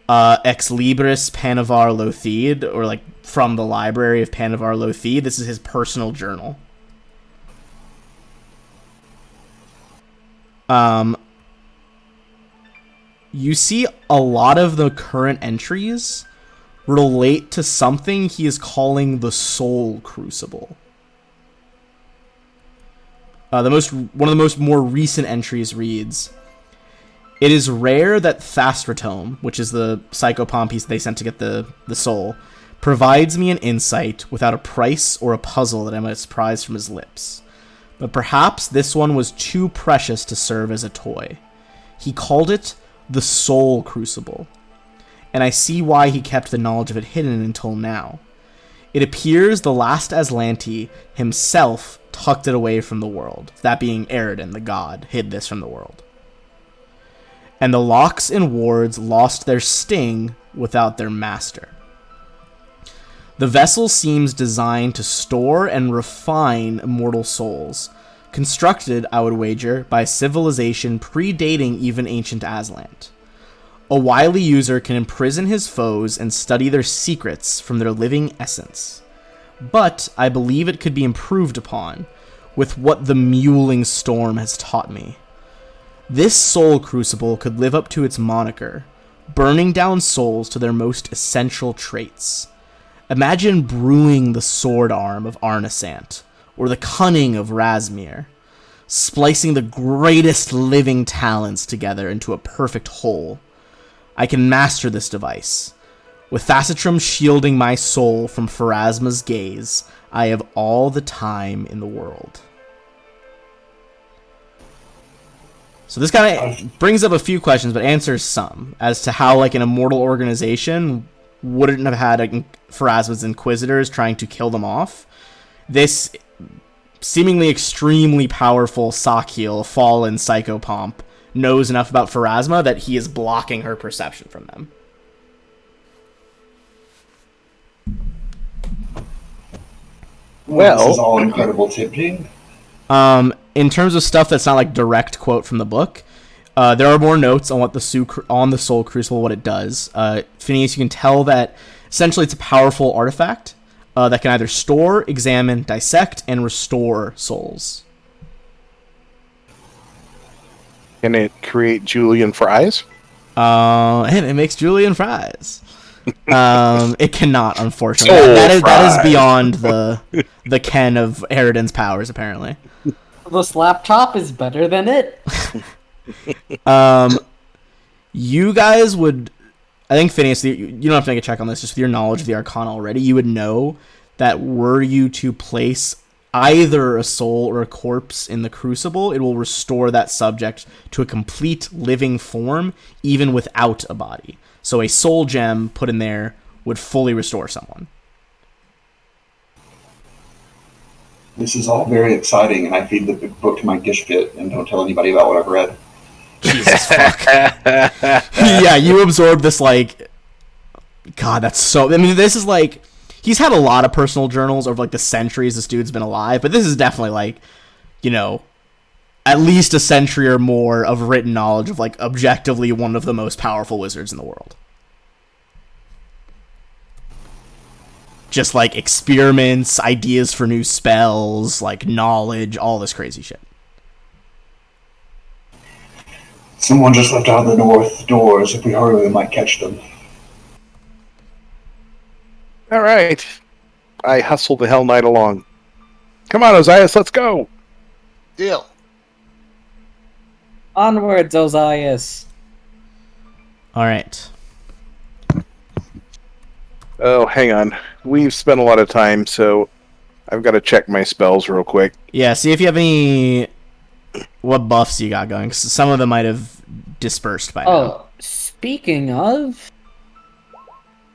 Ex Libris Panavar Lothid, or like from the library of Panavar Lothid. This is his personal journal. You see a lot of the current entries relate to something he is calling the Soul Crucible. One of the most more recent entries reads, It is rare that Thastratome, which is the psychopomp piece they sent to get the soul, provides me an insight without a price or a puzzle that I might surprise from his lips. But perhaps this one was too precious to serve as a toy. He called it the Soul Crucible, and I see why he kept the knowledge of it hidden until now. It appears the last Aslanti himself tucked it away from the world, that being Eridan, the god, hid this from the world. And the locks and wards lost their sting without their master. The vessel seems designed to store and refine immortal souls, constructed, I would wager, by a civilization predating even ancient Aslant. A wily user can imprison his foes and study their secrets from their living essence. But I believe it could be improved upon with what the Mewling Storm has taught me. This soul crucible could live up to its moniker, burning down souls to their most essential traits. Imagine brewing the sword arm of Arnesant, or the cunning of Razmir, splicing the greatest living talents together into a perfect whole. I can master this device. With Thastratome shielding my soul from Pharasma's gaze, I have all the time in the world. So this kind of brings up a few questions, but answers some, as to how, like, an immortal organization wouldn't have had Pharasma's Inquisitors trying to kill them off. This seemingly extremely powerful Sakheel, fallen psychopomp, knows enough about Pharasma that he is blocking her perception from them. Well, this is all incredible tempting. In terms of stuff that's not like direct quote from the book, there are more notes on what the Soul Crucible, what it does. Phineas, you can tell that essentially it's a powerful artifact that can either store, examine, dissect, and restore souls. Can it create Julian fries? And it makes Julian fries. It cannot, unfortunately. Soul That is fries. beyond the ken of Eridan's powers, apparently. This laptop is better than it. You guys would, I think, Phineas, you don't have to make a check on this, just with your knowledge of the Arcana already, you would know that were you to place either a soul or a corpse in the Crucible, it will restore that subject to a complete living form, even without a body. So a soul gem put in there would fully restore someone. This is all very exciting, and I feed the book to my Gishpit and don't tell anybody about what I've read. Jesus fuck. Yeah, you absorb this, like, God, that's so, I mean, this is like, he's had a lot of personal journals over, like, the centuries this dude's been alive, but this is definitely, like, you know, at least a century or more of written knowledge of, like, objectively one of the most powerful wizards in the world. Just, like, experiments, ideas for new spells, like, knowledge, all this crazy shit. Someone just left out the north doors. If we hurry, we might catch them. All right. I hustle the Hell Knight along. Come on, Ozias, let's go. Deal. Onwards, Ozias. All right. Oh, hang on. We've spent a lot of time, so I've got to check my spells real quick. Yeah, see if you have any, what buffs you got going. 'Cause some of them might have dispersed by now. Oh, speaking of...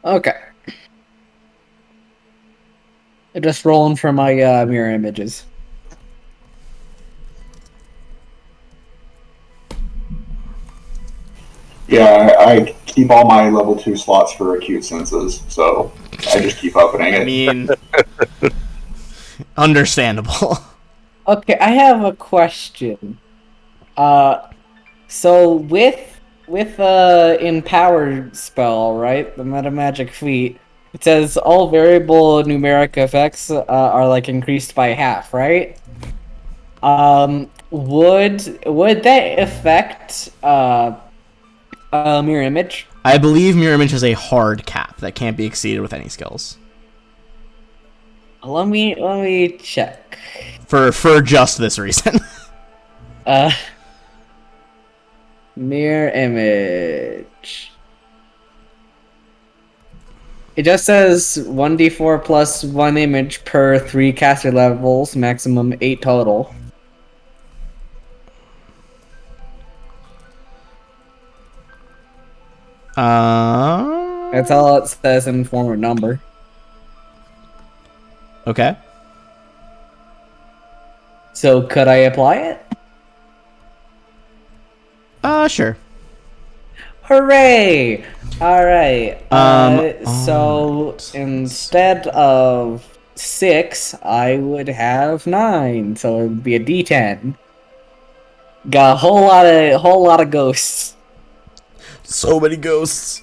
Okay. I'm just rolling for my mirror images. Yeah, I keep all my level 2 slots for acute senses, so I just keep opening it. I mean, understandable. Okay, I have a question. So with Empower spell, right? The Meta Magic feat, it says all variable numeric effects are like increased by half, right? Would that affect mirror image? I believe Mirror Image has a hard cap that can't be exceeded with any skills. Let me check. For just this reason. Mirror image. It just says 1d4 plus 1 image per 3 caster levels, maximum 8 total. That's all it says in form of number. Okay. So could I apply it? Sure. Hooray! Alright. So alright. instead of 6, I would have 9. So it would be a D10. Got a whole lot of ghosts. So many ghosts.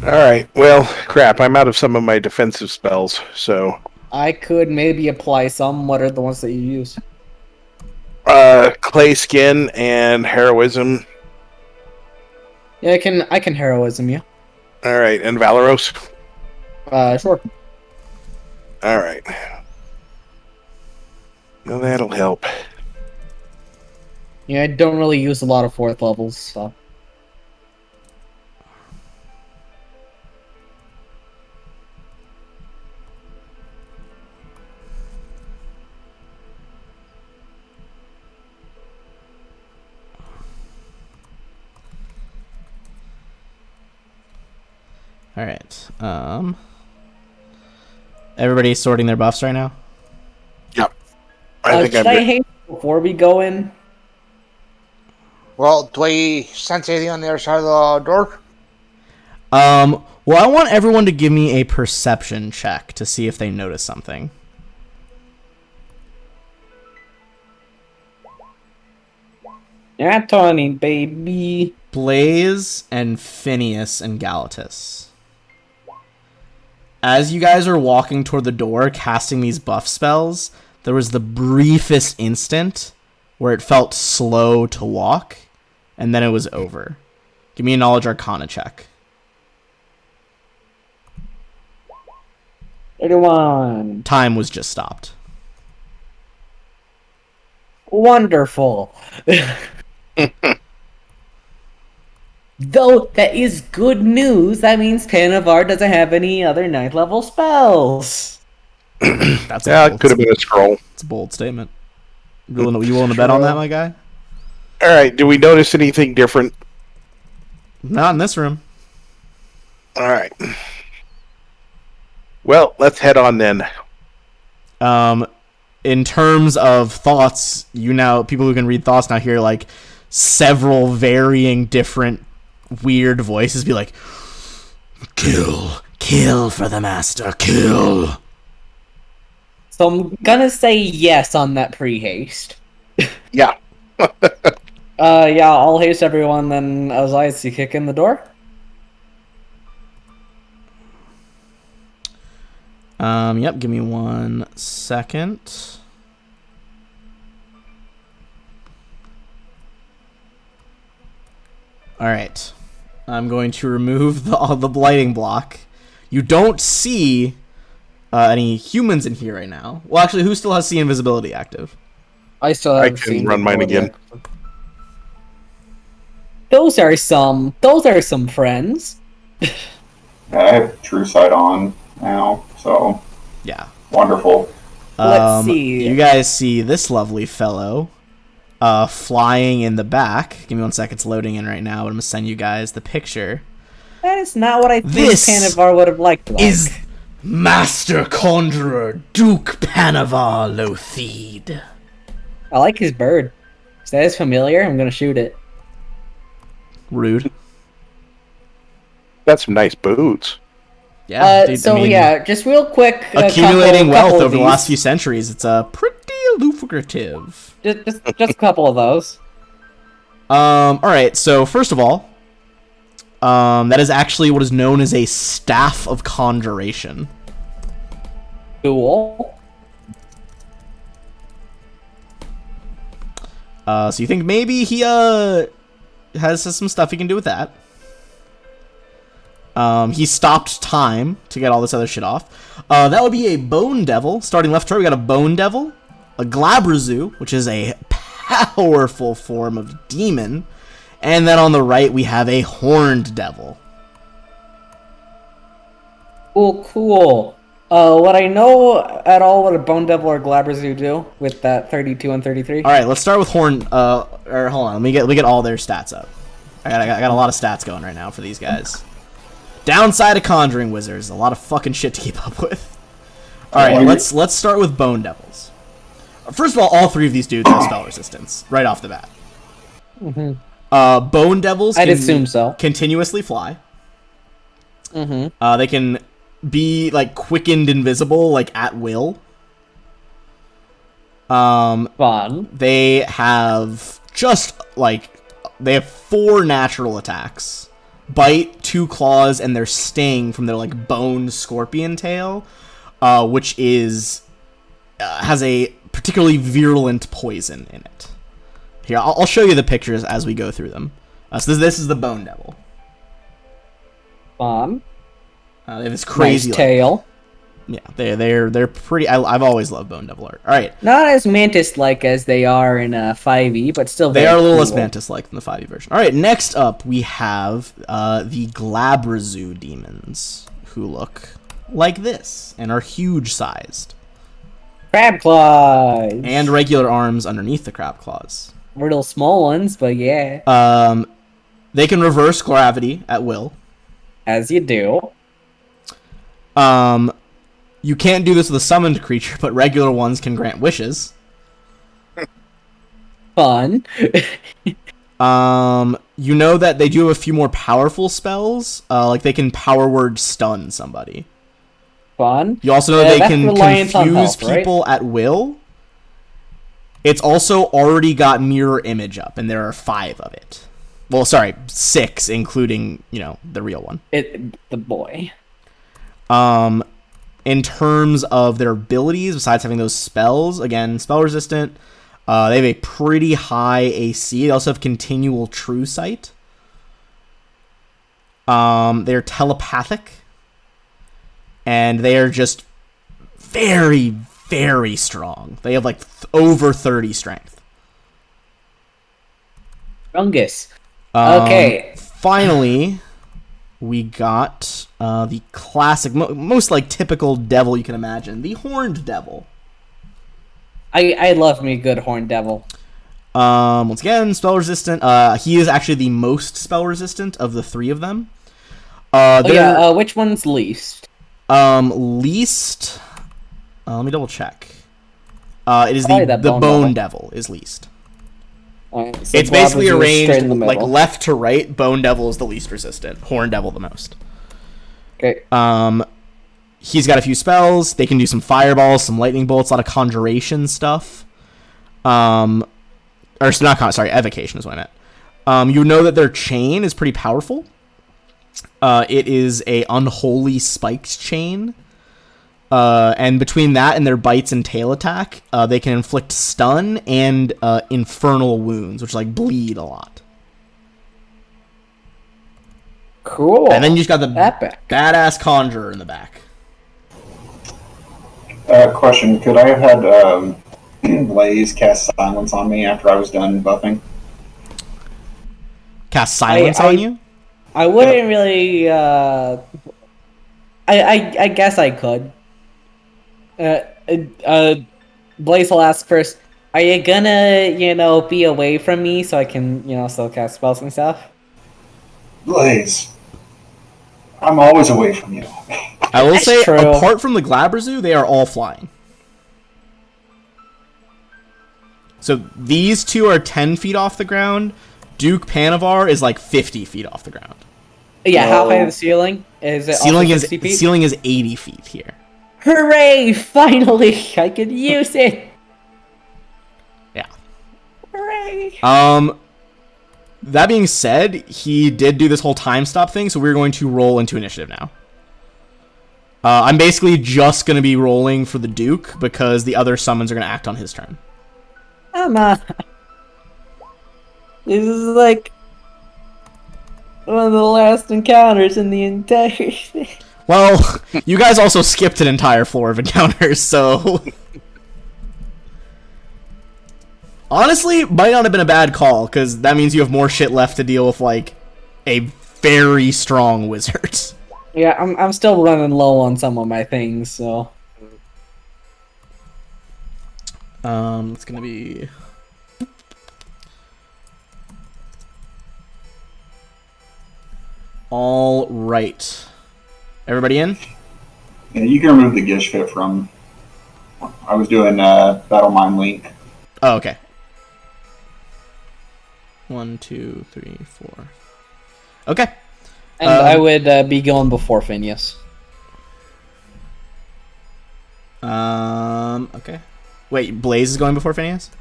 All right. Well, crap. I'm out of some of my defensive spells, so I could maybe apply some. What are the ones that you use? clay skin and heroism. Yeah, I can heroism you. All right, and Valoros. Sure. All right. Well, that'll help. Yeah, I don't really use a lot of 4th levels, so. All right. Everybody's sorting their buffs right now. Yep. I think should I'm I good. hate before we go in? Well, do I sense anything on the other side of the door? Well, I want everyone to give me a perception check to see if they notice something. Yeah, 20, baby. Blaze and Phineas and Galatus. As you guys are walking toward the door, casting these buff spells, there was the briefest instant where it felt slow to walk, and then it was over. Give me a Knowledge Arcana check. 31. Time was just stopped. Wonderful. Though that is good news, that means Panavar doesn't have any other 9th level spells. That's Yeah, a it bold, could have been a scroll. it's a bold statement. You willing to bet on that, my guy? All right. Do we notice anything different? Not in this room. All right. Well, let's head on then. In terms of thoughts, people who can read thoughts now hear like several varying different weird voices be like, kill for the master, kill. So I'm gonna say yes on that pre-haste. Yeah. Yeah, I'll haste everyone, then Ozias, you kick in the door? Yep, give me 1 second. Alright. I'm going to remove the blighting block. You don't see any humans in here right now. Well, actually, who still has see invisibility active? I still I haven't can seen run mine before again. yet. Those are some friends. I have True Sight on now, so Yeah. wonderful. Let's see. You guys see this lovely fellow flying in the back. Give me 1 second. It's loading in right now. But I'm going to send you guys the picture. That is not what I think This Panavar would have liked. Is Master Conjurer Duke Panavar Lothide. I like his bird. Is that as familiar? I'm gonna shoot it. Rude. That's some nice boots. Yeah. dude, So I mean, yeah, just real quick. accumulating wealth couple of over the these. last few centuries. It's pretty lucrative. Just a couple of those. All right. So first of all, that is actually what is known as a staff of conjuration. Cool. So you think maybe he has some stuff he can do with that. He stopped time to get all this other shit off. That would be a Bone Devil. Starting left to right, we got a Bone Devil. a Glabrazu, which is a powerful form of demon, and then on the right we have a Horned Devil. Cool. Would I know at all what a Bone Devil or Glabrazu do with that 32 and 33? All right, let's start with Horn. Or hold on, let me get all their stats up. I got a lot of stats going right now for these guys. Downside of Conjuring Wizards, a lot of fucking shit to keep up with. All right, let's start with Bone Devils. First of all three of these dudes have spell resistance right off the bat. Mm-hmm. Bone Devils I'd assume so. Continuously fly. Mm-hmm. They can be like quickened invisible, like at will. Fun. They have they have 4 natural attacks: bite, 2 claws, and their sting from their like bone scorpion tail, which is has a particularly virulent poison in it. Here, I'll show you the pictures as we go through them. So this is the Bone Devil. Fun. They have this crazy nice tail. Yeah, they're pretty. I've always loved Bone Devil art. All right, not as Mantis-like as they are in 5e, but still they are a little less Mantis-like than the 5e version. All right, next up we have the Glabrazu demons, who look like this and are huge-sized. Crab claws and regular arms underneath the crab claws. Real small ones, but yeah. They can reverse gravity at will, as you do. You can't do this with a summoned creature, but regular ones can grant wishes. Fun. You know that they do have a few more powerful spells, like they can power word stun somebody. Fun. You also know they can confuse people at will. It's also already got mirror image up, and there are 5 of it. Well, sorry, 6, including, the real one. The boy. In terms of their abilities, besides having those spells, again, spell resistant, they have a pretty high AC. They also have continual true sight. They're telepathic. And they are just very, very strong. They have like over 30 strength. Strongest. Okay. Finally, we got the classic, most like typical devil you can imagine, the Horned Devil. I love me a good Horned Devil. Once again, spell resistant. He is actually the most spell resistant of the 3 of them. Which one's least? Least. Let me double check. It is the Bone Devil is least. So it's basically arranged like left to right. Bone Devil is the least resistant. Horned Devil the most. Okay. He's got a few spells. They can do some fireballs, some lightning bolts, a lot of conjuration stuff. Evocation is what I meant. You know that their chain is pretty powerful. It is a unholy spiked chain. And between that and their bites and tail attack, they can inflict stun and infernal wounds, which like bleed a lot. Cool. And then you just got the badass conjurer in the back. Question: could I have had Blaze cast silence on me after I was done buffing? Cast silence on you? I wouldn't really. I guess I could. Blaze will ask first. Are you gonna, be away from me so I can, still cast spells and stuff? Blaze, I'm always away from you. I will say, apart from the Glabrazu, they are all flying. So these 2 are 10 feet off the ground. Duke Panavar is like 50 feet off the ground. Yeah, how high is the ceiling? Is it ceiling is 80 feet here. Hooray! Finally, I can use it. Yeah. Hooray! That being said, he did do this whole time stop thing, so we're going to roll into initiative now. I'm basically just going to be rolling for the Duke because the other summons are going to act on his turn. This is like one of the last encounters in the entire thing. Well, you guys also skipped an entire floor of encounters, so... Honestly, might not have been a bad call, because that means you have more shit left to deal with, like, a very strong wizard. Yeah, I'm still running low on some of my things, so. It's gonna be... All right. Everybody in? Yeah, you can remove the Gish Fit from. I was doing Battle Mind Link. Oh, okay. 1, 2, 3, 4. Okay. And I would be going before Phineas. Okay. Wait, Blaze is going before Phineas?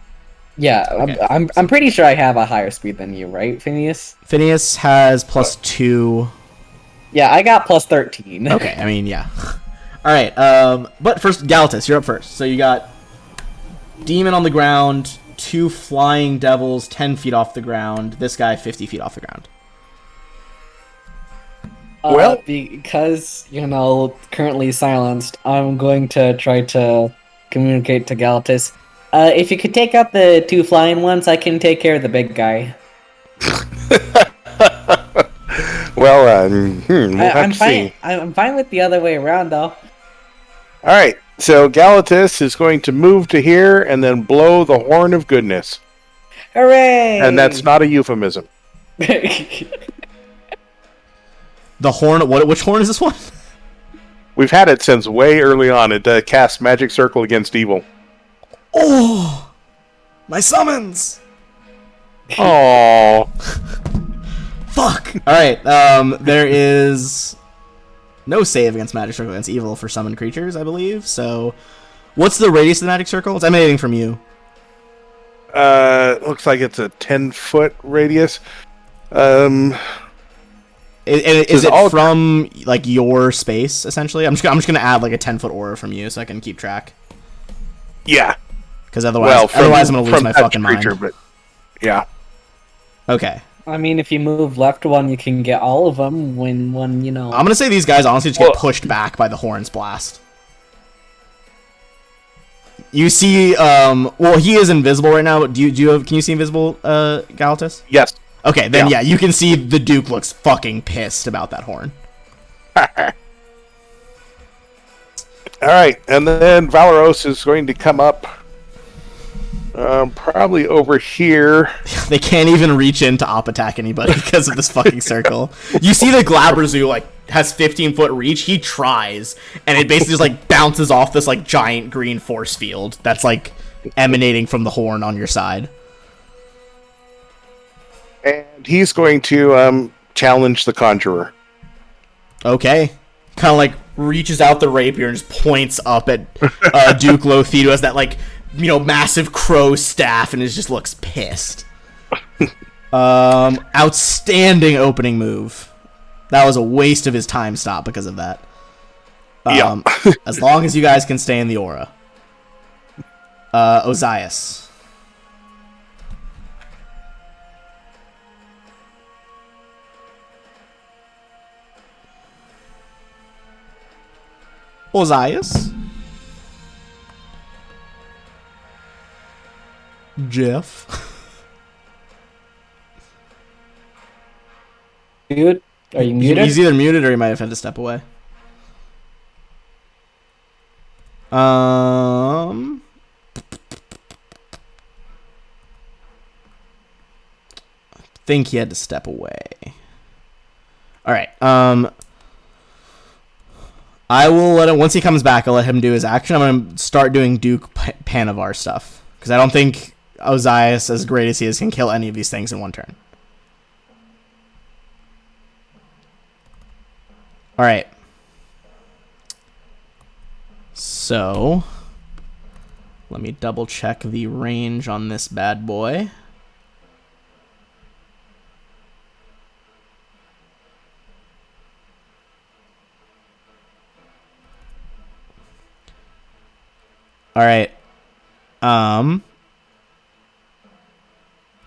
Yeah, Okay. I'm pretty sure I have a higher speed than you, right, Phineas? Phineas has +2. Yeah, I got plus 13. Okay, I mean, yeah. Alright, but first, Galatus, you're up first. So you got Demon on the ground, 2 flying devils 10 feet off the ground, this guy 50 feet off the ground. Well- Because, currently silenced, I'm going to try to communicate to Galatus. If you could take out the 2 flying ones, I can take care of the big guy. Well, we'll have I'm to fine. see. I'm fine with the other way around, though. All right, so Galatus is going to move to here and then blow the horn of goodness. Hooray! And that's not a euphemism. The horn, which horn is this one? We've had it since way early on. It casts Magic Circle against evil. Oh! My summons! Oh, Fuck! Alright, there is no save against Magic Circle against evil for summoned creatures, I believe, so... What's the radius of the Magic Circle? It's emanating from you. looks like it's a 10-foot radius. Is it all- from, like, your space, essentially? I'm just gonna add, like, a 10-foot aura from you so I can keep track. Yeah. Because otherwise, Well, I'm gonna lose from my that fucking creature, mind. but yeah. Okay. I mean, if you move left one, you can get all of them when one, I'm gonna say these guys honestly just get pushed back by the horn's blast. You see, well, he is invisible right now. Can you see invisible, Galatus? Yes. Okay, then Yeah. yeah, you can see the Duke looks fucking pissed about that horn. All right, and then Valeros is going to come up, probably over here. They can't even reach in to op attack anybody because of this fucking circle. You see the Glabrezu, like, has 15-foot reach. He tries, and it basically just, like, bounces off this, like, giant green force field that's, like, emanating from the horn on your side. And he's going to challenge the Conjurer. Okay. Kind of, like, reaches out the rapier and just points up at Duke Lothied, who has that, like, massive crow staff, and just looks pissed. Outstanding opening move. That was a waste of his time stop because of that. Yeah. As long as you guys can stay in the aura. Ozias. Ozias. Jeff. Dude, are you muted? He's either muted or he might have had to step away. I think he had to step away. All right. I will let him, once he comes back, I'll let him do his action. I'm going to start doing Duke Panavar stuff. Because I don't think Ozias, as great as he is, can kill any of these things in one turn. Alright. So, let me double check the range on this bad boy. Alright.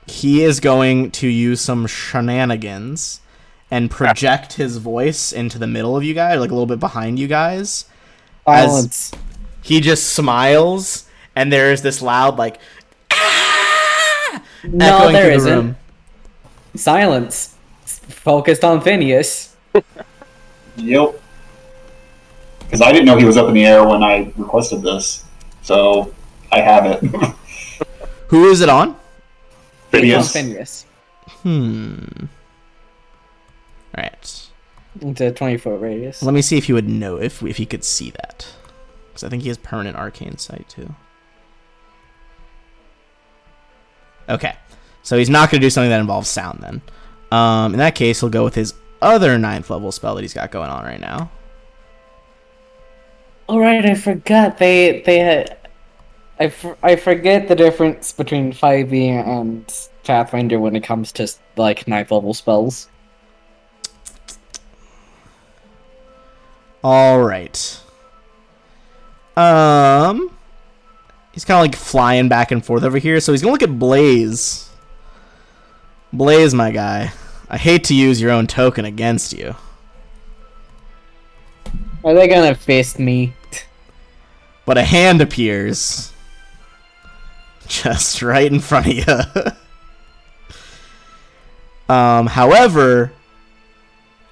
He is going to use some shenanigans and project his voice into the middle of you guys, like a little bit behind you guys. Violence. He just smiles, and there's this loud, like, "Ah!" No, echoing there through the isn't. room. Silence. Focused on Phineas. Yep. Because I didn't know he was up in the air when I requested this, so I have it. Who is it on? Phineas. Phineas. Alright. Into a 20-foot radius. Let me see if he would know if he could see that. Because I think he has permanent arcane sight too. Okay. So he's not going to do something that involves sound then. In that case, he'll go with his other 9th level spell that he's got going on right now. All right, I forgot they had. I forget the difference between 5e and Pathfinder when it comes to like 9th level spells. All right. He's kind of like flying back and forth over here, so he's gonna look at Blaze. Blaze, my guy. I hate to use your own token against you. Are they gonna fist me? But a hand appears. Just right in front of you. However,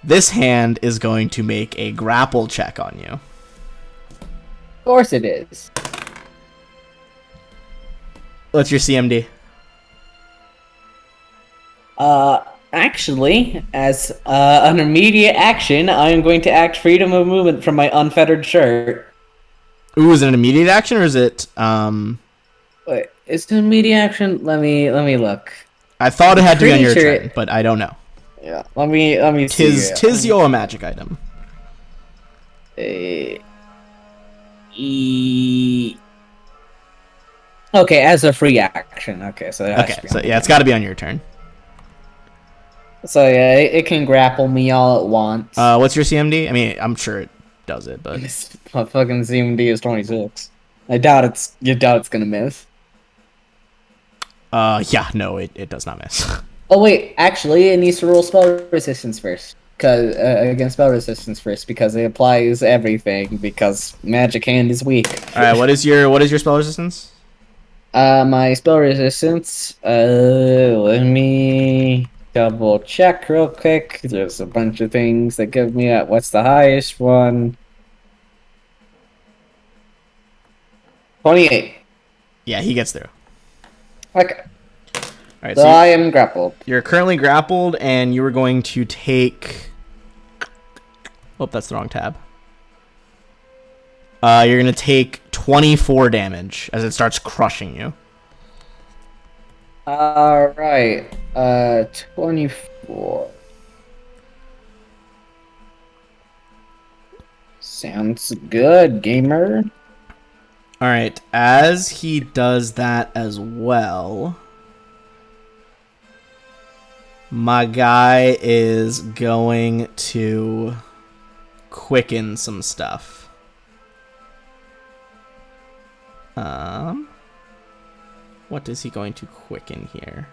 this hand is going to make a grapple check on you. Of course it is. What's your CMD? Actually, as an immediate action, I am going to act freedom of movement from my unfettered shirt. Ooh, is it an immediate action or is it Wait, is it an immediate action? Let me look. I thought it had to be on Pretty your sure turn, but I don't know. Yeah, let me see. Tis your magic item. Okay, as a free action. Okay, so it has to Okay, be so on yeah, it's got to be on your turn. So yeah, it can grapple me all at once. What's your CMD? I mean, I'm sure it does it, but This fucking CMD is 26. I doubt it's gonna miss. yeah, no, it does not miss. Oh wait, actually, it needs to roll spell resistance first, cause against spell resistance first, because it applies everything. Because magic hand is weak. All right, what is your spell resistance? My spell resistance. Let me double check real quick. There's a bunch of things that give me that. What's the highest one? 28. Yeah, he gets through. Okay. All right, So so I am grappled. you're currently grappled, and you were going to take. Oh, that's the wrong tab. You're gonna take 24 damage as it starts crushing you. Alright. 24. Sounds good, gamer. All right, as he does that as well, my guy is going to quicken some stuff. What is he going to quicken here?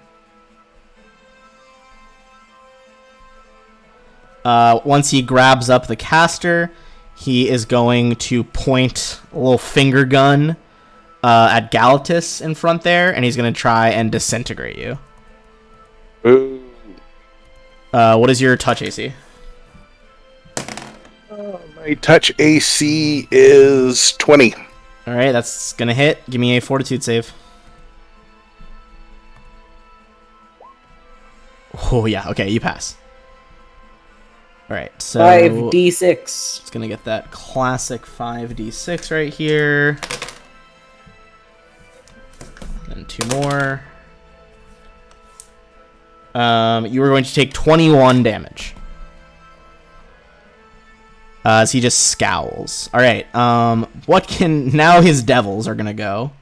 Once he grabs up the caster, he is going to point a little finger gun at Galatus in front there, and he's going to try and disintegrate you. Ooh. What is your touch AC? My touch AC is 20. All right, that's going to hit. Give me a fortitude save. Oh, yeah. Okay, you pass. All right, so 5d6. it's going to get that classic 5d6 right here. And 2 more. You were going to take 21 damage. As he just scowls. All right. What can now his devils are gonna go?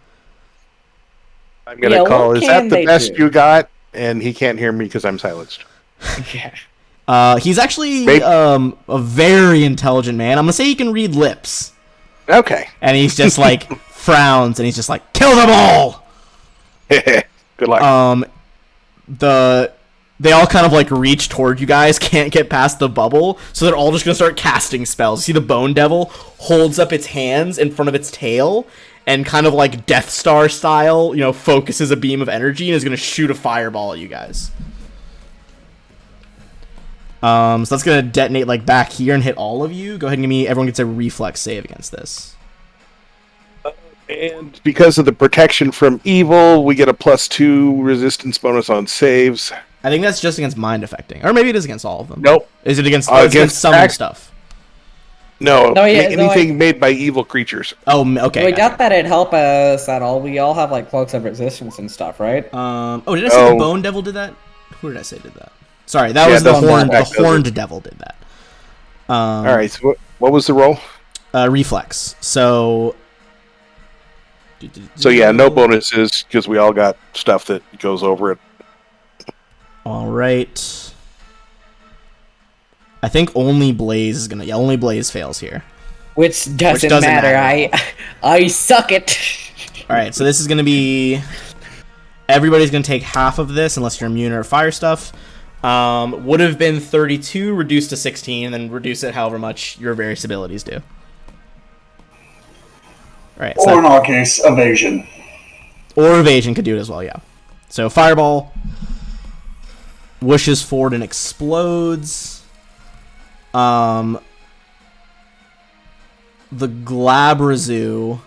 I'm gonna Yeah, call. what Is that can the they best do? you got? And he can't hear me because I'm silenced. Yeah. He's actually Maybe- a very intelligent man. I'm gonna say he can read lips. Okay. And he's just like frowns, and he's just like, kill them all. Good luck. The they all kind of like reach toward you guys, can't get past the bubble, so they're all just gonna start casting spells. See the Bone Devil holds up its hands in front of its tail and kind of like Death Star style, focuses a beam of energy and is gonna shoot a fireball at you guys. So that's gonna detonate like back here and hit all of you. Go ahead and everyone gets a reflex save against this. And because of the protection from evil, we get a +2 resistance bonus on saves. I think that's just against mind affecting, or maybe it is against all of them. Nope. Is it against against summon stuff? No, anything made by evil creatures. Oh, okay. We got that it'd help us at all. We all have like cloaks of resistance and stuff, right? Did I say the Bone Devil did that? Who did I say did that? Sorry, that was the horned devil did that. All right. So what was the roll? Reflex. So. So yeah, no bonuses because we all got stuff that goes over it. All right. I think only Blaze is gonna. Yeah, only Blaze fails here. Which doesn't matter. I suck it. All right, so this is gonna be. Everybody's gonna take half of this unless you're immune or fire stuff. Would have been 32 reduced to 16, and then reduce it however much your various abilities do. All right. Or in our case, evasion. Or evasion could do it as well. Yeah. So fireball whooshes forward and explodes. The Glabrazoo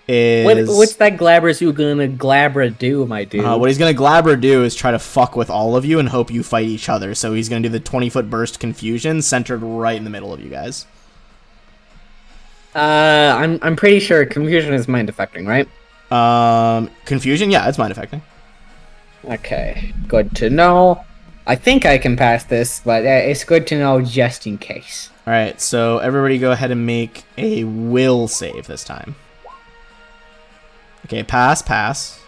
is... What's that Glabrazoo gonna Glabra do, my dude? What he's gonna Glabra do is try to fuck with all of you and hope you fight each other. So he's gonna do the 20-foot burst confusion centered right in the middle of you guys. I'm pretty sure confusion is mind affecting, right? Confusion? Yeah, it's mind affecting. Okay, good to know. I think I can pass this, but it's good to know just in case. Alright, so everybody go ahead and make a will save this time. Okay, pass.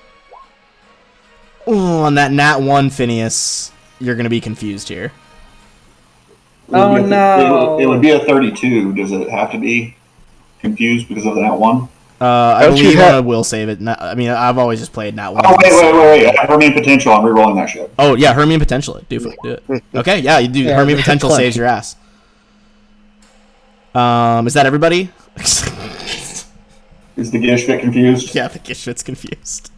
Ooh, on that nat 1, Phineas, you're gonna be confused here. Oh no! It would be a 32. Does it have to be confused because of the nat 1? I believe on a will save it. I've always just played nat 1. Oh, wait. Hermione Potential, I'm rerolling that shit. Oh, yeah, Hermione Potential it. Do it. Okay, yeah, you do. Yeah, Hermione Potential saves your ass. Is that everybody? Is the Gishvit confused? Yeah, the Gishvit's confused.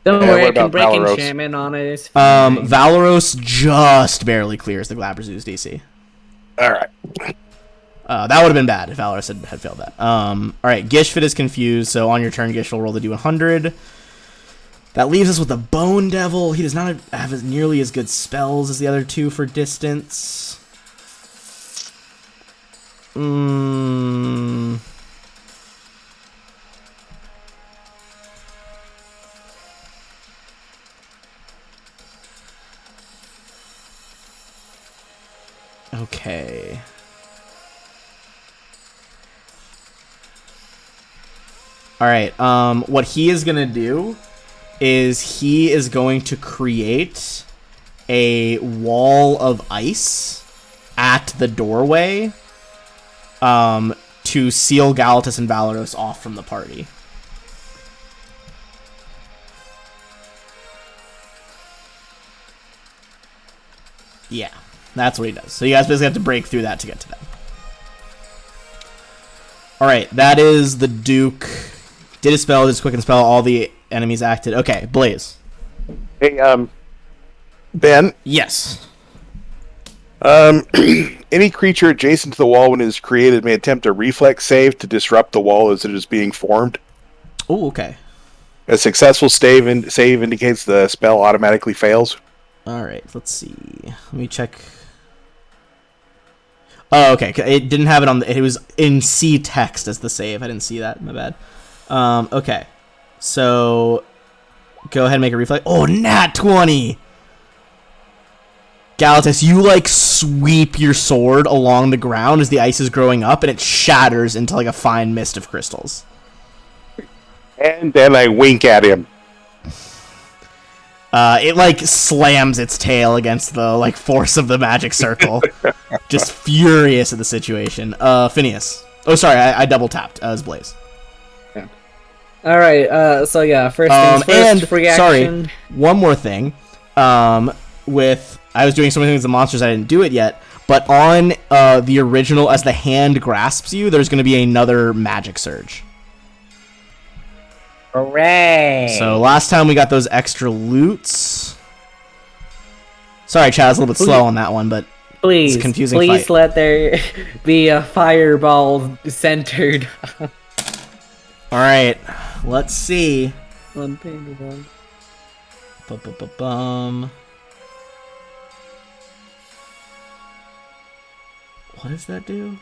Don't worry, I can break Valeros? enchantment on it. Valeros just barely clears the Glabrazoo's DC. Alright. That would have been bad if Valeros had failed that. Alright, Gishvit is confused, so on your turn, Gish will roll the D100. That leaves us with the Bone Devil. He does not have nearly as good spells as the other two for distance. Okay. Alright, what he is gonna do is he is going to create a wall of ice at the doorway to seal Galatas and Valeros off from the party. Yeah, that's what he does. So you guys basically have to break through that to get to them. Alright, that is the Duke. Did a spell, did a quicken spell, all the enemies acted. Okay, Blaze. Hey, Ben? Yes. Any creature adjacent to the wall when it is created may attempt a reflex save to disrupt the wall as it is being formed. Oh, okay. A successful save indicates the spell automatically fails. Alright, let's see. Let me check. Oh, okay. It didn't have it on the... It was in C text as the save. I didn't see that. My bad. Okay. So, go ahead and make a reflex. Oh, nat 20! Galatas, you, sweep your sword along the ground as the ice is growing up, and it shatters into, a fine mist of crystals. And then I wink at him. It, slams its tail against the, force of the magic circle. Just furious at the situation. Phineas. Oh, sorry, I double-tapped as Blaze. Alright, so yeah, first things first, and, reaction. sorry, one more thing. with I was doing so many things with monsters I didn't do it yet. But on the original, as the hand grasps you, there's going to be another magic surge. Hooray! So last time we got those extra loots. Sorry, Chad, I was a little bit slow on that one, but Please, it's a confusing please fight. let there be a fireball centered. All right, let's see. Unpaintable. Bum. What does that do?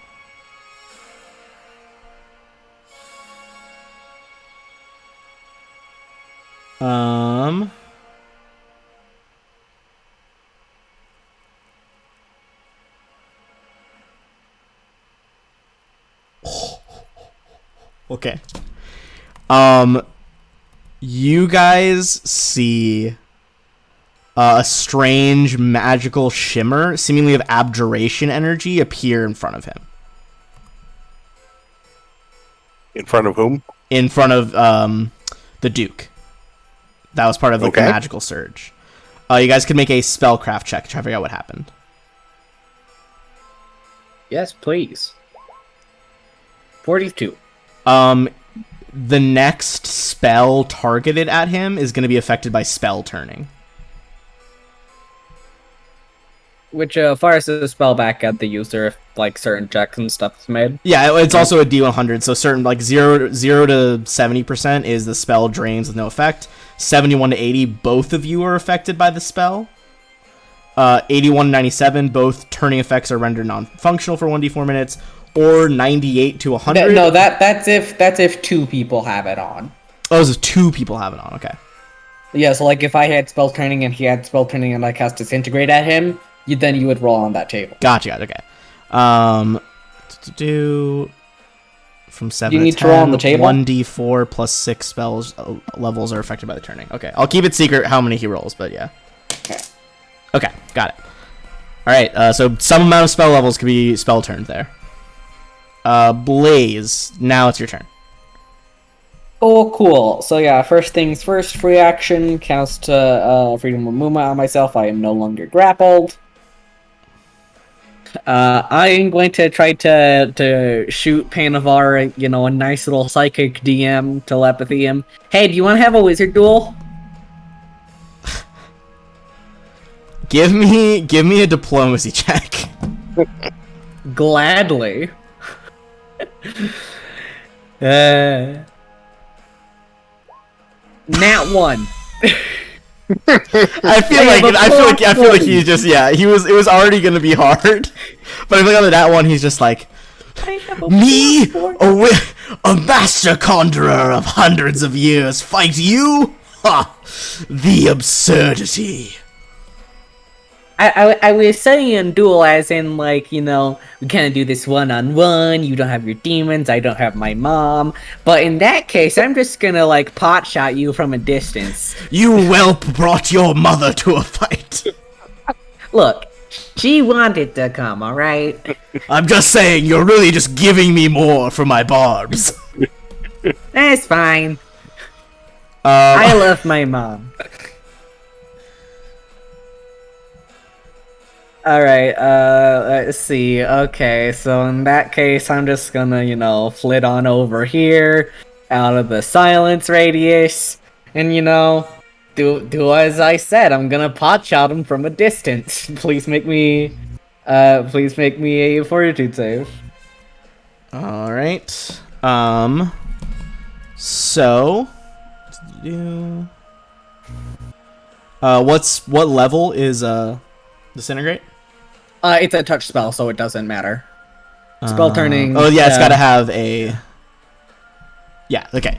Okay. You guys see a strange magical shimmer, seemingly of abjuration energy, appear in front of him. In front of whom? In front of the Duke. That was part of like, Okay. the magical surge. You guys could make a spellcraft check to try to figure out what happened. Yes, please. 42. The next spell targeted at him is going to be affected by spell turning. Which fires the spell back at the user if like certain checks and stuff is made. Yeah, it's also a D100, so certain like 0 to 70% is the spell drains with no effect. 71 to 80, both of you are affected by the spell. 81 to 97, both turning effects are rendered non-functional for 1d4 minutes. Or 98 to 100. No, that's if two people have it on. Oh, so 2 people have it on. Okay. Yeah, so like if I had spell turning and he had spell turning and I cast disintegrate at him, then you would roll on that table. Gotcha. Okay. From 7 You to need 10, to roll on the table? 1d4 plus 6 spells levels are affected by the turning. Okay. I'll keep it secret how many he rolls, but yeah. Okay. Got it. All right. So some amount of spell levels could be spell turned there. Blaze, now it's your turn. Oh, cool. So yeah, first things first, free action, cast Freedom of Movement on myself. I am no longer grappled. I am going to try to shoot Panavar, a nice little psychic DM telepathy him. Hey, do you want to have a wizard duel? Give me a diplomacy check. Gladly. Nat 1. I feel like he's just it was already gonna be hard, but I think on that one he's just like me, a master conjurer of hundreds of years, fight you? Ha! The absurdity. I was saying duel as in like, we can't do this one-on-one, you don't have your demons, I don't have my mom, but in that case, I'm just gonna like pot shot you from a distance. You whelp brought your mother to a fight. Look, she wanted to come, alright? I'm just saying, you're really just giving me more for my barbs. That's fine. I love my mom. Alright, let's see. Okay, so in that case, I'm just gonna, flit on over here, out of the silence radius, and, do as I said. I'm gonna pot shot him from a distance. Please make me a fortitude save. Alright. So... what level is, Disintegrate? It's a touch spell, so it doesn't matter. Spell turning. Oh yeah, it's got to have a. Yeah. Okay.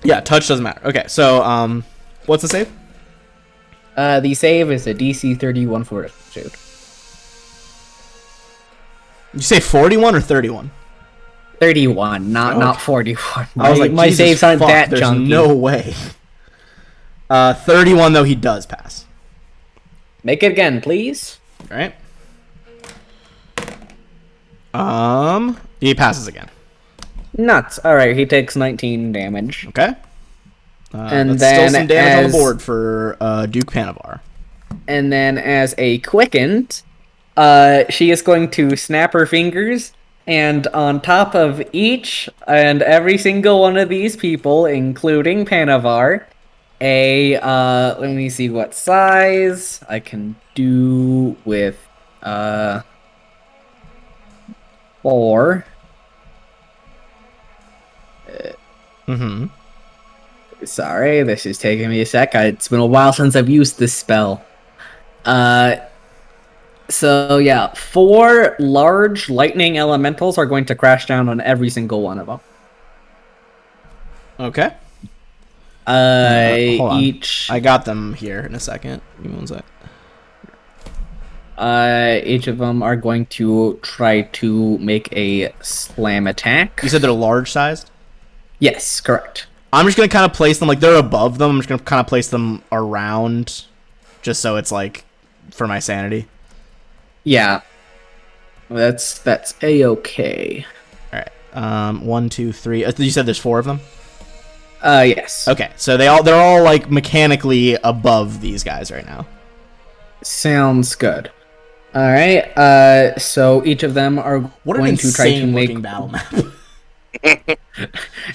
Yeah, touch doesn't matter. Okay, so what's the save? The save is a DC 31 fortitude. You say 41 or 31? 31, not 41. I was like, my Jesus saves aren't fuck, that there's chunky. no way. 31 though, he does pass. Make it again, please. All right. He passes again. Nuts. All right, he takes 19 damage. Okay. And that's then still some damage on as- the board for Duke Panavar. And then as a quickened, she is going to snap her fingers, and on top of each and every single one of these people, including Panavar, let me see what size I can do with 4. Mm-hmm. Sorry, this is taking me a sec. It's been a while since I've used this spell. So yeah, 4 large lightning elementals are going to crash down on every single one of them. Okay. Hold on. Each I got them here in a second. Give me one sec. each of them are going to try to make a slam attack. You said they're large sized? Yes, correct. I'm just gonna kind of place them like they're above them. I'm just gonna kind of place them around, just so it's like for my sanity. Yeah. That's a-okay. All right. 1, 2, 3. You said there's 4 of them. Yes. Okay, so they're all like mechanically above these guys right now. Sounds good. All right. So each of them are What an going to try to insane make looking battle map.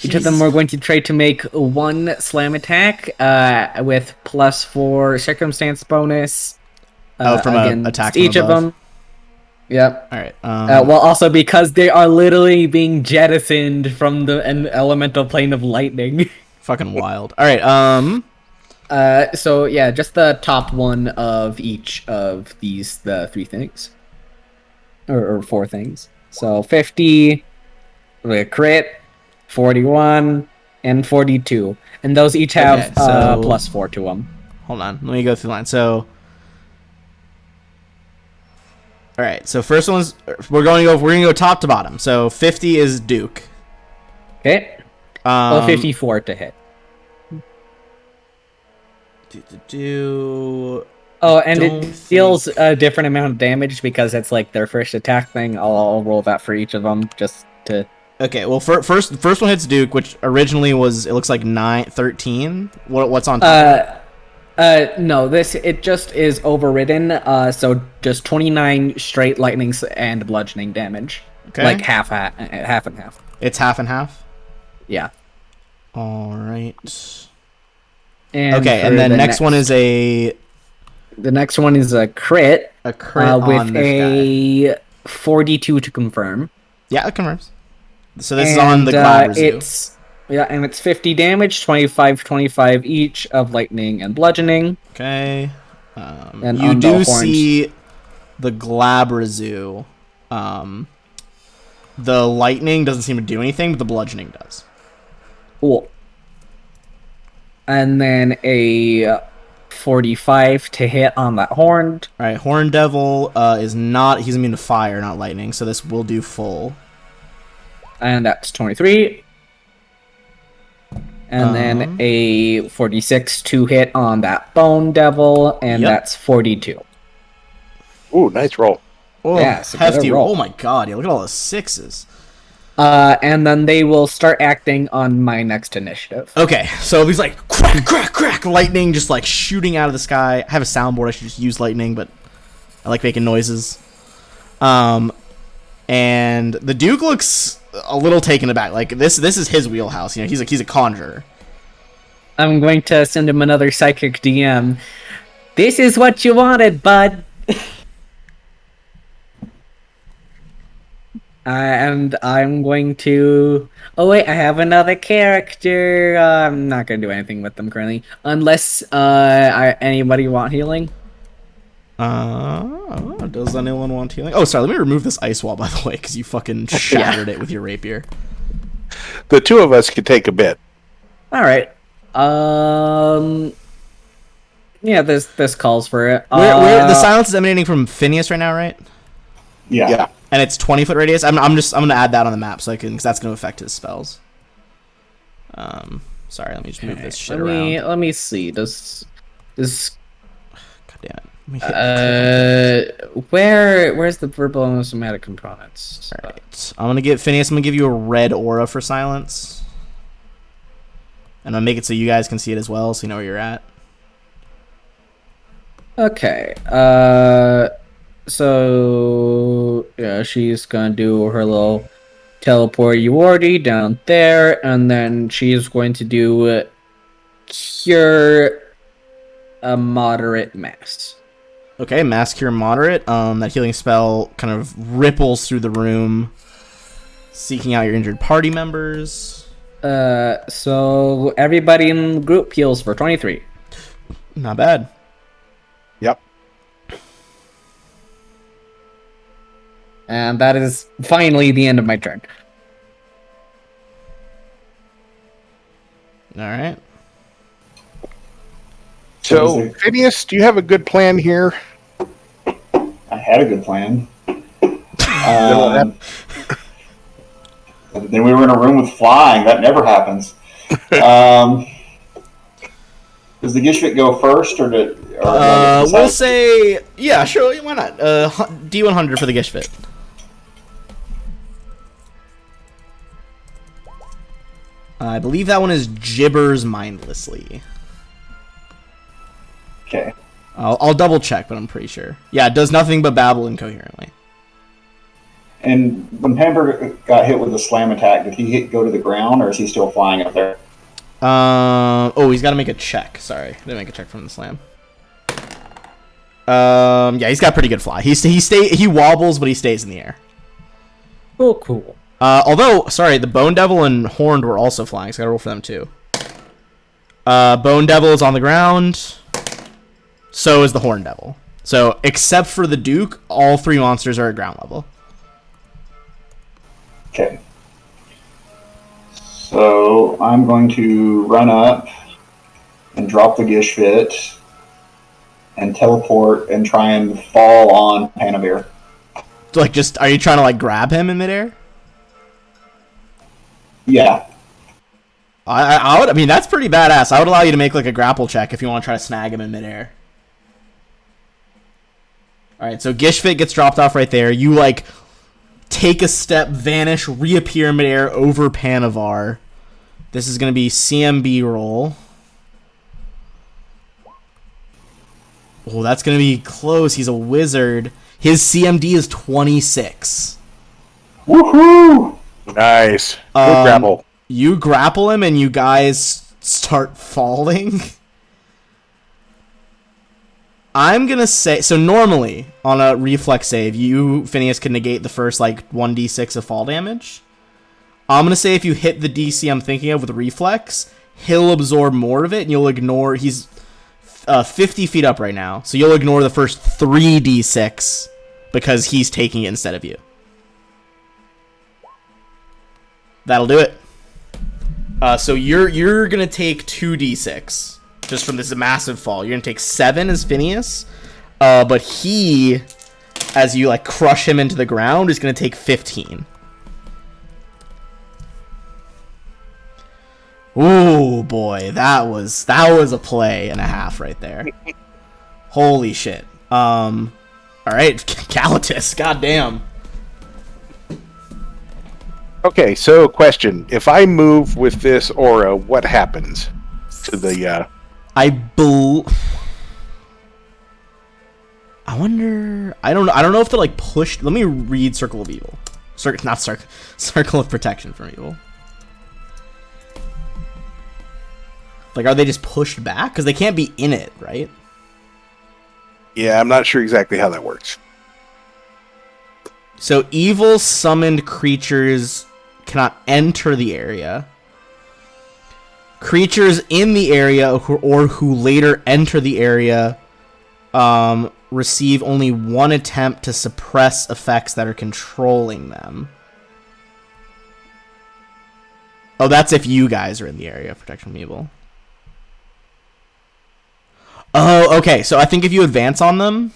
Each of them are going to try to make 1 slam attack with +4 circumstance bonus. From an against attack from each of above. them. Yep. All right. Well, also because they are literally being jettisoned from an elemental plane of lightning. Fucking wild. All right. So yeah, just the top one of each of the 3 things, or 4 things. So 50, with a crit, 41, and 42, and those each have Okay, so- +4 to them. Hold on. Let me go through the line. So. All right. So first one's we're going to go top to bottom. So 50 is Duke. Okay. 54 to hit. Oh, and Don't it deals a different amount of damage because it's like their first attack thing. I'll roll that for each of them just to. Okay, well, first one hits Duke, which originally was, it looks like 13. What's on top? No, it just is overridden. So just 29 straight lightnings and bludgeoning damage. Okay. Like half and half. It's half and half. Yeah. All right. And and then next one is a the next one is a crit. A crit on with this a 42 to confirm. Yeah, it confirms. So this is on the Glabrazu. It's 50 damage, 25 each of lightning and bludgeoning. Okay. And you on do the horns- see the Glabrazu. The lightning doesn't seem to do anything, but the bludgeoning does. Cool. And then a 45 to hit on that horned. All right, Horn Devil he's immune to fire, not lightning, so this will do full. And that's 23. And then a 46 to hit on that Bone Devil, and Yep. that's 42. Ooh, nice roll. Oh, Yeah, it's a good hefty. roll. Oh my god, yeah, look at all the 6s. And then they will start acting on my next initiative. Okay, so he's like, crack, crack, crack, lightning just like shooting out of the sky. I have a soundboard, I should just use lightning, but I like making noises. And the Duke looks a little taken aback. Like, this is his wheelhouse, you know, he's a conjurer. I'm going to send him another psychic DM. This is what you wanted, bud. And I'm going to... Oh wait, I have another character. I'm not going to do anything with them currently. Unless anybody want healing? Does anyone want healing? Oh, sorry, let me remove this ice wall, by the way, because you fucking shattered it with your rapier. The two of us could take a bit. Alright. Yeah, this calls for it. Where the silence is emanating from Phineas right now, right? Yeah. And it's 20-foot radius. I'm gonna add that on the map so I can, because that's gonna affect his spells. Sorry, let me just move this shit around. Let me see. Does God damn it. Let me hit where's the verbal somatic components? Alright. I'm gonna give Phineas, I'm gonna give you a red aura for silence. And I'll make it so you guys can see it as well, so you know where you're at. Okay. So yeah, she's gonna do her little teleport Yuordi down there, and then she's going to do cure a moderate mass. Okay, Mass Cure Moderate. That healing spell kind of ripples through the room, seeking out your injured party members. So everybody in the group heals for 23. Not bad. Yep. And that is finally the end of my turn. All right. So, Phineas, do you have a good plan here? I had a good plan. Then we were in a room with flying. That never happens. Does the Gishvit go first, or we'll say, yeah, sure, why not? D100 for the Gishvit. I believe that one is Gibbers Mindlessly. Okay. I'll double check, but I'm pretty sure. Yeah, it does nothing but babble incoherently. And when Pamper got hit with a slam attack, did he go to the ground, or is he still flying up there? He's got to make a check. Sorry, I didn't make a check from the slam. Yeah, he's got pretty good fly. He wobbles, but he stays in the air. Oh, cool. Although, sorry, the Bone Devil and Horned were also flying, so I gotta roll for them too. Bone Devil is on the ground. So is the Horned Devil. So, except for the Duke, all three monsters are at ground level. Okay. So I'm going to run up and drop the Gishvit and teleport and try and fall on Panavir. Like, are you trying to, like, grab him in midair? Yeah. I mean, that's pretty badass. I would allow you to make, like, a grapple check if you want to try to snag him in midair. Alright, so Gishvit gets dropped off right there. You, like, take a step, vanish, reappear in midair over Panavar. This is going to be CMB roll. Oh, that's going to be close. He's a wizard. His CMD is 26. Woohoo! Nice. Good grapple. You grapple him and you guys start falling. I'm going to say... So normally, on a reflex save, you, Phineas, can negate the first, like, 1d6 of fall damage. I'm going to say if you hit the DC I'm thinking of with reflex, he'll absorb more of it, and you'll ignore... He's 50 feet up right now, so you'll ignore the first 3d6 because he's taking it instead of you. That'll do it. So you're going to take 2d6. Just from this massive fall. You're going to take 7 as Phineas. But he, as you like crush him into the ground, is going to take 15. Ooh, boy. That was a play and a half right there. Holy shit. Alright, Kalatis. Goddamn. Okay, so question. If I move with this aura, what happens to the... I wonder. I don't know if they're like pushed. Let me read Circle of Evil. Circle of Protection from Evil. Like, are they just pushed back? Because they can't be in it, right? Yeah, I'm not sure exactly how that works. So, evil summoned creatures cannot enter the area. Creatures in the area or who later enter the area receive only one attempt to suppress effects that are controlling them. Oh, that's if you guys are in the area of protection from evil. Oh, okay. So I think if you advance on them,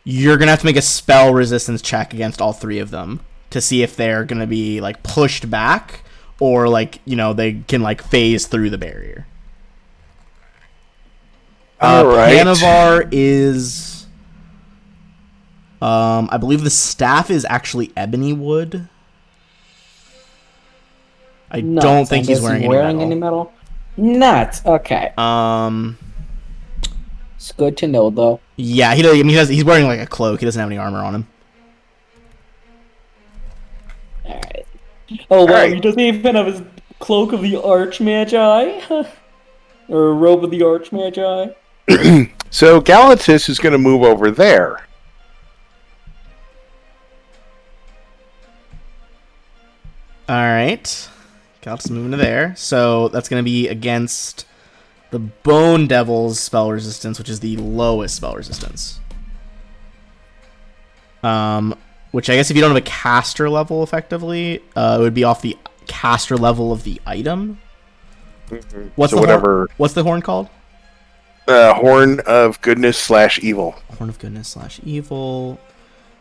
you're going to have to make a spell resistance check against all three of them to see if they're going to be like pushed back. Or, like, you know, they can, like, phase through the barrier. Alright. Panavar is... I believe the staff is actually ebony wood. I don't think he's wearing any metal. Nuts. Okay. It's good to know, though. Yeah, he does. I mean, he's wearing like a cloak. He doesn't have any armor on him. Alright. Oh, wow, he doesn't even have his cloak of the Archmagi? Or robe of the Archmagi? So Galatus is going to move over there. Alright. Galatus moving to there. So that's going to be against the Bone Devil's spell resistance, which is the lowest spell resistance. Which I guess if you don't have a caster level, effectively, it would be off the caster level of the item. Mm-hmm. What's so the what's the horn called? Horn of Goodness / Evil. Horn of Goodness / Evil.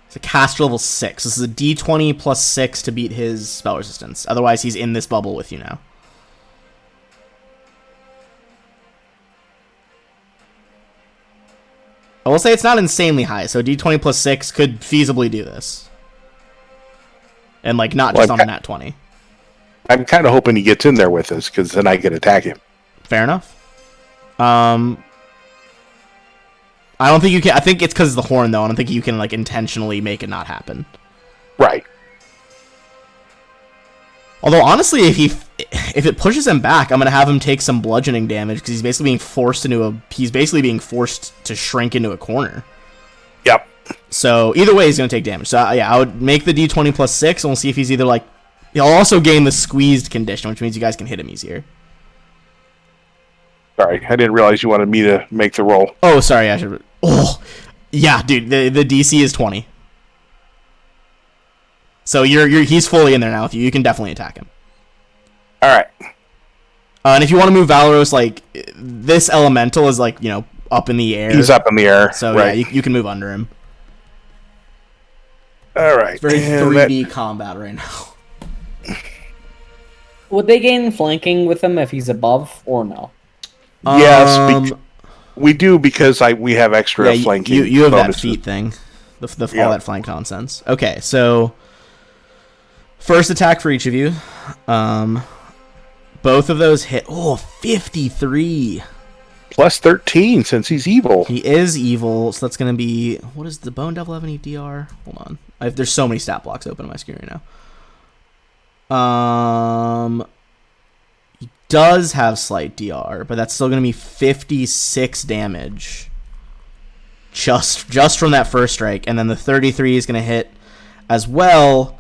It's a caster level 6. This is a D20 plus 6 to beat his spell resistance. Otherwise, he's in this bubble with you now. I will say it's not insanely high, so D20 plus 6 could feasibly do this. And, like, not just on a nat 20. I'm kind of hoping he gets in there with us, because then I can attack him. Fair enough. I don't think you can... I think it's because of the horn, though. I don't think you can, like, intentionally make it not happen. Right. Although, honestly, if it pushes him back, I'm going to have him take some bludgeoning damage, because he's basically being forced to shrink into a corner. Yep. So, either way, he's going to take damage. So, yeah, I would make the D20 plus 6, and we'll see if he's either, like... He'll also gain the squeezed condition, which means you guys can hit him easier. Sorry, I didn't realize you wanted me to make the roll. Oh, sorry, I should... Oh, yeah, dude, the DC is 20. So he's fully in there now with you. You can definitely attack him. All right. And if you want to move Valoros, like, this elemental is, like, you know, up in the air. He's up in the air. So, right. Yeah, you can move under him. All right. It's very 3D combat right now. Would they gain flanking with him if he's above, or no? Yes, we do, because we have extra flanking. You have bonuses. That feat thing. All that flank nonsense. Okay, so... First attack for each of you. Both of those hit. Oh, 53. Plus 13, since he's evil. He is evil, so that's going to be... What does the Bone Devil have any DR? Hold on. There's so many stat blocks open on my screen right now. He does have slight DR, but that's still going to be 56 damage. Just from that first strike. And then the 33 is going to hit as well,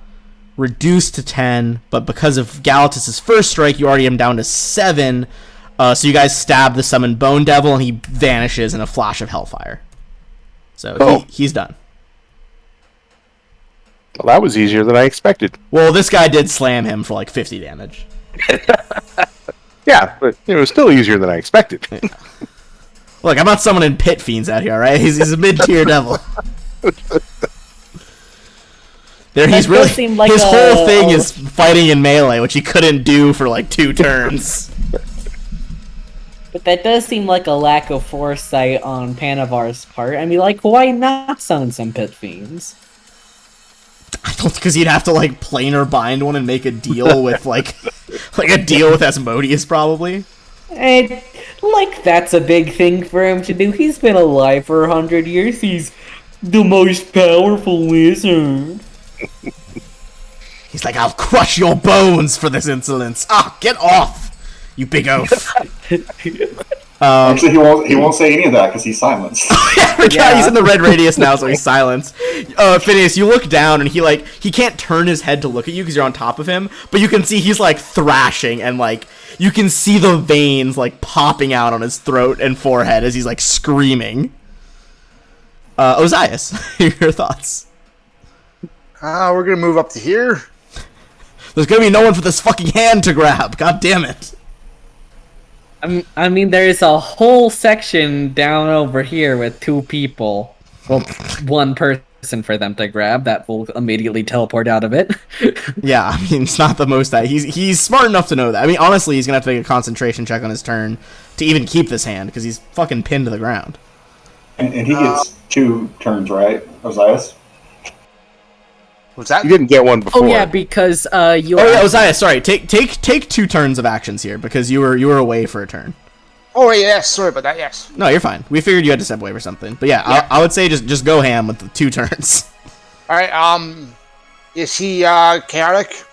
reduced to 10, but because of Galatus' first strike, you already have him down to 7. So you guys stab the summoned Bone Devil, and he vanishes in a flash of hellfire. So he's done. Well, that was easier than I expected. Well, this guy did slam him for like 50 damage. Yeah, but it was still easier than I expected. Yeah. Look, I'm not summoning pit fiends out here, all right? He's a mid-tier devil. He's really like his whole thing is fighting in melee, which he couldn't do for like 2 turns. But that does seem like a lack of foresight on Panavar's part. I mean, like, why not summon some pit fiends? I don't, because he'd have to like planar bind one and make a deal with like a deal with Asmodeus probably. And like that's a big thing for him to do. He's been alive for 100 years. He's the most powerful wizard. He's like, I'll crush your bones for this insolence. Ah, get off, you big oaf. Actually, he won't say any of that because he's silenced. Yeah, he's in the red radius now, so he's silenced. Phineas, you look down and he can't turn his head to look at you because you're on top of him, but you can see he's like thrashing and like you can see the veins like popping out on his throat and forehead as he's like screaming. Ozias, your thoughts? We're gonna move up to here. There's gonna be no one for this fucking hand to grab. God damn it. I mean, there's a whole section down over here with 2 people. Well, 1 person for them to grab that will immediately teleport out of it. Yeah, I mean, it's not the most that he's smart enough to know that. I mean, honestly, he's gonna have to make a concentration check on his turn to even keep this hand because he's fucking pinned to the ground. And he gets 2 turns, right, Ozias? What's that? You didn't get one before. Oh yeah, because you. Oh yeah, Uzziah, sorry. Take 2 turns of actions here because you were away for a turn. Oh yes, sorry about that. Yes. No, you're fine. We figured you had to step away for something. But yeah. I would say just go ham with the 2 turns. All right. Is he chaotic?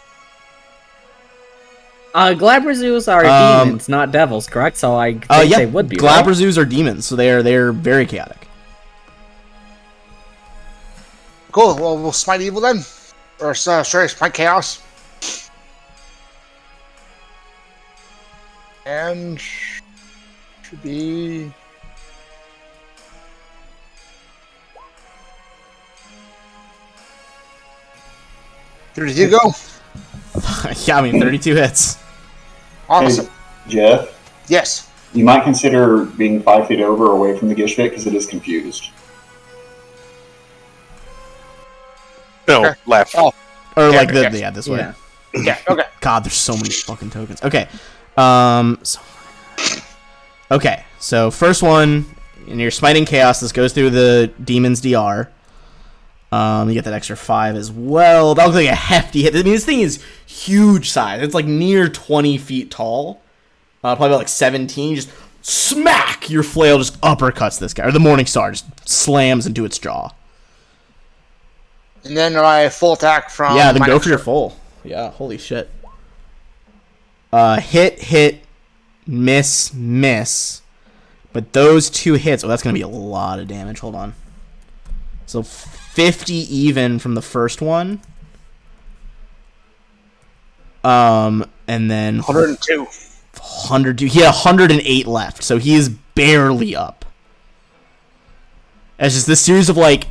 Glabrazoos are demons, not devils, correct? So I think they would be. Glabrazoos are demons, so they're very chaotic. Cool. Well, we'll smite evil then, or sorry, smite chaos. And should be. There you go. Yeah, I mean 32 hits. Awesome. Hey, Jeff, Yes. you might consider being 5 feet over or away from the Gishvit because it is confused. No, Okay. left. Oh. Or Yeah, like yes. this way. Yeah. Yeah. Okay. God, there's so many fucking tokens. Okay. Okay, so first one, and you're smiting chaos. This goes through the demon's DR. You get that extra 5 as well. That looks like a hefty hit. I mean, this thing is huge size. It's like near 20 feet tall. Probably about like 17. Just smack! Your flail just uppercuts this guy. Or the Morning Star just slams into its jaw. And then my full attack from. Yeah, then my go next for your turn. full. Yeah, holy shit. Hit, miss. But those 2 hits, that's going to be a lot of damage. Hold on. So 50 even from the first one. And then 102. 102. He had 108 left, so he is barely up. It's just this series of like,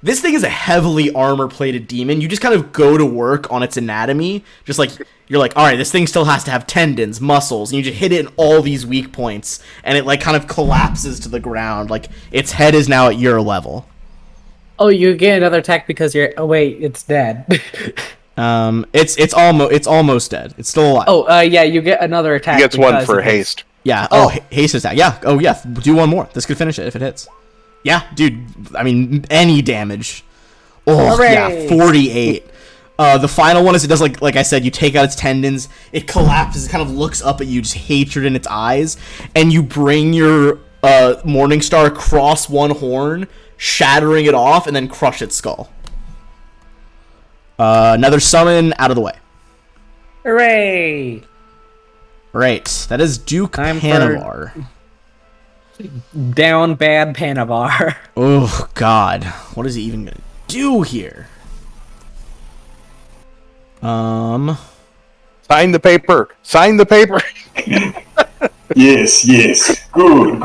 this thing is a heavily armor-plated demon. You just kind of go to work on its anatomy. Just like, you're like, all right, this thing still has to have tendons, muscles, and you just hit it in all these weak points, and it like kind of collapses to the ground. Like, its head is now at your level. Oh, you get another attack because you're. Oh wait, it's dead. It's almost dead. It's still alive. Oh, yeah, you get another attack. He gets one because for it hits. haste. Yeah. Oh, haste attack. Yeah. Oh, yeah. Do one more. This could finish it if it hits. Yeah, dude. I mean, any damage. Oh, Hooray! yeah. 48. The final one is it does like I said, you take out its tendons, it collapses, it kind of looks up at you, just hatred in its eyes, and you bring your Morning Star across one horn, shattering it off, and then crush its skull. Another summon out of the way. Hooray! Right, that is Duke Time for- Panavar. Down bad Panavar. Oh God, what is he even gonna do here? Sign the paper. Sign the paper. Yes. Good.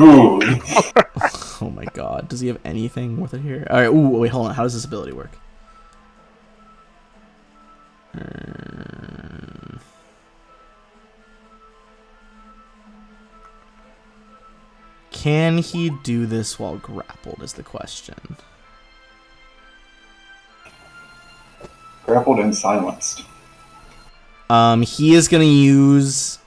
Oh my God, does he have anything with it here? All right. Ooh, wait, hold on. How does this ability work? Can he do this while grappled is the question. Grappled and silenced. He is going to use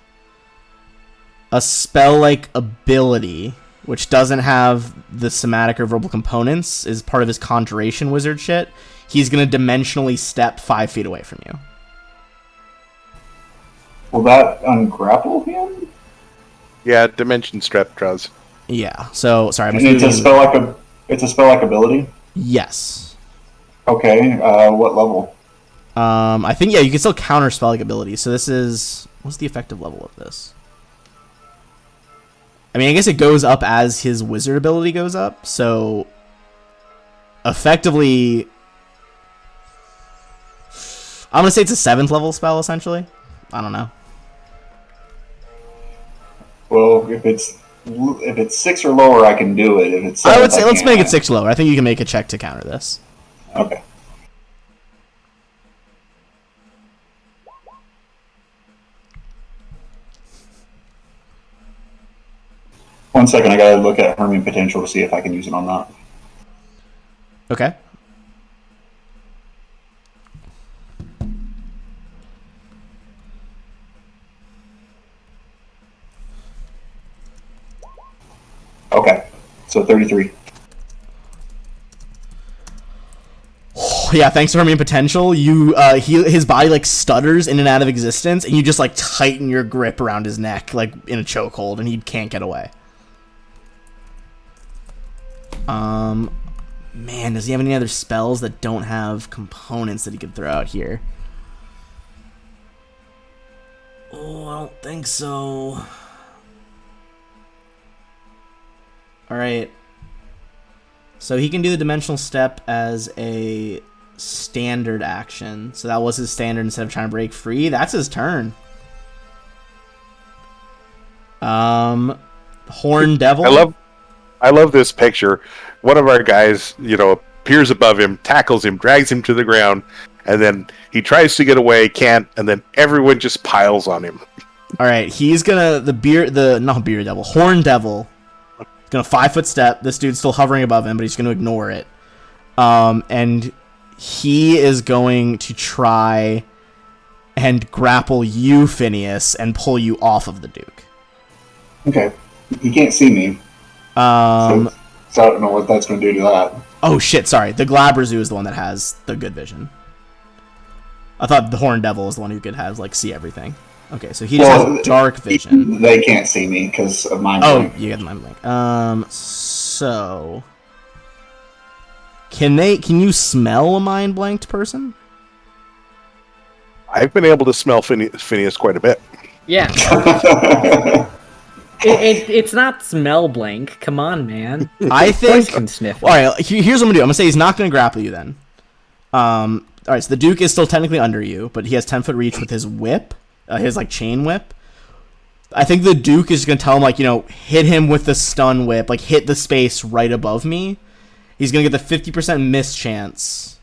a spell-like ability, which doesn't have the somatic or verbal components, is part of his conjuration wizard shit. He's going to dimensionally step 5 feet away from you. Will that ungrapple him? Yeah, dimension strap draws. Yeah, so, sorry. I'm And it's a spell like ability? Yes. Okay, what level? I think, yeah, you can still counter spell-like abilities. So this is... What's the effective level of this? I mean, I guess it goes up as his wizard ability goes up. So, effectively... I'm going to say it's a 7th level spell, essentially. I don't know. Well, if it's 6 or lower, I can do it. If it's 7, I would say let's can't. make it 6 lower. I think you can make a check to counter this. Okay. One second, I gotta look at Hermine Potential to see if I can use it on that. Okay. Okay, so 33. yeah, thanks to Hermione Potential, his body like stutters in and out of existence, and you just like tighten your grip around his neck like in a chokehold, and he can't get away. Man, does he have any other spells that don't have components that he could throw out here? Oh, I don't think so. Alright. So he can do the Dimensional Step as a standard action. So that was his standard instead of trying to break free. That's his turn. Horn Devil. I love this picture. One of our guys, appears above him, tackles him, drags him to the ground, and then he tries to get away, can't, and then everyone just piles on him. Alright, he's gonna Horn Devil. Gonna 5-foot step. This dude's still hovering above him, but he's gonna ignore it. And he is going to try and grapple you, Phineas, and pull you off of the Duke. Okay. He can't see me. So I don't know what that's gonna do to that. Oh shit, sorry. The Glabrezu is the one that has the good vision. I thought the Horn Devil is the one who could have, see everything. Okay, so he just has dark vision. They can't see me because of mind blink. Oh, you got the mind blink. So can you smell a mind blanked person? I've been able to smell Phineas quite a bit. Yeah. It's not smell blank. Come on, man. I think. Can sniff. All right, here's what I'm gonna do. I'm gonna say he's not gonna grapple you then. All right, so the Duke is still technically under you, but he has 10-foot reach with his whip. His chain whip. I think the Duke is gonna tell him hit him with the stun whip, hit the space right above me. He's gonna get the 50% miss chance,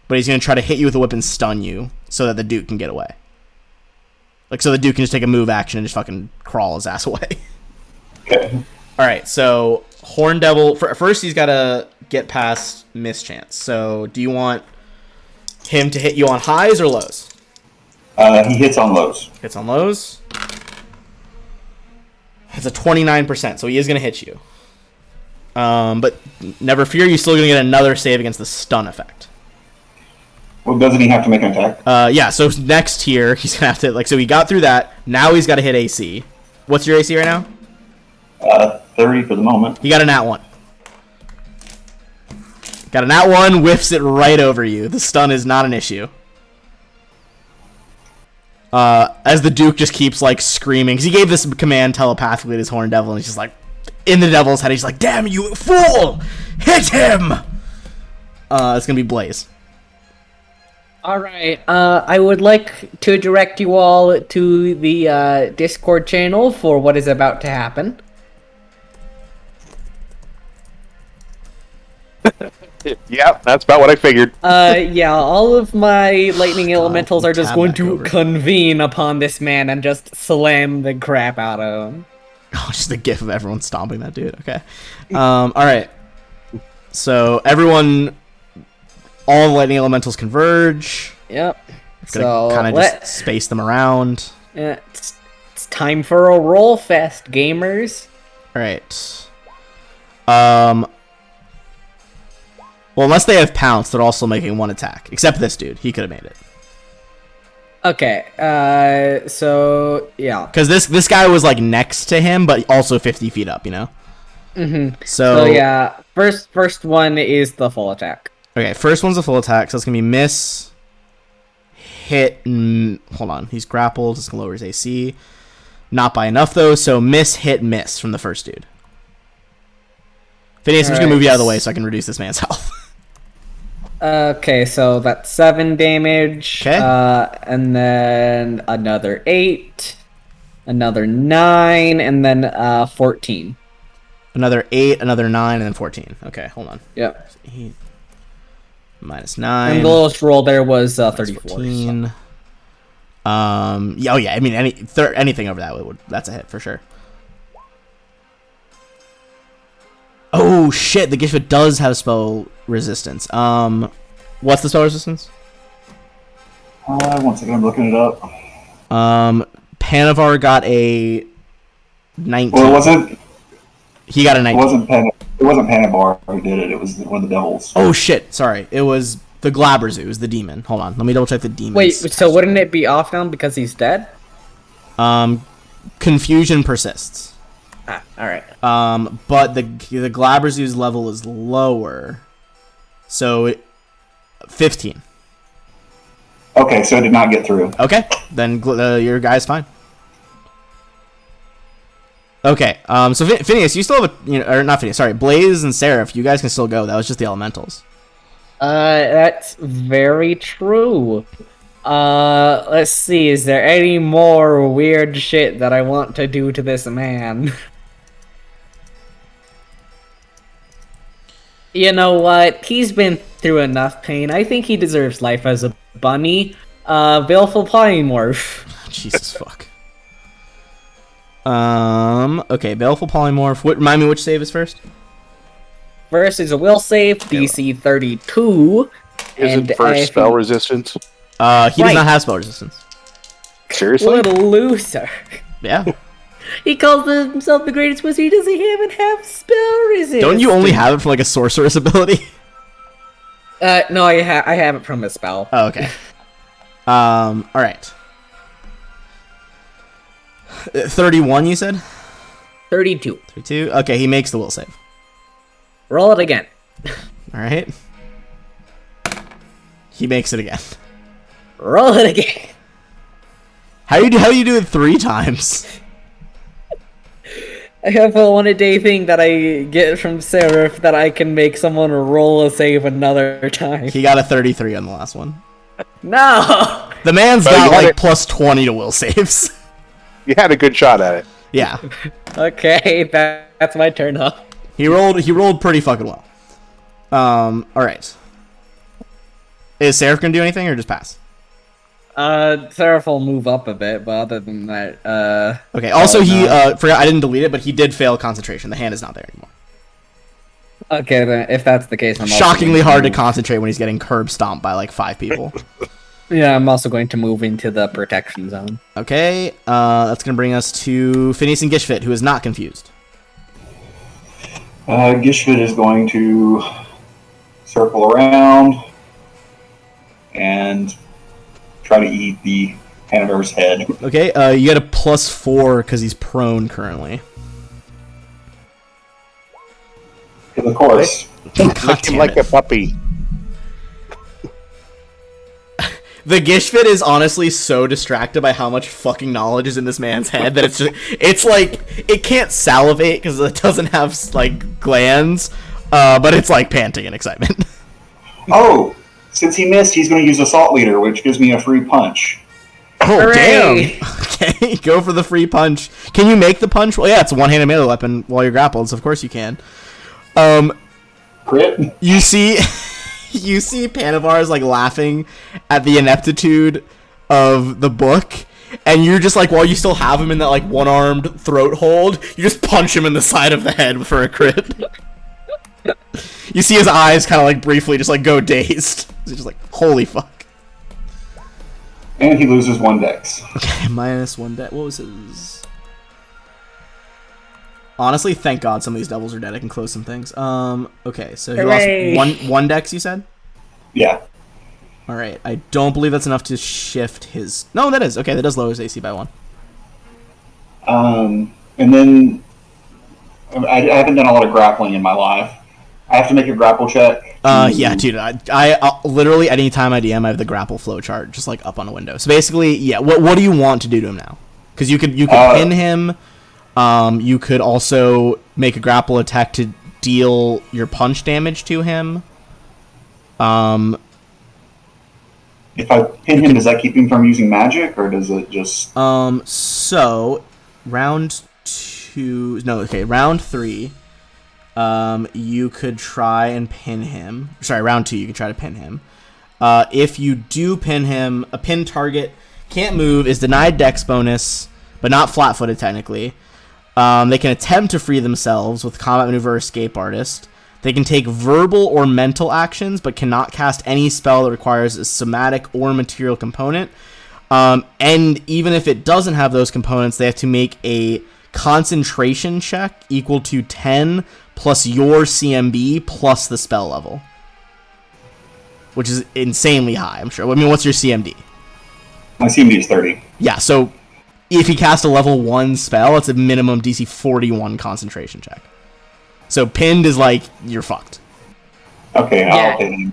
but he's gonna try to hit you with a whip and stun you so that the Duke can get away. So the Duke can just take a move action and just fucking crawl his ass away. Okay. All right, so Horn Devil. First, he's gotta get past miss chance. So do you want him to hit you on highs or lows? He hits on lows. Hits on lows. It's a 29%, so he is going to hit you. But never fear, you're still going to get another save against the stun effect. Well, doesn't he have to make an attack? Yeah, so next here, he's going to have to, so he got through that. Now he's got to hit AC. What's your AC right now? 30 for the moment. He got a nat 1. Got a nat 1, whiffs it right over you. The stun is not an issue. As the Duke just keeps screaming, because he gave this command telepathically to his Horn Devil, and he's just in the Devil's head. He's like, "Damn you, fool! Hit him!" It's gonna be Blaze. All right. I would like to direct you all to the Discord channel for what is about to happen. Yeah, that's about what I figured. Yeah, all of my lightning elementals are just going to convene upon this man and just slam the crap out of him. Oh, just the gif of everyone stomping that dude. Okay. All right. So everyone, all the lightning elementals converge. Yep. So kind of just space them around. It's time for a roll fest, gamers. All right. Well, unless they have Pounce, they're also making one attack. Except this dude. He could have made it. Okay, so, yeah. Because this guy was, next to him, but also 50 feet up, Mm-hmm. So, yeah, first one is the full attack. Okay, first one's a full attack, so it's going to be miss, hit, hold on. He's grappled. It's going to lower his AC. Not by enough, though, so miss, hit, miss from the first dude. Phineas, I'm just going to move you out of the way so I can reduce this man's health. Okay, so that's 7 damage. Okay. And then another 8, another 9, and then 14. Another 8, another 9, and then 14. Okay, hold on. Yep. 8 minus 9. And the lowest roll there was 34. 14. So. Yeah, oh yeah. I mean, anything over that that's a hit for sure. Oh shit! The Gishva does have spell resistance. What's the spell resistance? 1 second, I'm looking it up. Panavar got a 19. Well, it wasn't. He got a 19. It wasn't Panavar who did it. It was one of the devils. Oh shit! Sorry, it was The Glabrezu is the demon. Hold on, let me double check the demon. Wait, so wouldn't it be off now because he's dead? Confusion persists. Ah, alright. But the Glabrezu's level is lower. So 15. Okay, so it did not get through. Okay, then your guy's fine. Okay, so Phineas, you still have or not Phineas, sorry, Blaze and Seraph, you guys can still go. That was just the elementals. That's very true. Let's see, is there any more weird shit that I want to do to this man? You know what? He's been through enough pain. I think he deserves life as a bunny. Baleful Polymorph. Jesus fuck. Okay, Baleful Polymorph. Remind me which save is first? First is a will save, DC 32. Isn't first spell resistance? He does not have spell resistance. Seriously? What a loser. Yeah. He calls himself the greatest wizard. He doesn't even have spell resistance. Don't you only have it from like a sorceress ability? No, I have it from a spell. Oh, okay. Alright. 31, you said? 32. 32? Okay, he makes the will save. Roll it again. Alright. He makes it again. Roll it again. How do you do it 3 times? I have a one-a-day thing that I get from Seraph that I can make someone roll a save another time. He got a 33 on the last one. No! The man's Well, got you got like it. plus 20 to will saves. You had a good shot at it. Yeah. Okay, that's my turn up. He rolled pretty fucking well. Alright. Is Seraph gonna do anything or just pass? Seraph will move up a bit, but other than that, Okay, also he no. forgot I didn't delete it, but he did fail concentration. The hand is not there anymore. Okay, then if that's the case, I'm also Shockingly going hard to move. concentrate when he's getting curb stomped by like 5 people. Yeah, I'm also going to move into the protection zone. Okay, that's gonna bring us to Phineas and Gishfit, who is not confused. Gishfit is going to circle around and try to eat the Hanover's head. Okay, you get a +4 because he's prone currently. Of course. God Lick him damn like it. a puppy. The Gishfit is honestly so distracted by how much fucking knowledge is in this man's head that it's like it can't salivate because it doesn't have like glands, but it's like panting in excitement. Oh, since he missed, he's going to use Assault Leader, which gives me a free punch. Oh Hooray! damn! Okay, go for the free punch. Can you make the punch? Well, yeah, it's a one-handed melee weapon while you're grappled, so of course you can. Crit? You see. You see Panavar's like laughing at the ineptitude of the book, and you're just like, while you still have him in that like one-armed throat hold, you just punch him in the side of the head for a crit. You see his eyes kind of like briefly just like go dazed. He's just like, holy fuck. And he loses 1 dex. Okay, -1 dex. What was his? Honestly, thank God some of these devils are dead. I can close some things. Okay, so he Hooray. lost one dex, you said? Yeah. Alright, I don't believe that's enough to shift his... No, that is. Okay, that does lower his AC by 1. And then I haven't done a lot of grappling in my life. I have to make a grapple check. Yeah, dude, I literally, anytime I DM, I have the grapple flow chart just, like, up on a window. So basically, yeah, what do you want to do to him now? Because you could pin him, you could also make a grapple attack to deal your punch damage to him. If I pin him, does that keep him from using magic, or does it just... So, round 3, you could try and pin him. Sorry, round 2, you could try to pin him. If you do pin him, a pin target can't move, is denied dex bonus, but not flat-footed technically. They can attempt to free themselves with combat maneuver or escape artist. They can take verbal or mental actions, but cannot cast any spell that requires a somatic or material component. And even if it doesn't have those components, they have to make a concentration check equal to 10 plus your CMB plus the spell level. which is insanely high, I'm sure. I mean, what's your CMD? My CMD is 30. Yeah, so if he casts a level 1 spell, it's a minimum DC 41 concentration check. So pinned is like, you're fucked. Okay, Yeah. I'll pin him.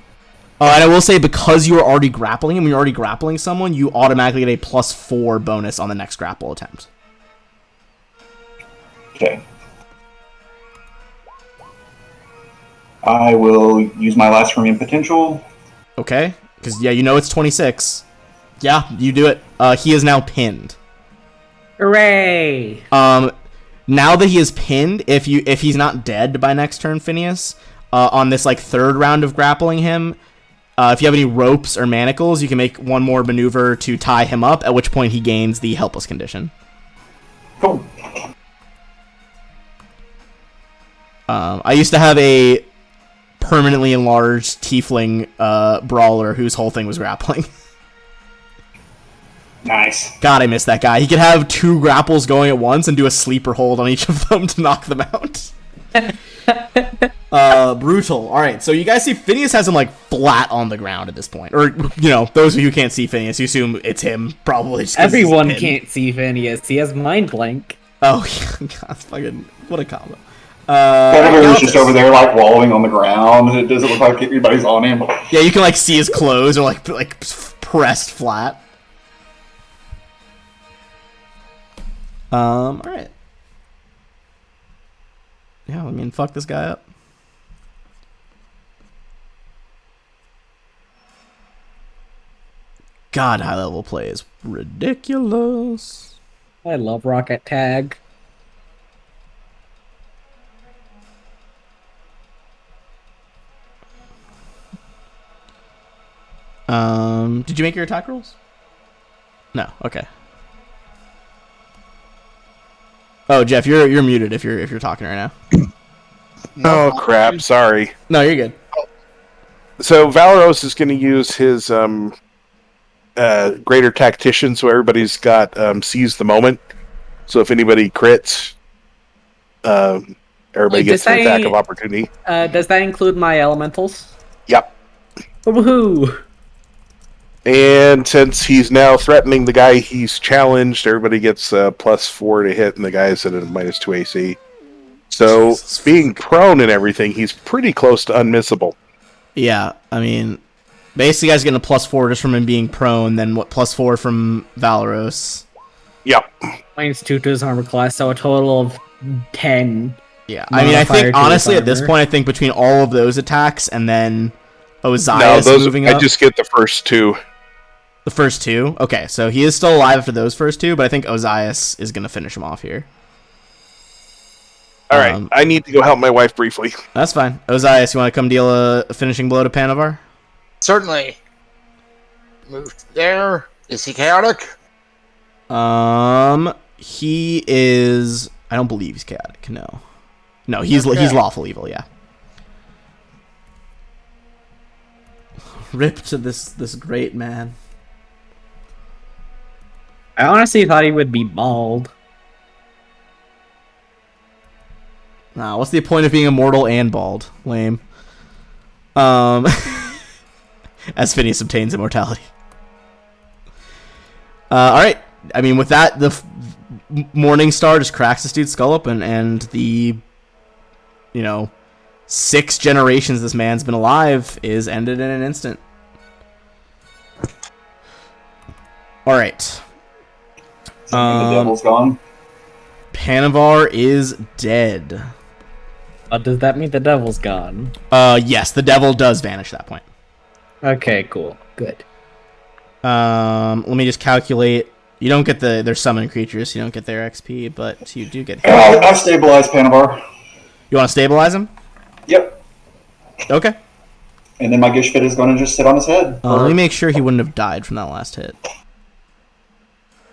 Oh, and I will say, because you are already grappling him, when you're already grappling someone, you automatically get a +4 bonus on the next grapple attempt. Okay. I will use my last remaining potential. Okay? Because, yeah, you know it's 26. Yeah, you do it. He is now pinned. Hooray! Now that he is pinned, if he's not dead by next turn, Phineas, on this, like, third round of grappling him, if you have any ropes or manacles, you can make one more maneuver to tie him up, at which point he gains the helpless condition. Cool. I used to have a permanently enlarged tiefling brawler whose whole thing was grappling. Nice. God, I miss that guy. He could have 2 grapples going at once and do a sleeper hold on each of them to knock them out. Brutal. Alright, so you guys see Phineas has him, like, flat on the ground at this point. Or, you know, those of you who can't see Phineas, you assume it's him, probably. Just 'cause he's Everyone pinned. can't see Phineas. He has mind blank. Oh, yeah, God, fucking, what a combo. Senator is just Galthus. over there, like, wallowing on the ground. It doesn't look like anybody's on him. Yeah, you can, like, see his clothes are, like pressed flat. Alright. Yeah, I mean, fuck this guy up. God, high level play is ridiculous. I love Rocket Tag. Did you make your attack rolls? No, okay. Oh, Jeff, you're muted if you're talking right now. Oh crap! Sorry. No, you're good. So Valeros is going to use his greater tactician, so everybody's got seize the moment. So if anybody crits, everybody Wait, gets does an attack that- of opportunity. Does that include my elementals? Yep. Woohoo! And since he's now threatening the guy he's challenged, everybody gets +4 to hit, and the guy's at a -2 AC. So Jesus being prone and everything, he's pretty close to unmissable. Yeah, I mean, basically, guys getting a +4 just from him being prone, then what, +4 from Valeros. Yep. Mine's 2 to his armor class, so a total of 10. Yeah, I mean, I Modifier think, to his honestly, at this armor. point, I think between all of those attacks and then No, Ozias those moving I up, just get the first 2. the first 2, okay, so he is still alive after those first 2, but I think Ozias is going to finish him off here. All right, I need to go help my wife briefly. That's fine. Ozias, you want to come deal a finishing blow to Panavar? Certainly. Move there. Is he chaotic? He is. I don't believe he's chaotic. No, no, he's Okay. he's lawful evil. Yeah. Rip to this great man. I honestly thought he would be bald. Nah, what's the point of being immortal and bald? Lame. As Phineas obtains immortality. All right. I mean, with that, the Morning Star just cracks this dude's skull open, and the 6 generations this man's been alive is ended in an instant. All right. The devil's gone. Panavar is dead. Does that mean the devil's gone? Yes, the devil does vanish at that point. Okay, cool. Good. Let me just calculate. You don't get their summon creatures, so you don't get their XP, but you do get hit. I've stabilized Panavar. You want to stabilize him? Yep. Okay. And then my Gishfit is going to just sit on his head. Let me make sure he wouldn't have died from that last hit.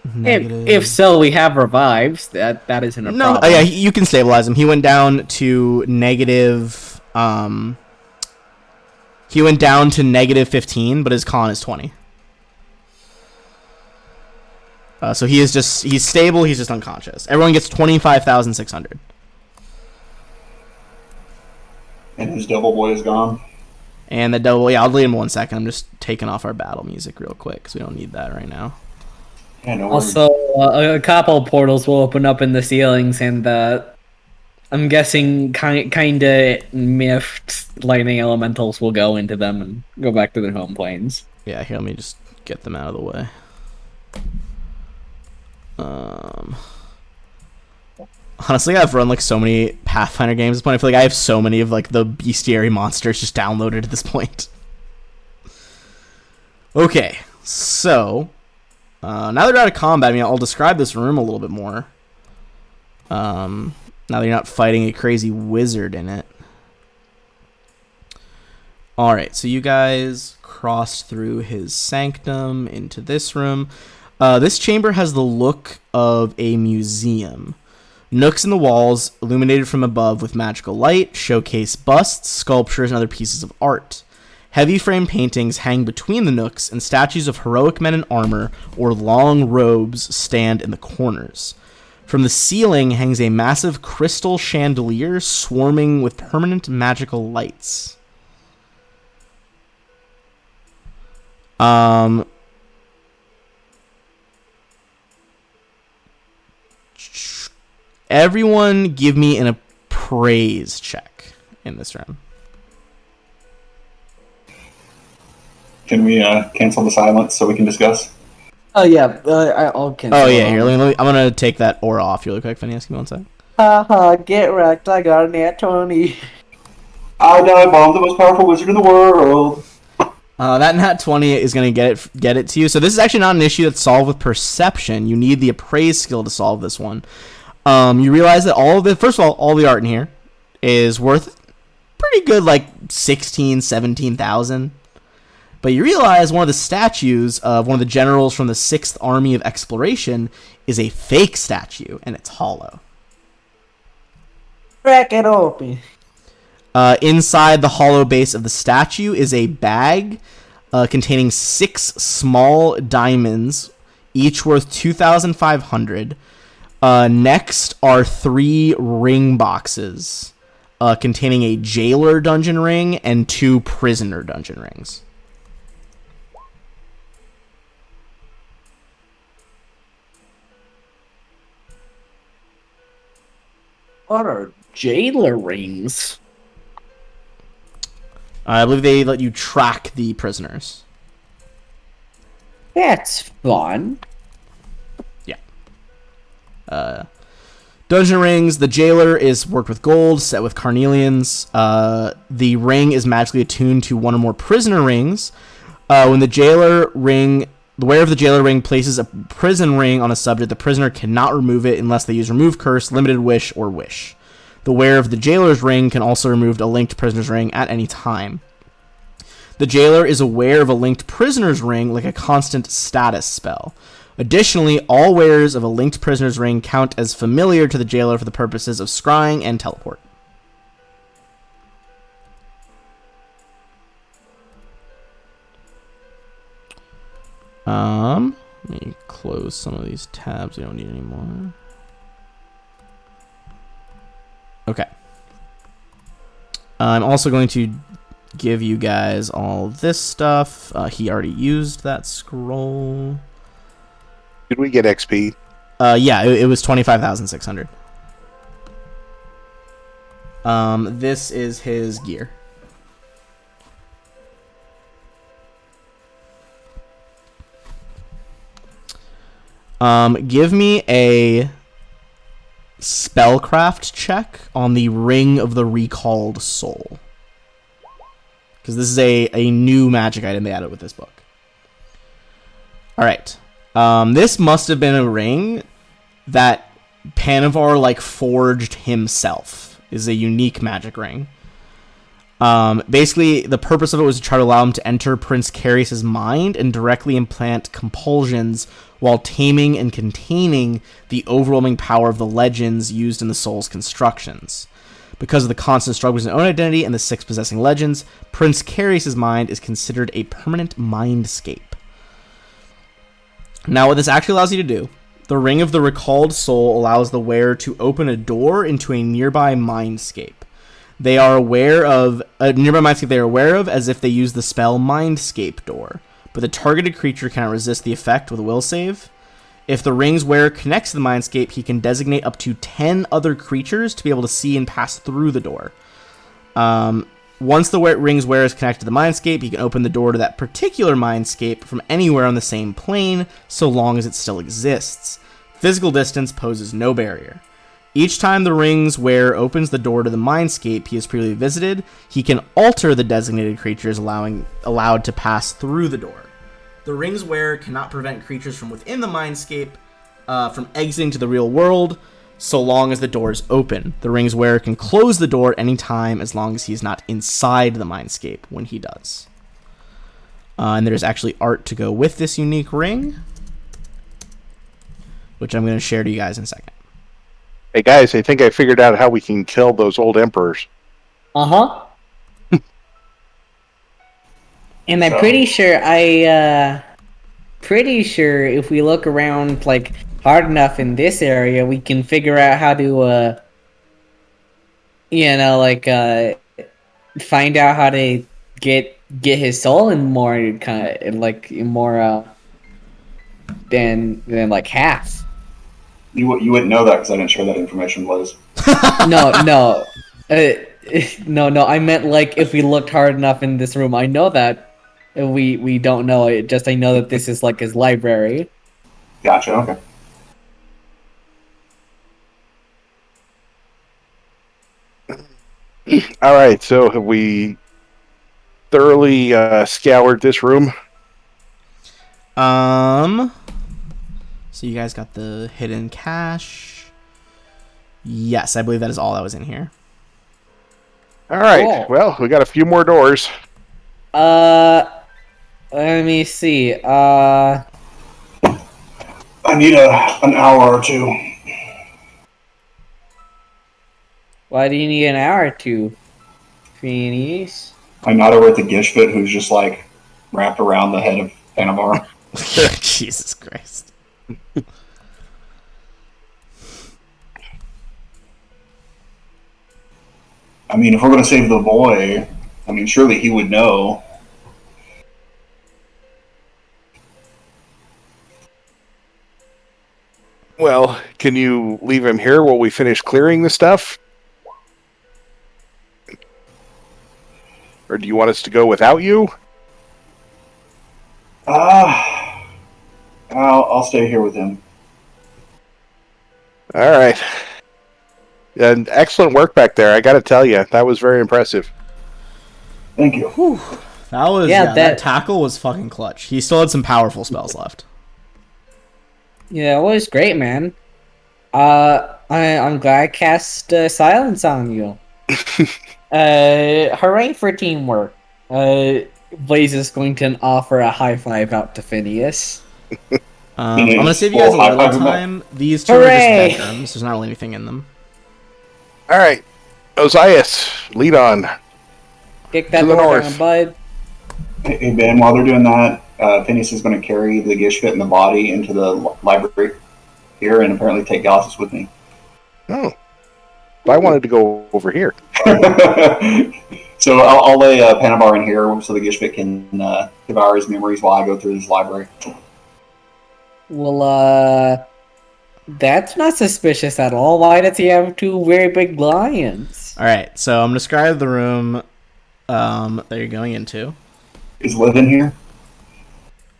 If so, we have revives. That isn't a No, problem. yeah, you can stabilize him. He went down to negative. He went down to -15, but his con is 20. So he's stable. He's just unconscious. Everyone gets 25,600. And his devil boy is gone. And the double, yeah, I'll delete him 1 second. I'm just taking off our battle music real quick because we don't need that right now. Yeah, no worries. Also, a couple of portals will open up in the ceilings, and I'm guessing kind of miffed lightning elementals will go into them and go back to their home planes. Yeah, here, let me just get them out of the way. Honestly, I've run like so many Pathfinder games at this point. I feel like I have so many of like the bestiary monsters just downloaded at this point. Okay, so now that we're out of combat, I mean, I'll describe this room a little bit more. Now that you're not fighting a crazy wizard in it. Alright, so you guys crossed through his sanctum into this room. This chamber has the look of a museum. Nooks in the walls, illuminated from above with magical light, showcase busts, sculptures, and other pieces of art. Heavy frame paintings hang between the nooks, and statues of heroic men in armor or long robes stand in the corners. From the ceiling hangs a massive crystal chandelier swarming with permanent magical lights. Everyone give me an appraise check in this room. Can we cancel the silence so we can discuss? Oh yeah, I'll cancel. Oh yeah, here, I'm gonna take that aura off really quick. Phineas, give me 1 sec. Haha, get wrecked, I got a nat 20. I dive-bombed the most powerful wizard in the world. That nat 20 is gonna get it to you. So this is actually not an issue that's solved with perception. You need the appraise skill to solve this one. You realize that first of all the art in here is worth pretty good, like 17,000. But you realize one of the statues of one of the generals from the 6th Army of Exploration is a fake statue, and it's hollow. Crack it open. Inside the hollow base of the statue is a bag containing 6 small diamonds, each worth 2,500. Next are 3 ring boxes containing a jailer dungeon ring and 2 prisoner dungeon rings. What are jailer rings? I believe they let you track the prisoners. That's fun. Dungeon rings. The jailer is worked with gold, set with carnelians. The ring is magically attuned to one or more prisoner rings. When the wearer of the jailer ring places a prison ring on a subject, the prisoner cannot remove it unless they use remove curse, limited wish, or wish. The wearer of the jailer's ring can also remove a linked prisoner's ring at any time. The jailer is aware of a linked prisoner's ring like a constant status spell. Additionally, all wearers of a linked prisoner's ring count as familiar to the jailer for the purposes of scrying and teleport. Let me close some of these tabs we don't need anymore. Okay. I'm also going to give you guys all this stuff. He already used that scroll. Did we get XP? Yeah, it was 25,600. This is his gear. Give me a spellcraft check on the Ring of the Recalled Soul. Because this is a new magic item they added with this book. Alright. This must have been a ring that Panavar, forged himself. Is a unique magic ring. Basically, the purpose of it was to try to allow him to enter Prince Carius' mind and directly implant compulsions while taming and containing the overwhelming power of the legends used in the soul's constructions. Because of the constant struggle with his own identity and the 6 possessing legends, Prince Carius' mind is considered a permanent mindscape. Now, what this actually allows you to do, the Ring of the Recalled Soul allows the wearer to open a door into a nearby mindscape. They are aware of a nearby mindscape. They are aware of as if they use the spell Mindscape Door, but the targeted creature cannot resist the effect with a will save. If the ring's wearer connects to the mindscape, he can designate up to 10 other creatures to be able to see and pass through the door. Once the ring's wearer is connected to the mindscape, he can open the door to that particular mindscape from anywhere on the same plane, so long as it still exists. Physical distance poses no barrier. Each time the ring's wearer opens the door to the mindscape he has previously visited, he can alter the designated creatures allowed to pass through the door. The ring's wearer cannot prevent creatures from within the mindscape from exiting to the real world, so long as the door is open. The ring's wearer can close the door anytime as long as he's not inside the mindscape when he does. And there's actually art to go with this unique ring, which I'm going to share to you guys in a second. Hey guys, I think I figured out how we can kill those old emperors. Uh-huh. And I'm pretty sure if we look around like hard enough in this area, we can figure out how to find out how to get his soul in more than like half. You wouldn't know that because I didn't share that information, Liz. No. No. I meant like if we looked hard enough in this room. I know that. We don't know it. Just I know that this is like his library. Gotcha. Okay. All right. So have we thoroughly scoured this room? So you guys got the hidden cache. Yes, I believe that is all that was in here. All right. Cool. Well, we got a few more doors. Let me see. I need an hour or two. Why do you need an hour or two, Phineas? I'm not over at the Gishfit who's just like wrapped around the head of Panavar. Jesus Christ. I mean, if we're going to save the boy, I mean, surely he would know. Well, can you leave him here while we finish clearing the stuff? Or do you want us to go without you? I'll stay here with him. All right. And excellent work back there. I got to tell you, that was very impressive. Thank you. Whew. That tackle was fucking clutch. He still had some powerful spells left. Yeah, it was great, man. I'm glad I cast silence on you. Hooray for teamwork. Blaze is going to offer a high five out to Phineas. I'm going to save you guys a little time. These two are just bedrooms. There's not really anything in them. All right. Ozias, lead on. Kick that door down, bud. Hey, Ben, while they're doing that, Phineas is going to carry the Gishfit and the body into the library here and apparently take Gauss with me. Oh. I wanted to go over here. So I'll lay Panavar in here so the Gishfit can devour his memories while I go through this library. Well, that's not suspicious at all. Why does he have two very big lions? Alright, so I'm going to describe the room that you're going into. Is Liv in here?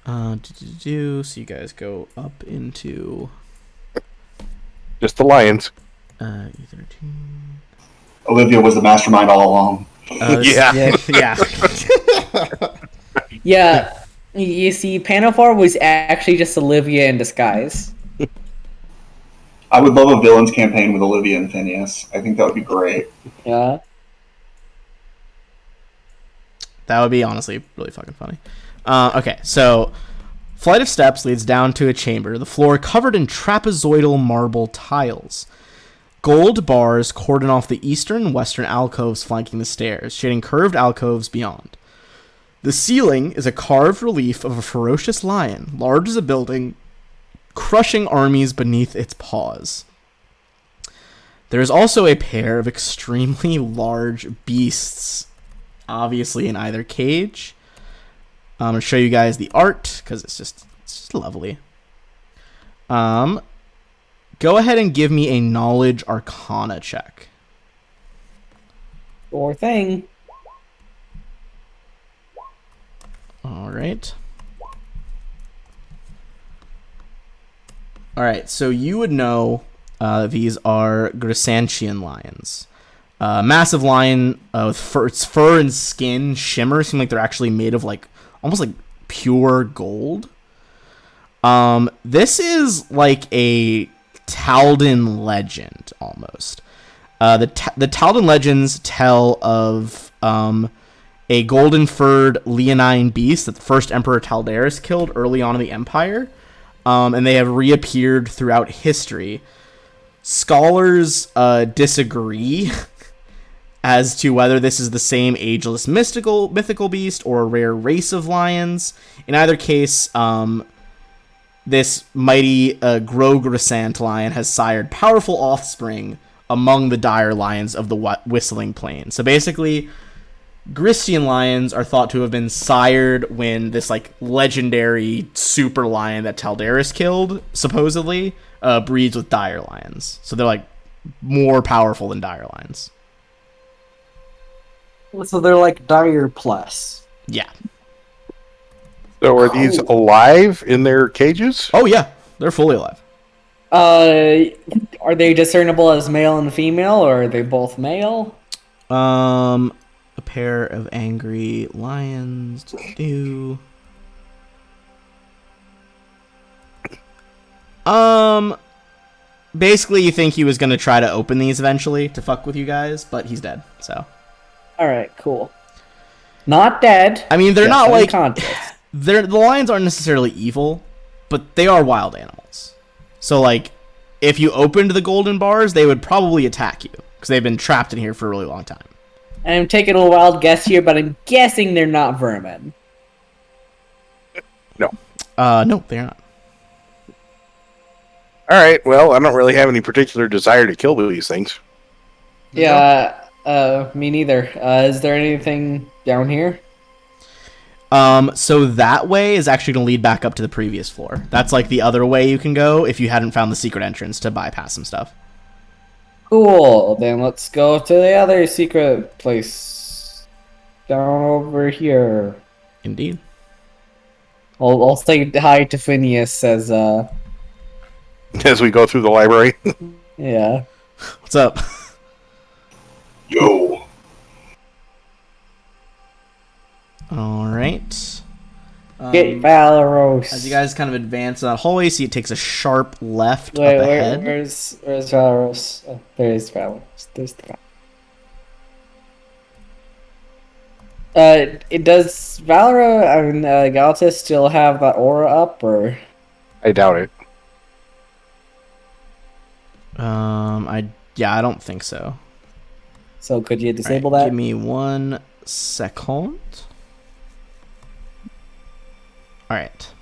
So you guys go up into... Just the lions. E13. Olivia was the mastermind all along. Yeah. Yeah. You see, Panavar was actually just Olivia in disguise. I would love a villains campaign with Olivia and Phineas. I think that would be great. Yeah. That would be honestly really fucking funny. Okay, so flight of steps leads down to a chamber, the floor covered in trapezoidal marble tiles. Gold bars cordon off the eastern and western alcoves flanking the stairs, shading curved alcoves beyond. The ceiling is a carved relief of a ferocious lion, large as a building, crushing armies beneath its paws. There's also a pair of extremely large beasts, obviously in either cage. I'm going to show you guys the art, because it's just lovely. Go ahead and give me a Knowledge Arcana check. Sure thing. Alright. Alright, so you would know these are Grisantian lions. Massive lion with its fur and skin shimmer, seem like they're actually made of like almost like pure gold. This is like a Taldan legend almost. The Taldan legends tell of a golden-furred leonine beast that the first Emperor Taldaris killed early on in the Empire, and they have reappeared throughout history. Scholars disagree as to whether this is the same ageless mythical beast or a rare race of lions. In either case, this mighty Grogrisant lion has sired powerful offspring among the dire lions of the Whistling Plain. So basically, Gristian lions are thought to have been sired when this like legendary super lion that Taldaris killed, supposedly, breeds with dire lions. So they're like more powerful than dire lions. So they're like Dire Plus. Yeah. So are these alive in their cages? Oh yeah, they're fully alive. Are they discernible as male and female, or are they both male? A pair of angry lions to do. Basically, you think he was gonna try to open these eventually to fuck with you guys, but he's dead. So. All right, cool. Not dead. I mean, they're not like unconscious. the lions aren't necessarily evil, but they are wild animals. So like, if you opened the golden bars, they would probably attack you because they've been trapped in here for a really long time. I'm taking a wild guess here, but I'm guessing they're not vermin. No. No, they're not. All right. Well, I don't really have any particular desire to kill these things. Yeah, me neither. Is there anything down here? So that way is actually going to lead back up to the previous floor. That's like the other way you can go if you hadn't found the secret entrance to bypass some stuff. Cool. Then let's go to the other secret place. Down over here. Indeed. I'll say hi to Phineas as As we go through the library. yeah. What's up? Yo. All right. Get Valeros. As you guys kind of advance that hallway, see it takes a sharp left Wait, up ahead. where's Valeros? Oh, there's Valeros. There's the it does Valero and Galtus still have that aura up, or? I doubt it. I don't think so. So could you disable All right, that? Give me 1 second. All right.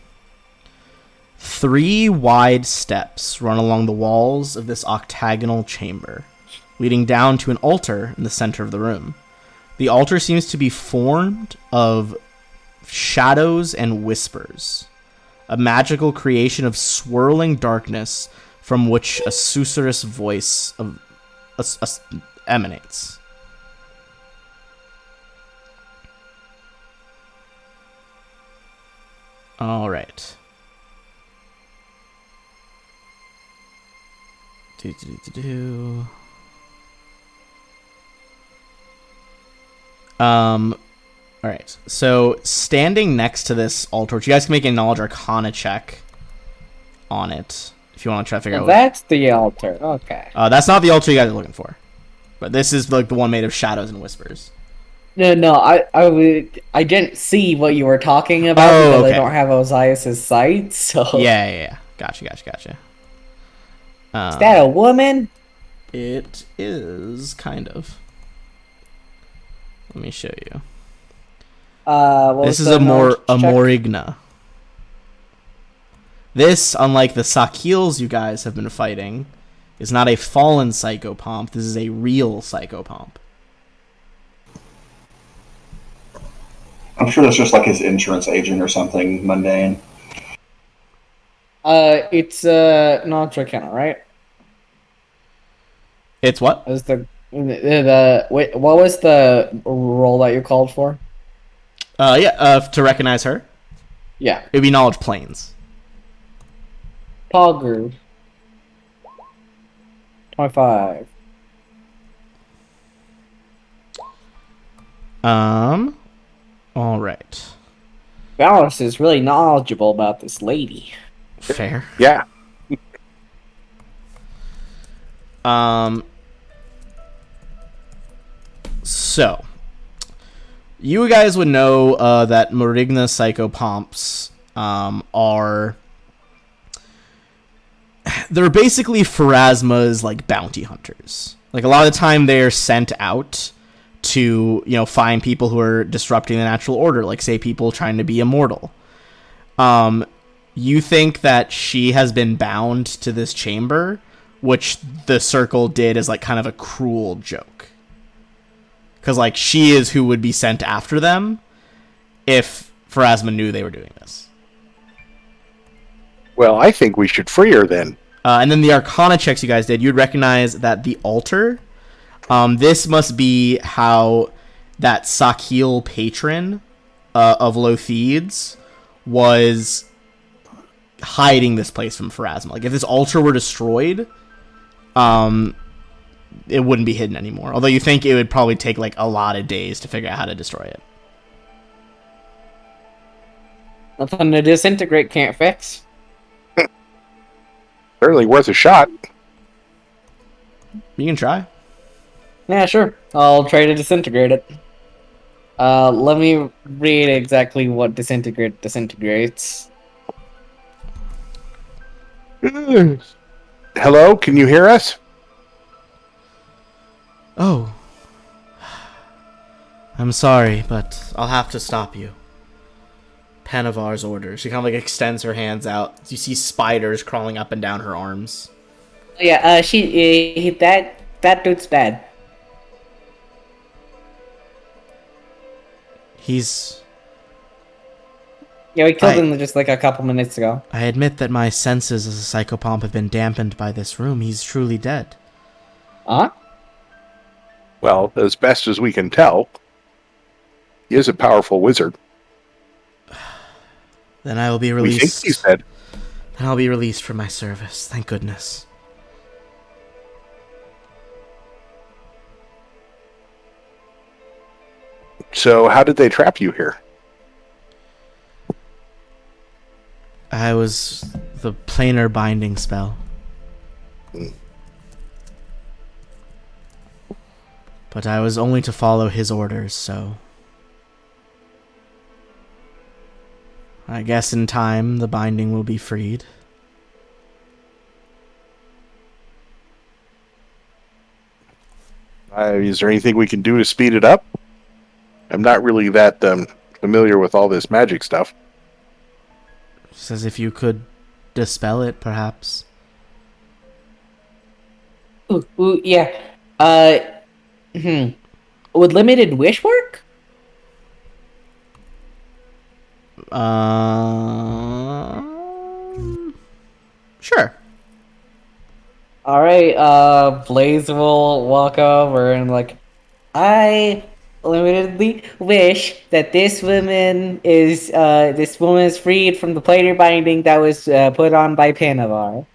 3 wide steps run along the walls of this octagonal chamber, leading down to an altar in the center of the room. The altar seems to be formed of shadows and whispers, a magical creation of swirling darkness from which a susurrus voice emanates. All right. All right. So standing next to this altar, you guys can make a knowledge arcana check on it if you want to try to figure out. That's the altar. Okay. That's not the altar you guys are looking for, but this is like the one made of shadows and whispers. No, I didn't see what you were talking about because okay. I don't have Osiris's sight. So Yeah. Gotcha. is that a woman? It is kind of. Let me show you. This is a Morigna. This, unlike the Sakils you guys have been fighting, is not a fallen psychopomp. This is a real psychopomp. I'm sure that's just like his insurance agent or something mundane. It's not Dracana, right? It's what? Is wait, what was the role that you called for? To recognize her. Yeah. It'd be knowledge planes. Pogger. 25. All right. Valorous is really knowledgeable about this lady. Fair. Yeah. So, you guys would know that Marigna psychopomps are... They're basically Pharasma's, like, bounty hunters. Like, a lot of the time they're sent out to, find people who are disrupting the natural order, like, say, people trying to be immortal. You think that she has been bound to this chamber, which the Circle did as, like, kind of a cruel joke. Because, like, she is who would be sent after them if Pharasma knew they were doing this. Well, I think we should free her then. And then the Arcana checks you guys did, you'd recognize that the altar, this must be how that Sakhil patron of Lothedes was hiding this place from Pharasma. Like, if this altar were destroyed, it wouldn't be hidden anymore. Although you think it would probably take, like, a lot of days to figure out how to destroy it. Nothing to disintegrate can't fix. Certainly worth a shot. You can try. Yeah, sure. I'll try to disintegrate it. Let me read exactly what disintegrates. Hello, can you hear us? Oh. I'm sorry, but I'll have to stop you. Panavar's orders. She kind of, like, extends her hands out. You see spiders crawling up and down her arms. Yeah, that dude's dead. He's... Yeah, we killed him just like a couple minutes ago. I admit that my senses as a psychopomp have been dampened by this room. He's truly dead. Huh? Well, as best as we can tell, he is a powerful wizard. Then I will be We released. think he's dead. Then I'll be released from my service. Thank goodness. So, how did they trap you here? I was the planar binding spell. But I was only to follow his orders, so... I guess in time the binding will be freed. Is there anything we can do to speed it up? I'm not really that familiar with all this magic stuff. Just as if you could dispel it, perhaps. Ooh, yeah. Would limited wish work? Sure. Alright, Blaze will walk over and I limitedly wish that this woman is freed from the planar binding that was put on by Panavar.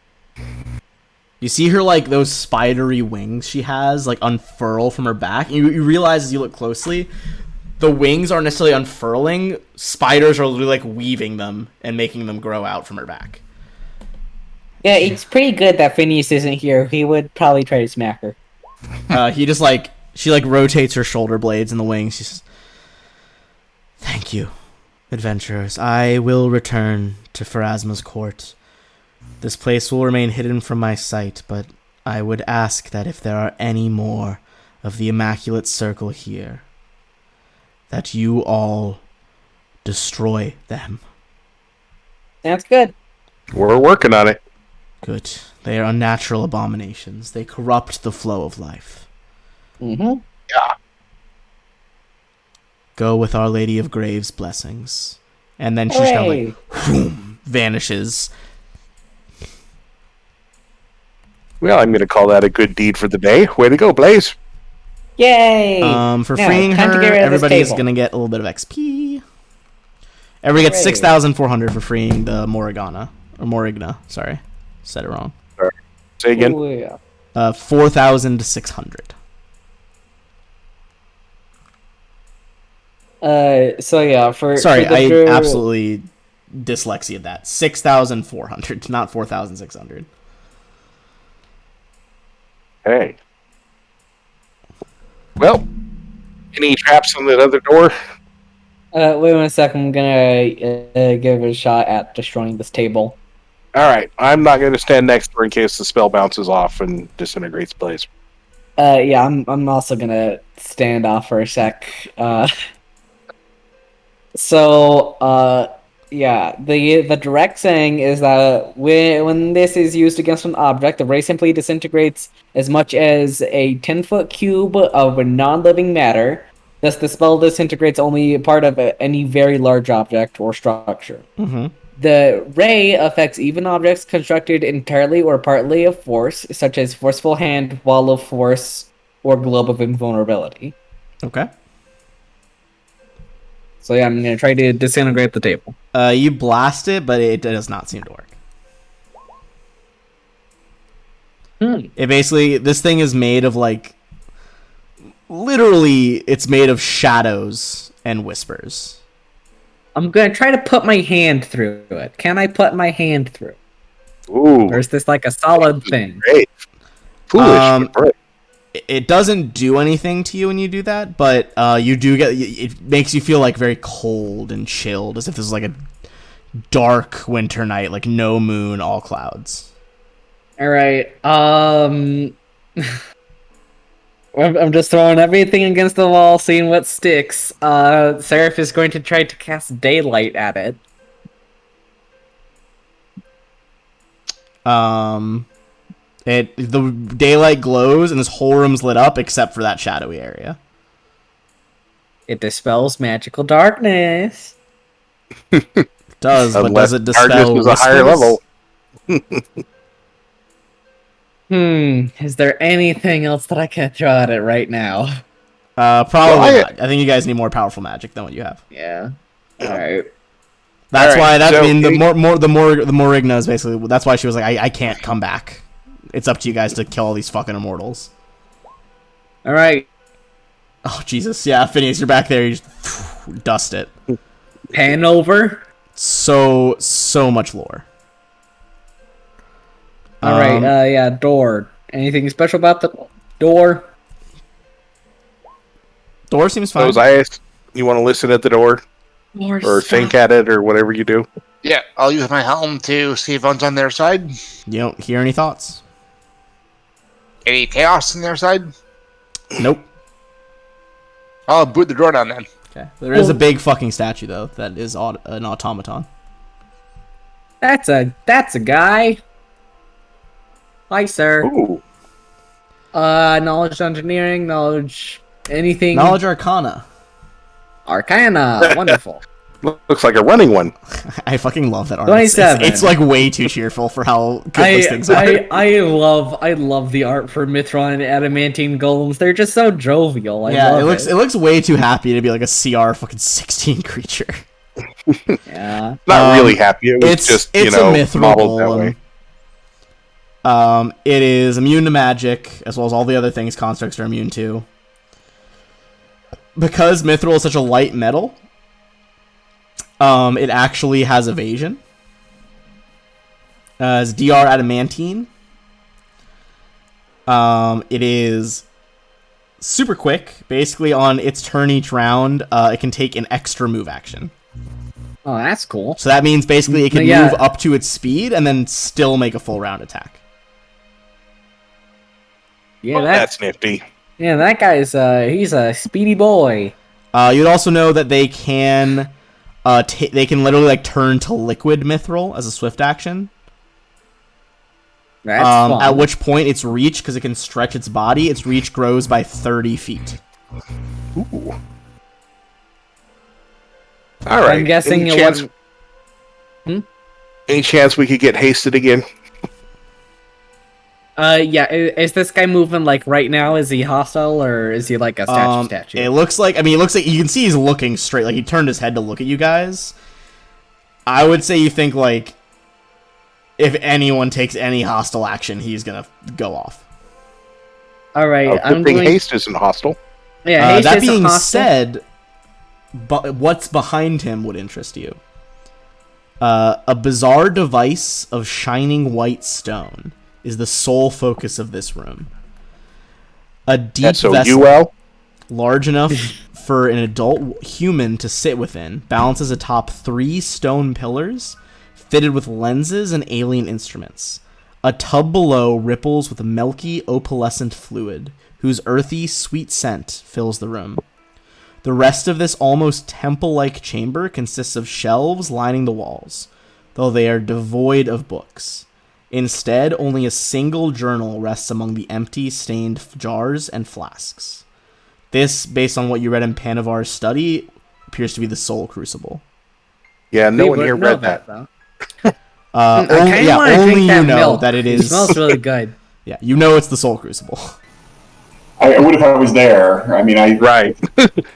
You see her, those spidery wings she has, unfurl from her back. You realize as you look closely, the wings aren't necessarily unfurling. Spiders are literally, weaving them and making them grow out from her back. Yeah, it's pretty good that Phineas isn't here. He would probably try to smack her. He just, she, rotates her shoulder blades in the wings. She's thank you, adventurers. I will return to Pharasma's court. This place will remain hidden from my sight, but I would ask that if there are any more of the Immaculate Circle here, that you all destroy them. Sounds good. We're working on it. Good. They are unnatural abominations. They corrupt the flow of life. Mm-hmm. Go with Our Lady of Graves' blessings. And then she just kind of like whoom, vanishes. Well, I'm going to call that a good deed for the day. Way to go, Blaze. Yay! For Now, freeing time to her, get rid of this everybody's table. gonna get a little bit of XP. Everybody gets Hooray. 6,400 for freeing the Morigana. Or Morigna, sorry. Said it wrong. Say again. Ooh, yeah. 4,600. So yeah, for Sorry, for the I druid- absolutely dyslexia that. 6,400, not 4,600. Hey. Well, any traps on that other door? wait 1 second. I'm gonna give it a shot at destroying this table. All right. I'm not going to stand next to her in case the spell bounces off and disintegrates Blaze. Yeah, I'm also gonna stand off for a sec. Yeah, the direct saying is that when this is used against an object, the ray simply disintegrates as much as a 10-foot cube of non-living matter. Thus, the spell disintegrates only part of any very large object or structure. Mm-hmm. The ray affects even objects constructed entirely or partly of force, such as forceful hand, wall of force, or globe of invulnerability. Okay. So yeah, I'm gonna try to disintegrate the table. You blast it, but it does not seem to work. It basically, this thing is made of like, literally, it's made of shadows and whispers. I'm gonna try to put my hand through it. Can I put my hand through? Ooh. Or is this like a solid thing? Great. Foolish. but brave. It doesn't do anything to you when you do that, but you do get, it makes you feel like very cold and chilled, as if this is like a dark winter night, like no moon, all clouds. All right. I'm just throwing everything against the wall, seeing what sticks. Seraph is going to try to cast daylight at it. The daylight glows and this whole room's lit up except for that shadowy area. It dispels magical darkness. It does, but Unless does it darkness dispel was a higher whispers? level. Is there anything else that I can throw at it right now? Probably Well, not. I think you guys need more powerful magic than what you have. Yeah. Alright. That's All right, why. so I mean, the any- Morigna is basically. That's why she was like, I can't come back. It's up to you guys to kill all these fucking immortals. Alright. Oh Jesus, yeah, Phineas, you're back there. You just dust it. Pan over. So much lore. Alright, yeah, door. Anything special about the door? Door seems fine. Ozias, you want to listen at the door or think at it or whatever you do? Yeah, I'll use my helm to see if one's on their side. You don't hear any thoughts? Any chaos on their side? Nope. I'll boot the door down then. Okay. There is a big fucking statue though that is an automaton. That's a guy. Hi, sir. Ooh. Knowledge engineering, knowledge anything. Knowledge Arcana. Arcana. Wonderful. Looks like a running one. I fucking love that art. 27. It's like way too cheerful for how good those things are. I love the art for Mithron and Adamantine golems. They're just so jovial. Yeah, it looks way too happy to be like a CR fucking 16 creature. Yeah. Not really happy. It was It's just, it's you know, a mithril modeled that way. golem. It is immune to magic, as well as all the other things constructs are immune to. Because mithril is such a light metal, it actually has evasion. As DR adamantine, it is super quick. Basically, on its turn each round, it can take an extra move action. Oh, that's cool. So that means basically it can Yeah. move up to its speed and then still make a full round attack. Yeah, That's nifty. that guy's he's a speedy boy. You'd also know that they can they can literally like turn to liquid mithril as a swift action. That's fun. At which point its reach, because it can stretch its body, its reach grows by 30 feet. Ooh. All right. I'm guessing Any it chance, wouldn't. any chance we could get hasted again? Yeah. Is this guy moving like right now? Is he hostile or is he like a statue? It looks like you can see he's looking straight, like he turned his head to look at you guys. I would say you think like if anyone takes any hostile action, he's gonna go off. All right. Oh, good thing haste isn't hostile. Yeah. Haste That isn't being hostile. said, but what's behind him would interest you. A bizarre device of shining white stone is the sole focus of this room. A deep vessel, S-O-U-L? large enough for an adult human to sit within, balances atop 3 stone pillars, fitted with lenses and alien instruments. A tub below ripples with a milky, opalescent fluid, whose earthy, sweet scent fills the room. The rest of this almost temple-like chamber consists of shelves lining the walls, though they are devoid of books. Instead, only a single journal rests among the empty, stained jars and flasks. This, based on what you read in Panavar's study, appears to be the Soul Crucible. Yeah, no We one here wouldn't know read that. though. Only, kinda wanna only drink you that know milk. that it It is. smells really good. Yeah, you know it's the Soul Crucible. I would if I was there. I mean, Right.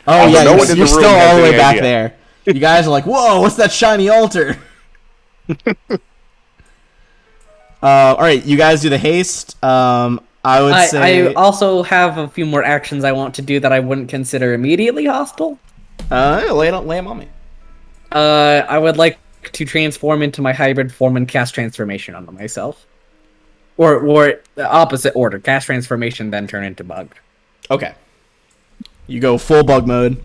Oh yeah, no you're, one in the you're room still has all the way any back idea. there. You guys are like, whoa, what's that shiny altar? All right, you guys do the haste. I would say. I also have a few more actions I want to do that I wouldn't consider immediately hostile. Lay them on me. I would like to transform into my hybrid form and cast transformation on myself. Or the opposite order. Cast transformation, then turn into bug. Okay. You go full bug mode.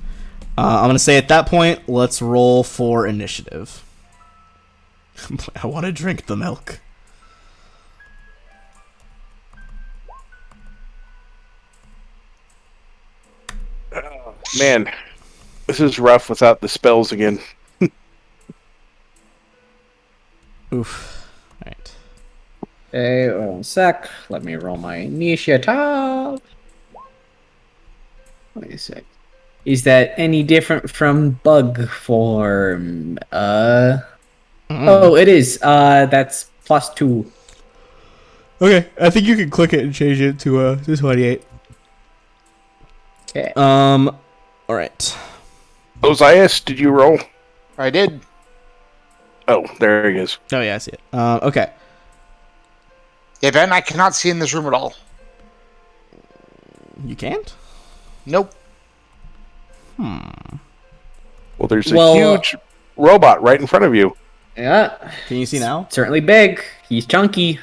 I'm gonna say at that point, let's roll for initiative. I want to drink the milk. Man, this is rough without the spells again. Oof. Alright. Okay, 1 sec. Let me roll my initiative. Wait a sec. Is that any different from bug form? Oh, it is. That's +2. Okay, I think you can click it and change it to 28. Okay. Alright. Ozias, did you roll? I did. Oh, there he is. Oh yeah, I see it. Okay. Yeah, Ben, I cannot see in this room at all. You can't? Nope. Well, there's a Well, huge robot right in front of you. Yeah. Can you see now? Certainly big. He's chunky.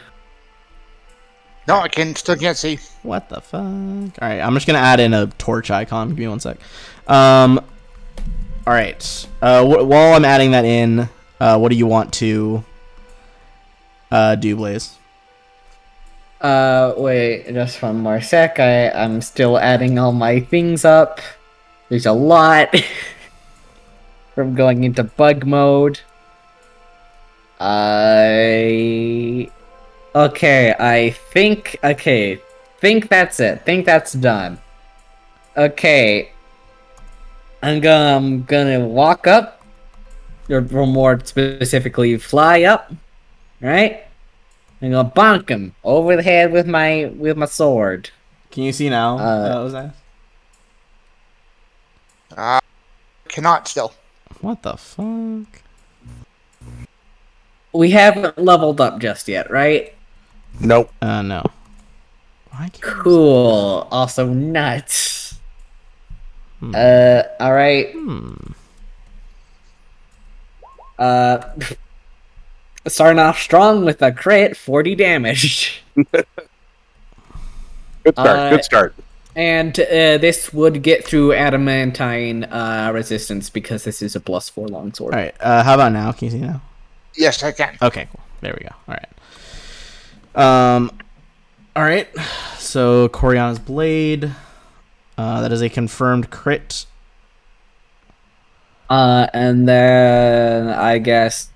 No, I still can't see. What the fuck? Alright, I'm just gonna add in a torch icon. Give me 1 sec. Alright. While I'm adding that in, what do you want to do, Blaze? Wait, just 1 more sec. I'm still adding all my things up. There's a lot from going into bug mode. Okay, I think that's it. Think that's done. Okay. I'm gonna walk up, or more specifically, fly up, right? I'm gonna bonk him over the head with my sword. Can you see now? Osias? Cannot still. What the fuck? We haven't leveled up just yet, right? Nope. No. Why can't Cool. Also nuts. Hmm. Alright. Starting off strong with a crit, 40 damage. Good start. Good start. And this would get through adamantine resistance because this is a +4 longsword. Alright, how about now? Can you see now? Yes, I can. Okay, cool. There we go. Alright. Alright. So, Coriana's Blade. That is a confirmed crit. And then I guess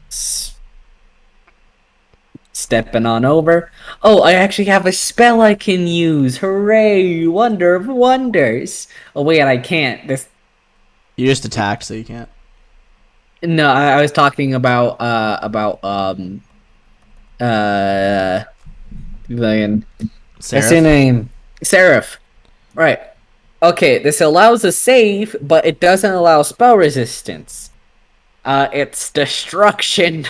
Stepping on over. Oh, I actually have a spell I can use. Hooray! Wonder of wonders. Oh wait, I can't. This. You just attacked, so you can't. No, I was talking about what's your name? Seraph. Right. Okay, this allows a save, but it doesn't allow spell resistance. It's destruction.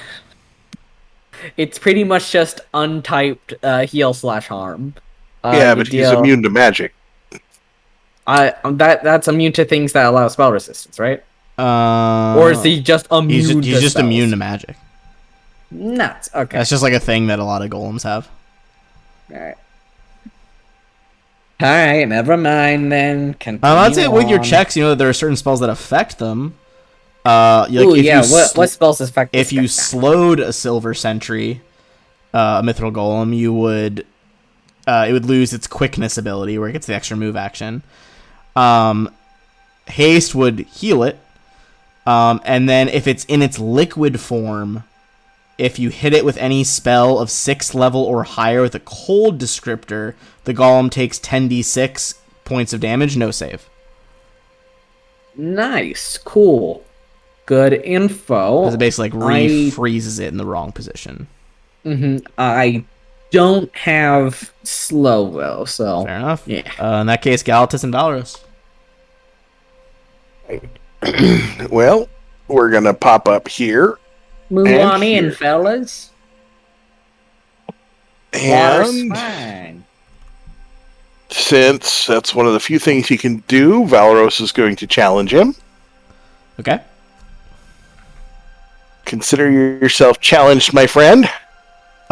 It's pretty much just untyped heal/harm. But he's immune to magic. That's immune to things that allow spell resistance, right? Or is he just immune? He's just immune to magic. Nuts. Okay. That's just like a thing that a lot of golems have. Alright. Alright, never mind then. I'd say with your checks, you know that there are certain spells that affect them. What spells affect If you slowed a Silver Sentry, a Mithril Golem, you would it would lose its quickness ability where it gets the extra move action. Haste would heal it. And then if it's in its liquid form, if you hit it with any spell of 6th level or higher with a cold descriptor, the golem takes 10d6 points of damage, no save. Nice. Cool. Good info. Because it basically refreezes it in the wrong position. I don't have slow though, so fair enough. Yeah. In that case, Galatas and Valros. Well, we're gonna pop up here. Move on in, fellas. And fine. Since that's one of the few things he can do, Valros is going to challenge him. Okay. Consider yourself challenged, my friend.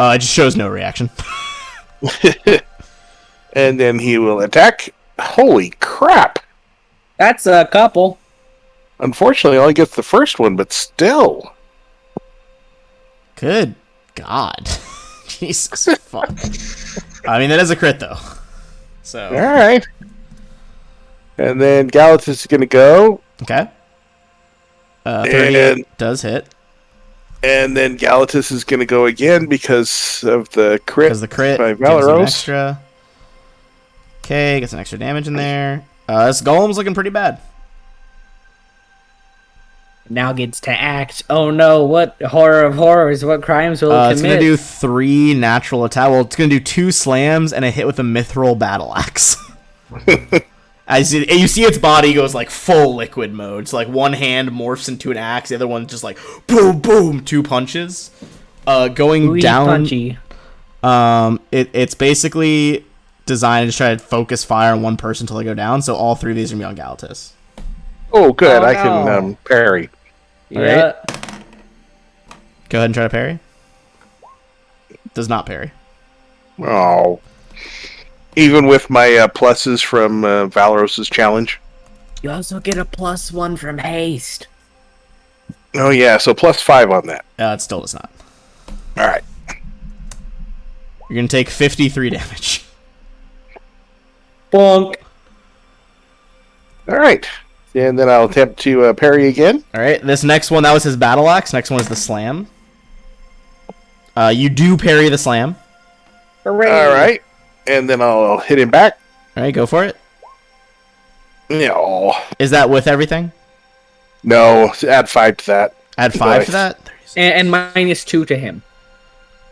It just shows no reaction. And then he will attack. Holy crap! That's a couple. Unfortunately, only gets the first one, but still. Good God. Jesus fuck. I mean, that is a crit, though. So. Alright. And then Galatas is going to go. Okay. 38 does hit. And then Galatas is going to go again because of the crit. Because the crit by gives you an Valros. extra. Okay, gets an extra damage in there. This golem's looking pretty bad. Now gets to act. Oh no, what horror of horrors, what crimes will it commit? It's going to do 3 natural attack. Well, it's going to do 2 slams and a hit with a mithril battle axe. As you see its body goes like full liquid mode. So like one hand morphs into an axe, the other one's just like boom, boom, 2 punches. Going Ooh, down. Punchy. It's basically designed to try to focus fire on one person until they go down. So all 3 of these are going to be on Galatas. Oh, good. Oh, I can parry. Yeah. Go ahead and try to parry. Does not parry. Oh. Even with my pluses from Valros' challenge. You also get a +1 from haste. Oh, yeah. So +5 on that. It still does not. All right. You're going to take 53 damage. Bonk. All right. And then I'll attempt to parry again. All right. This next one, that was his battle axe. Next one is the slam. You do parry the slam. Hooray. All right. And then I'll hit him back. All right, go for it. No. Is that with everything? No. Add 5 to that. Add 5 to that? And -2 to him.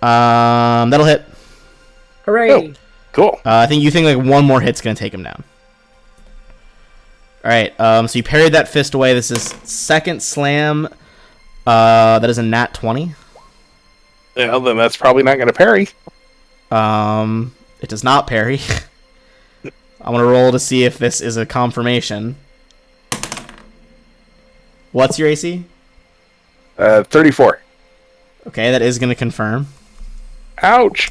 That'll hit. Hooray. Oh, cool. I think like one more hit's going to take him down. All right, so you parried that fist away. This is second slam. That is a nat 20. Well, then that's probably not going to parry. It does not parry. I want to roll to see if this is a confirmation. What's your AC? 34. Okay, that is going to confirm. Ouch.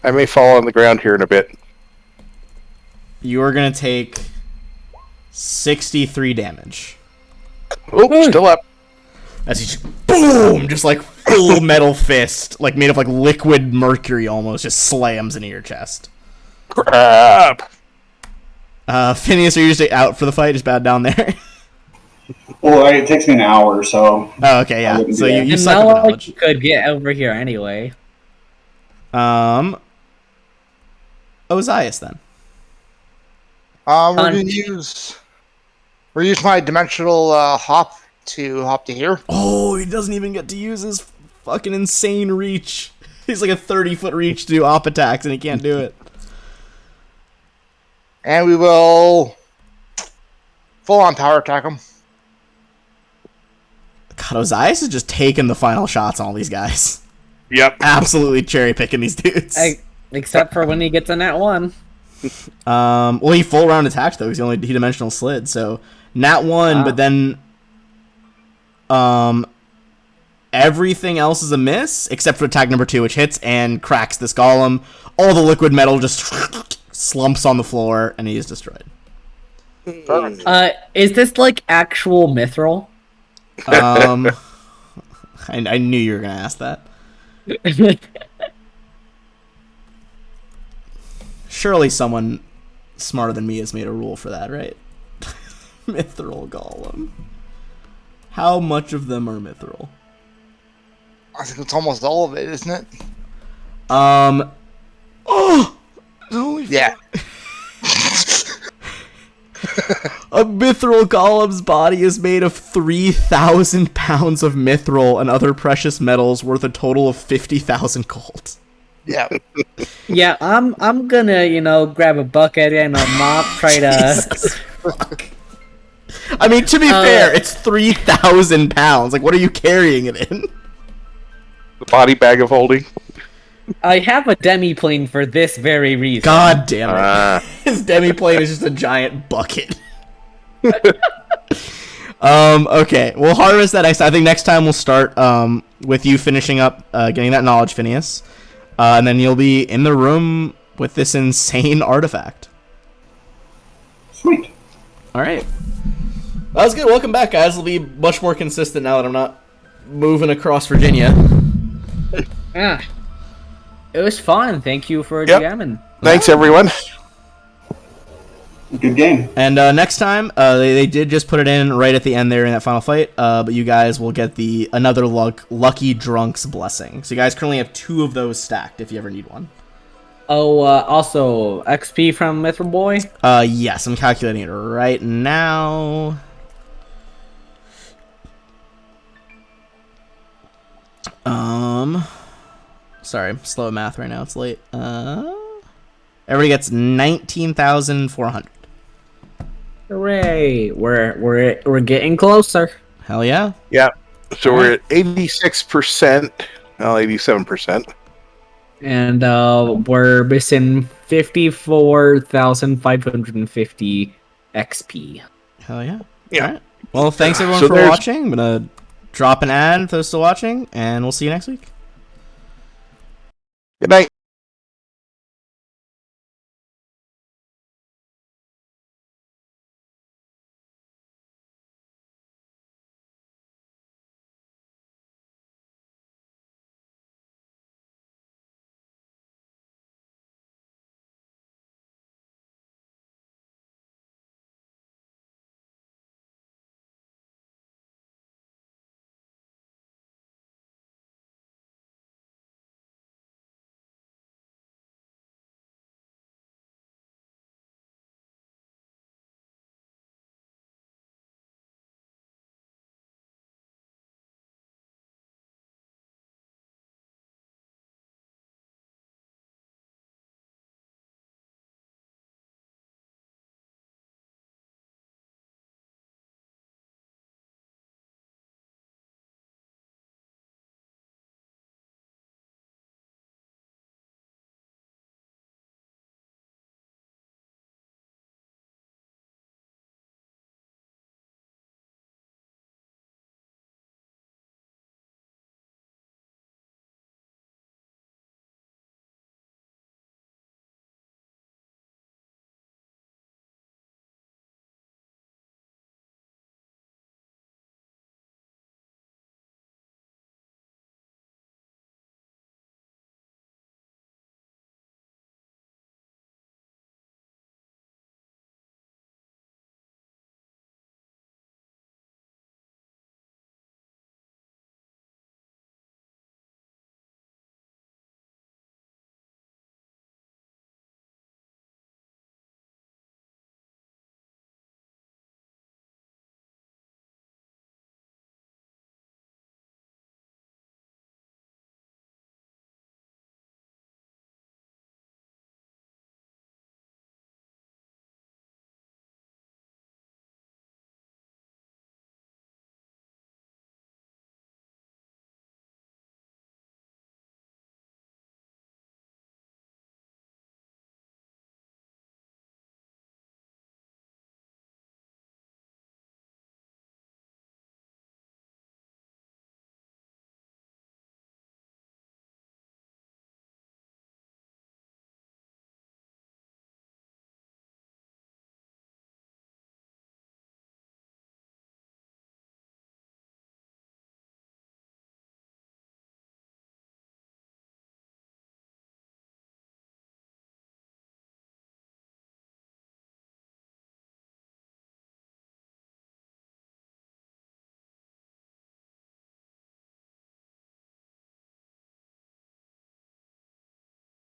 I may fall on the ground here in a bit. You are going to take 63 damage. Oh, still up. As he just, boom, just like full metal fist, like made of like liquid mercury almost, just slams into your chest. Crap. Phineas, are you just out for the fight? Just bowed down there? Well, it takes me an hour, so. Oh, okay, yeah. So you And suck not at the like knowledge. you could get over here anyway. Ozias then. We're gonna use my dimensional hop to hop to here. Oh, he doesn't even get to use his fucking insane reach. He's like a 30-foot reach to do op attacks, and he can't do it. And we will full-on power attack him. God, Ozias is just taking the final shots on all these guys. Yep. Absolutely cherry picking these dudes. Except for when he gets a nat 1. Well, he full round attacked though, because he only dimensional slid. So nat 1, but then everything else is a miss except for attack number 2, which hits and cracks this golem. All the liquid metal just slumps on the floor, and he is destroyed. Is this like actual mithril? I knew you were gonna ask that. Surely someone smarter than me has made a rule for that, right? Mithril golem. How much of them are mithril? I think it's almost all of it, isn't it? Oh! Yeah. A mithril golem's body is made of 3,000 pounds of mithril and other precious metals worth a total of 50,000 gold. Yeah. Yeah, I'm gonna, grab a bucket and a mop, try to... Jesus fuck. I mean, to be fair, it's 3,000 pounds. Like, what are you carrying it in? The body bag of holding. I have a demi-plane for this very reason. God damn it. His demi-plane is just a giant bucket. Okay, we'll harvest that next time. I think next time we'll start with you finishing up getting that knowledge, Phineas. And then you'll be in the room with this insane artifact. Sweet. Alright. That was good. Welcome back, guys. It'll be much more consistent now that I'm not moving across Virginia. Yeah. It was fun. Thank you for Yep. jamming. Thanks, everyone. Good game. And next time, they did just put it in right at the end there in that final fight, but you guys will get another Lucky Drunk's Blessing. So you guys currently have 2 of those stacked if you ever need one. Oh, also, XP from Mithril Boy? Yes, I'm calculating it right now. Sorry, I'm slow at math right now. It's late. Everybody gets 19,400. Hooray! We're getting closer. Hell yeah. Yeah. So we're at 86%. Well, 87%. And we're missing 54,550 XP. Hell yeah. Yeah. All right. Well, thanks everyone So for there's- watching. I'm gonna drop an ad for those still watching, and we'll see you next week. Good night.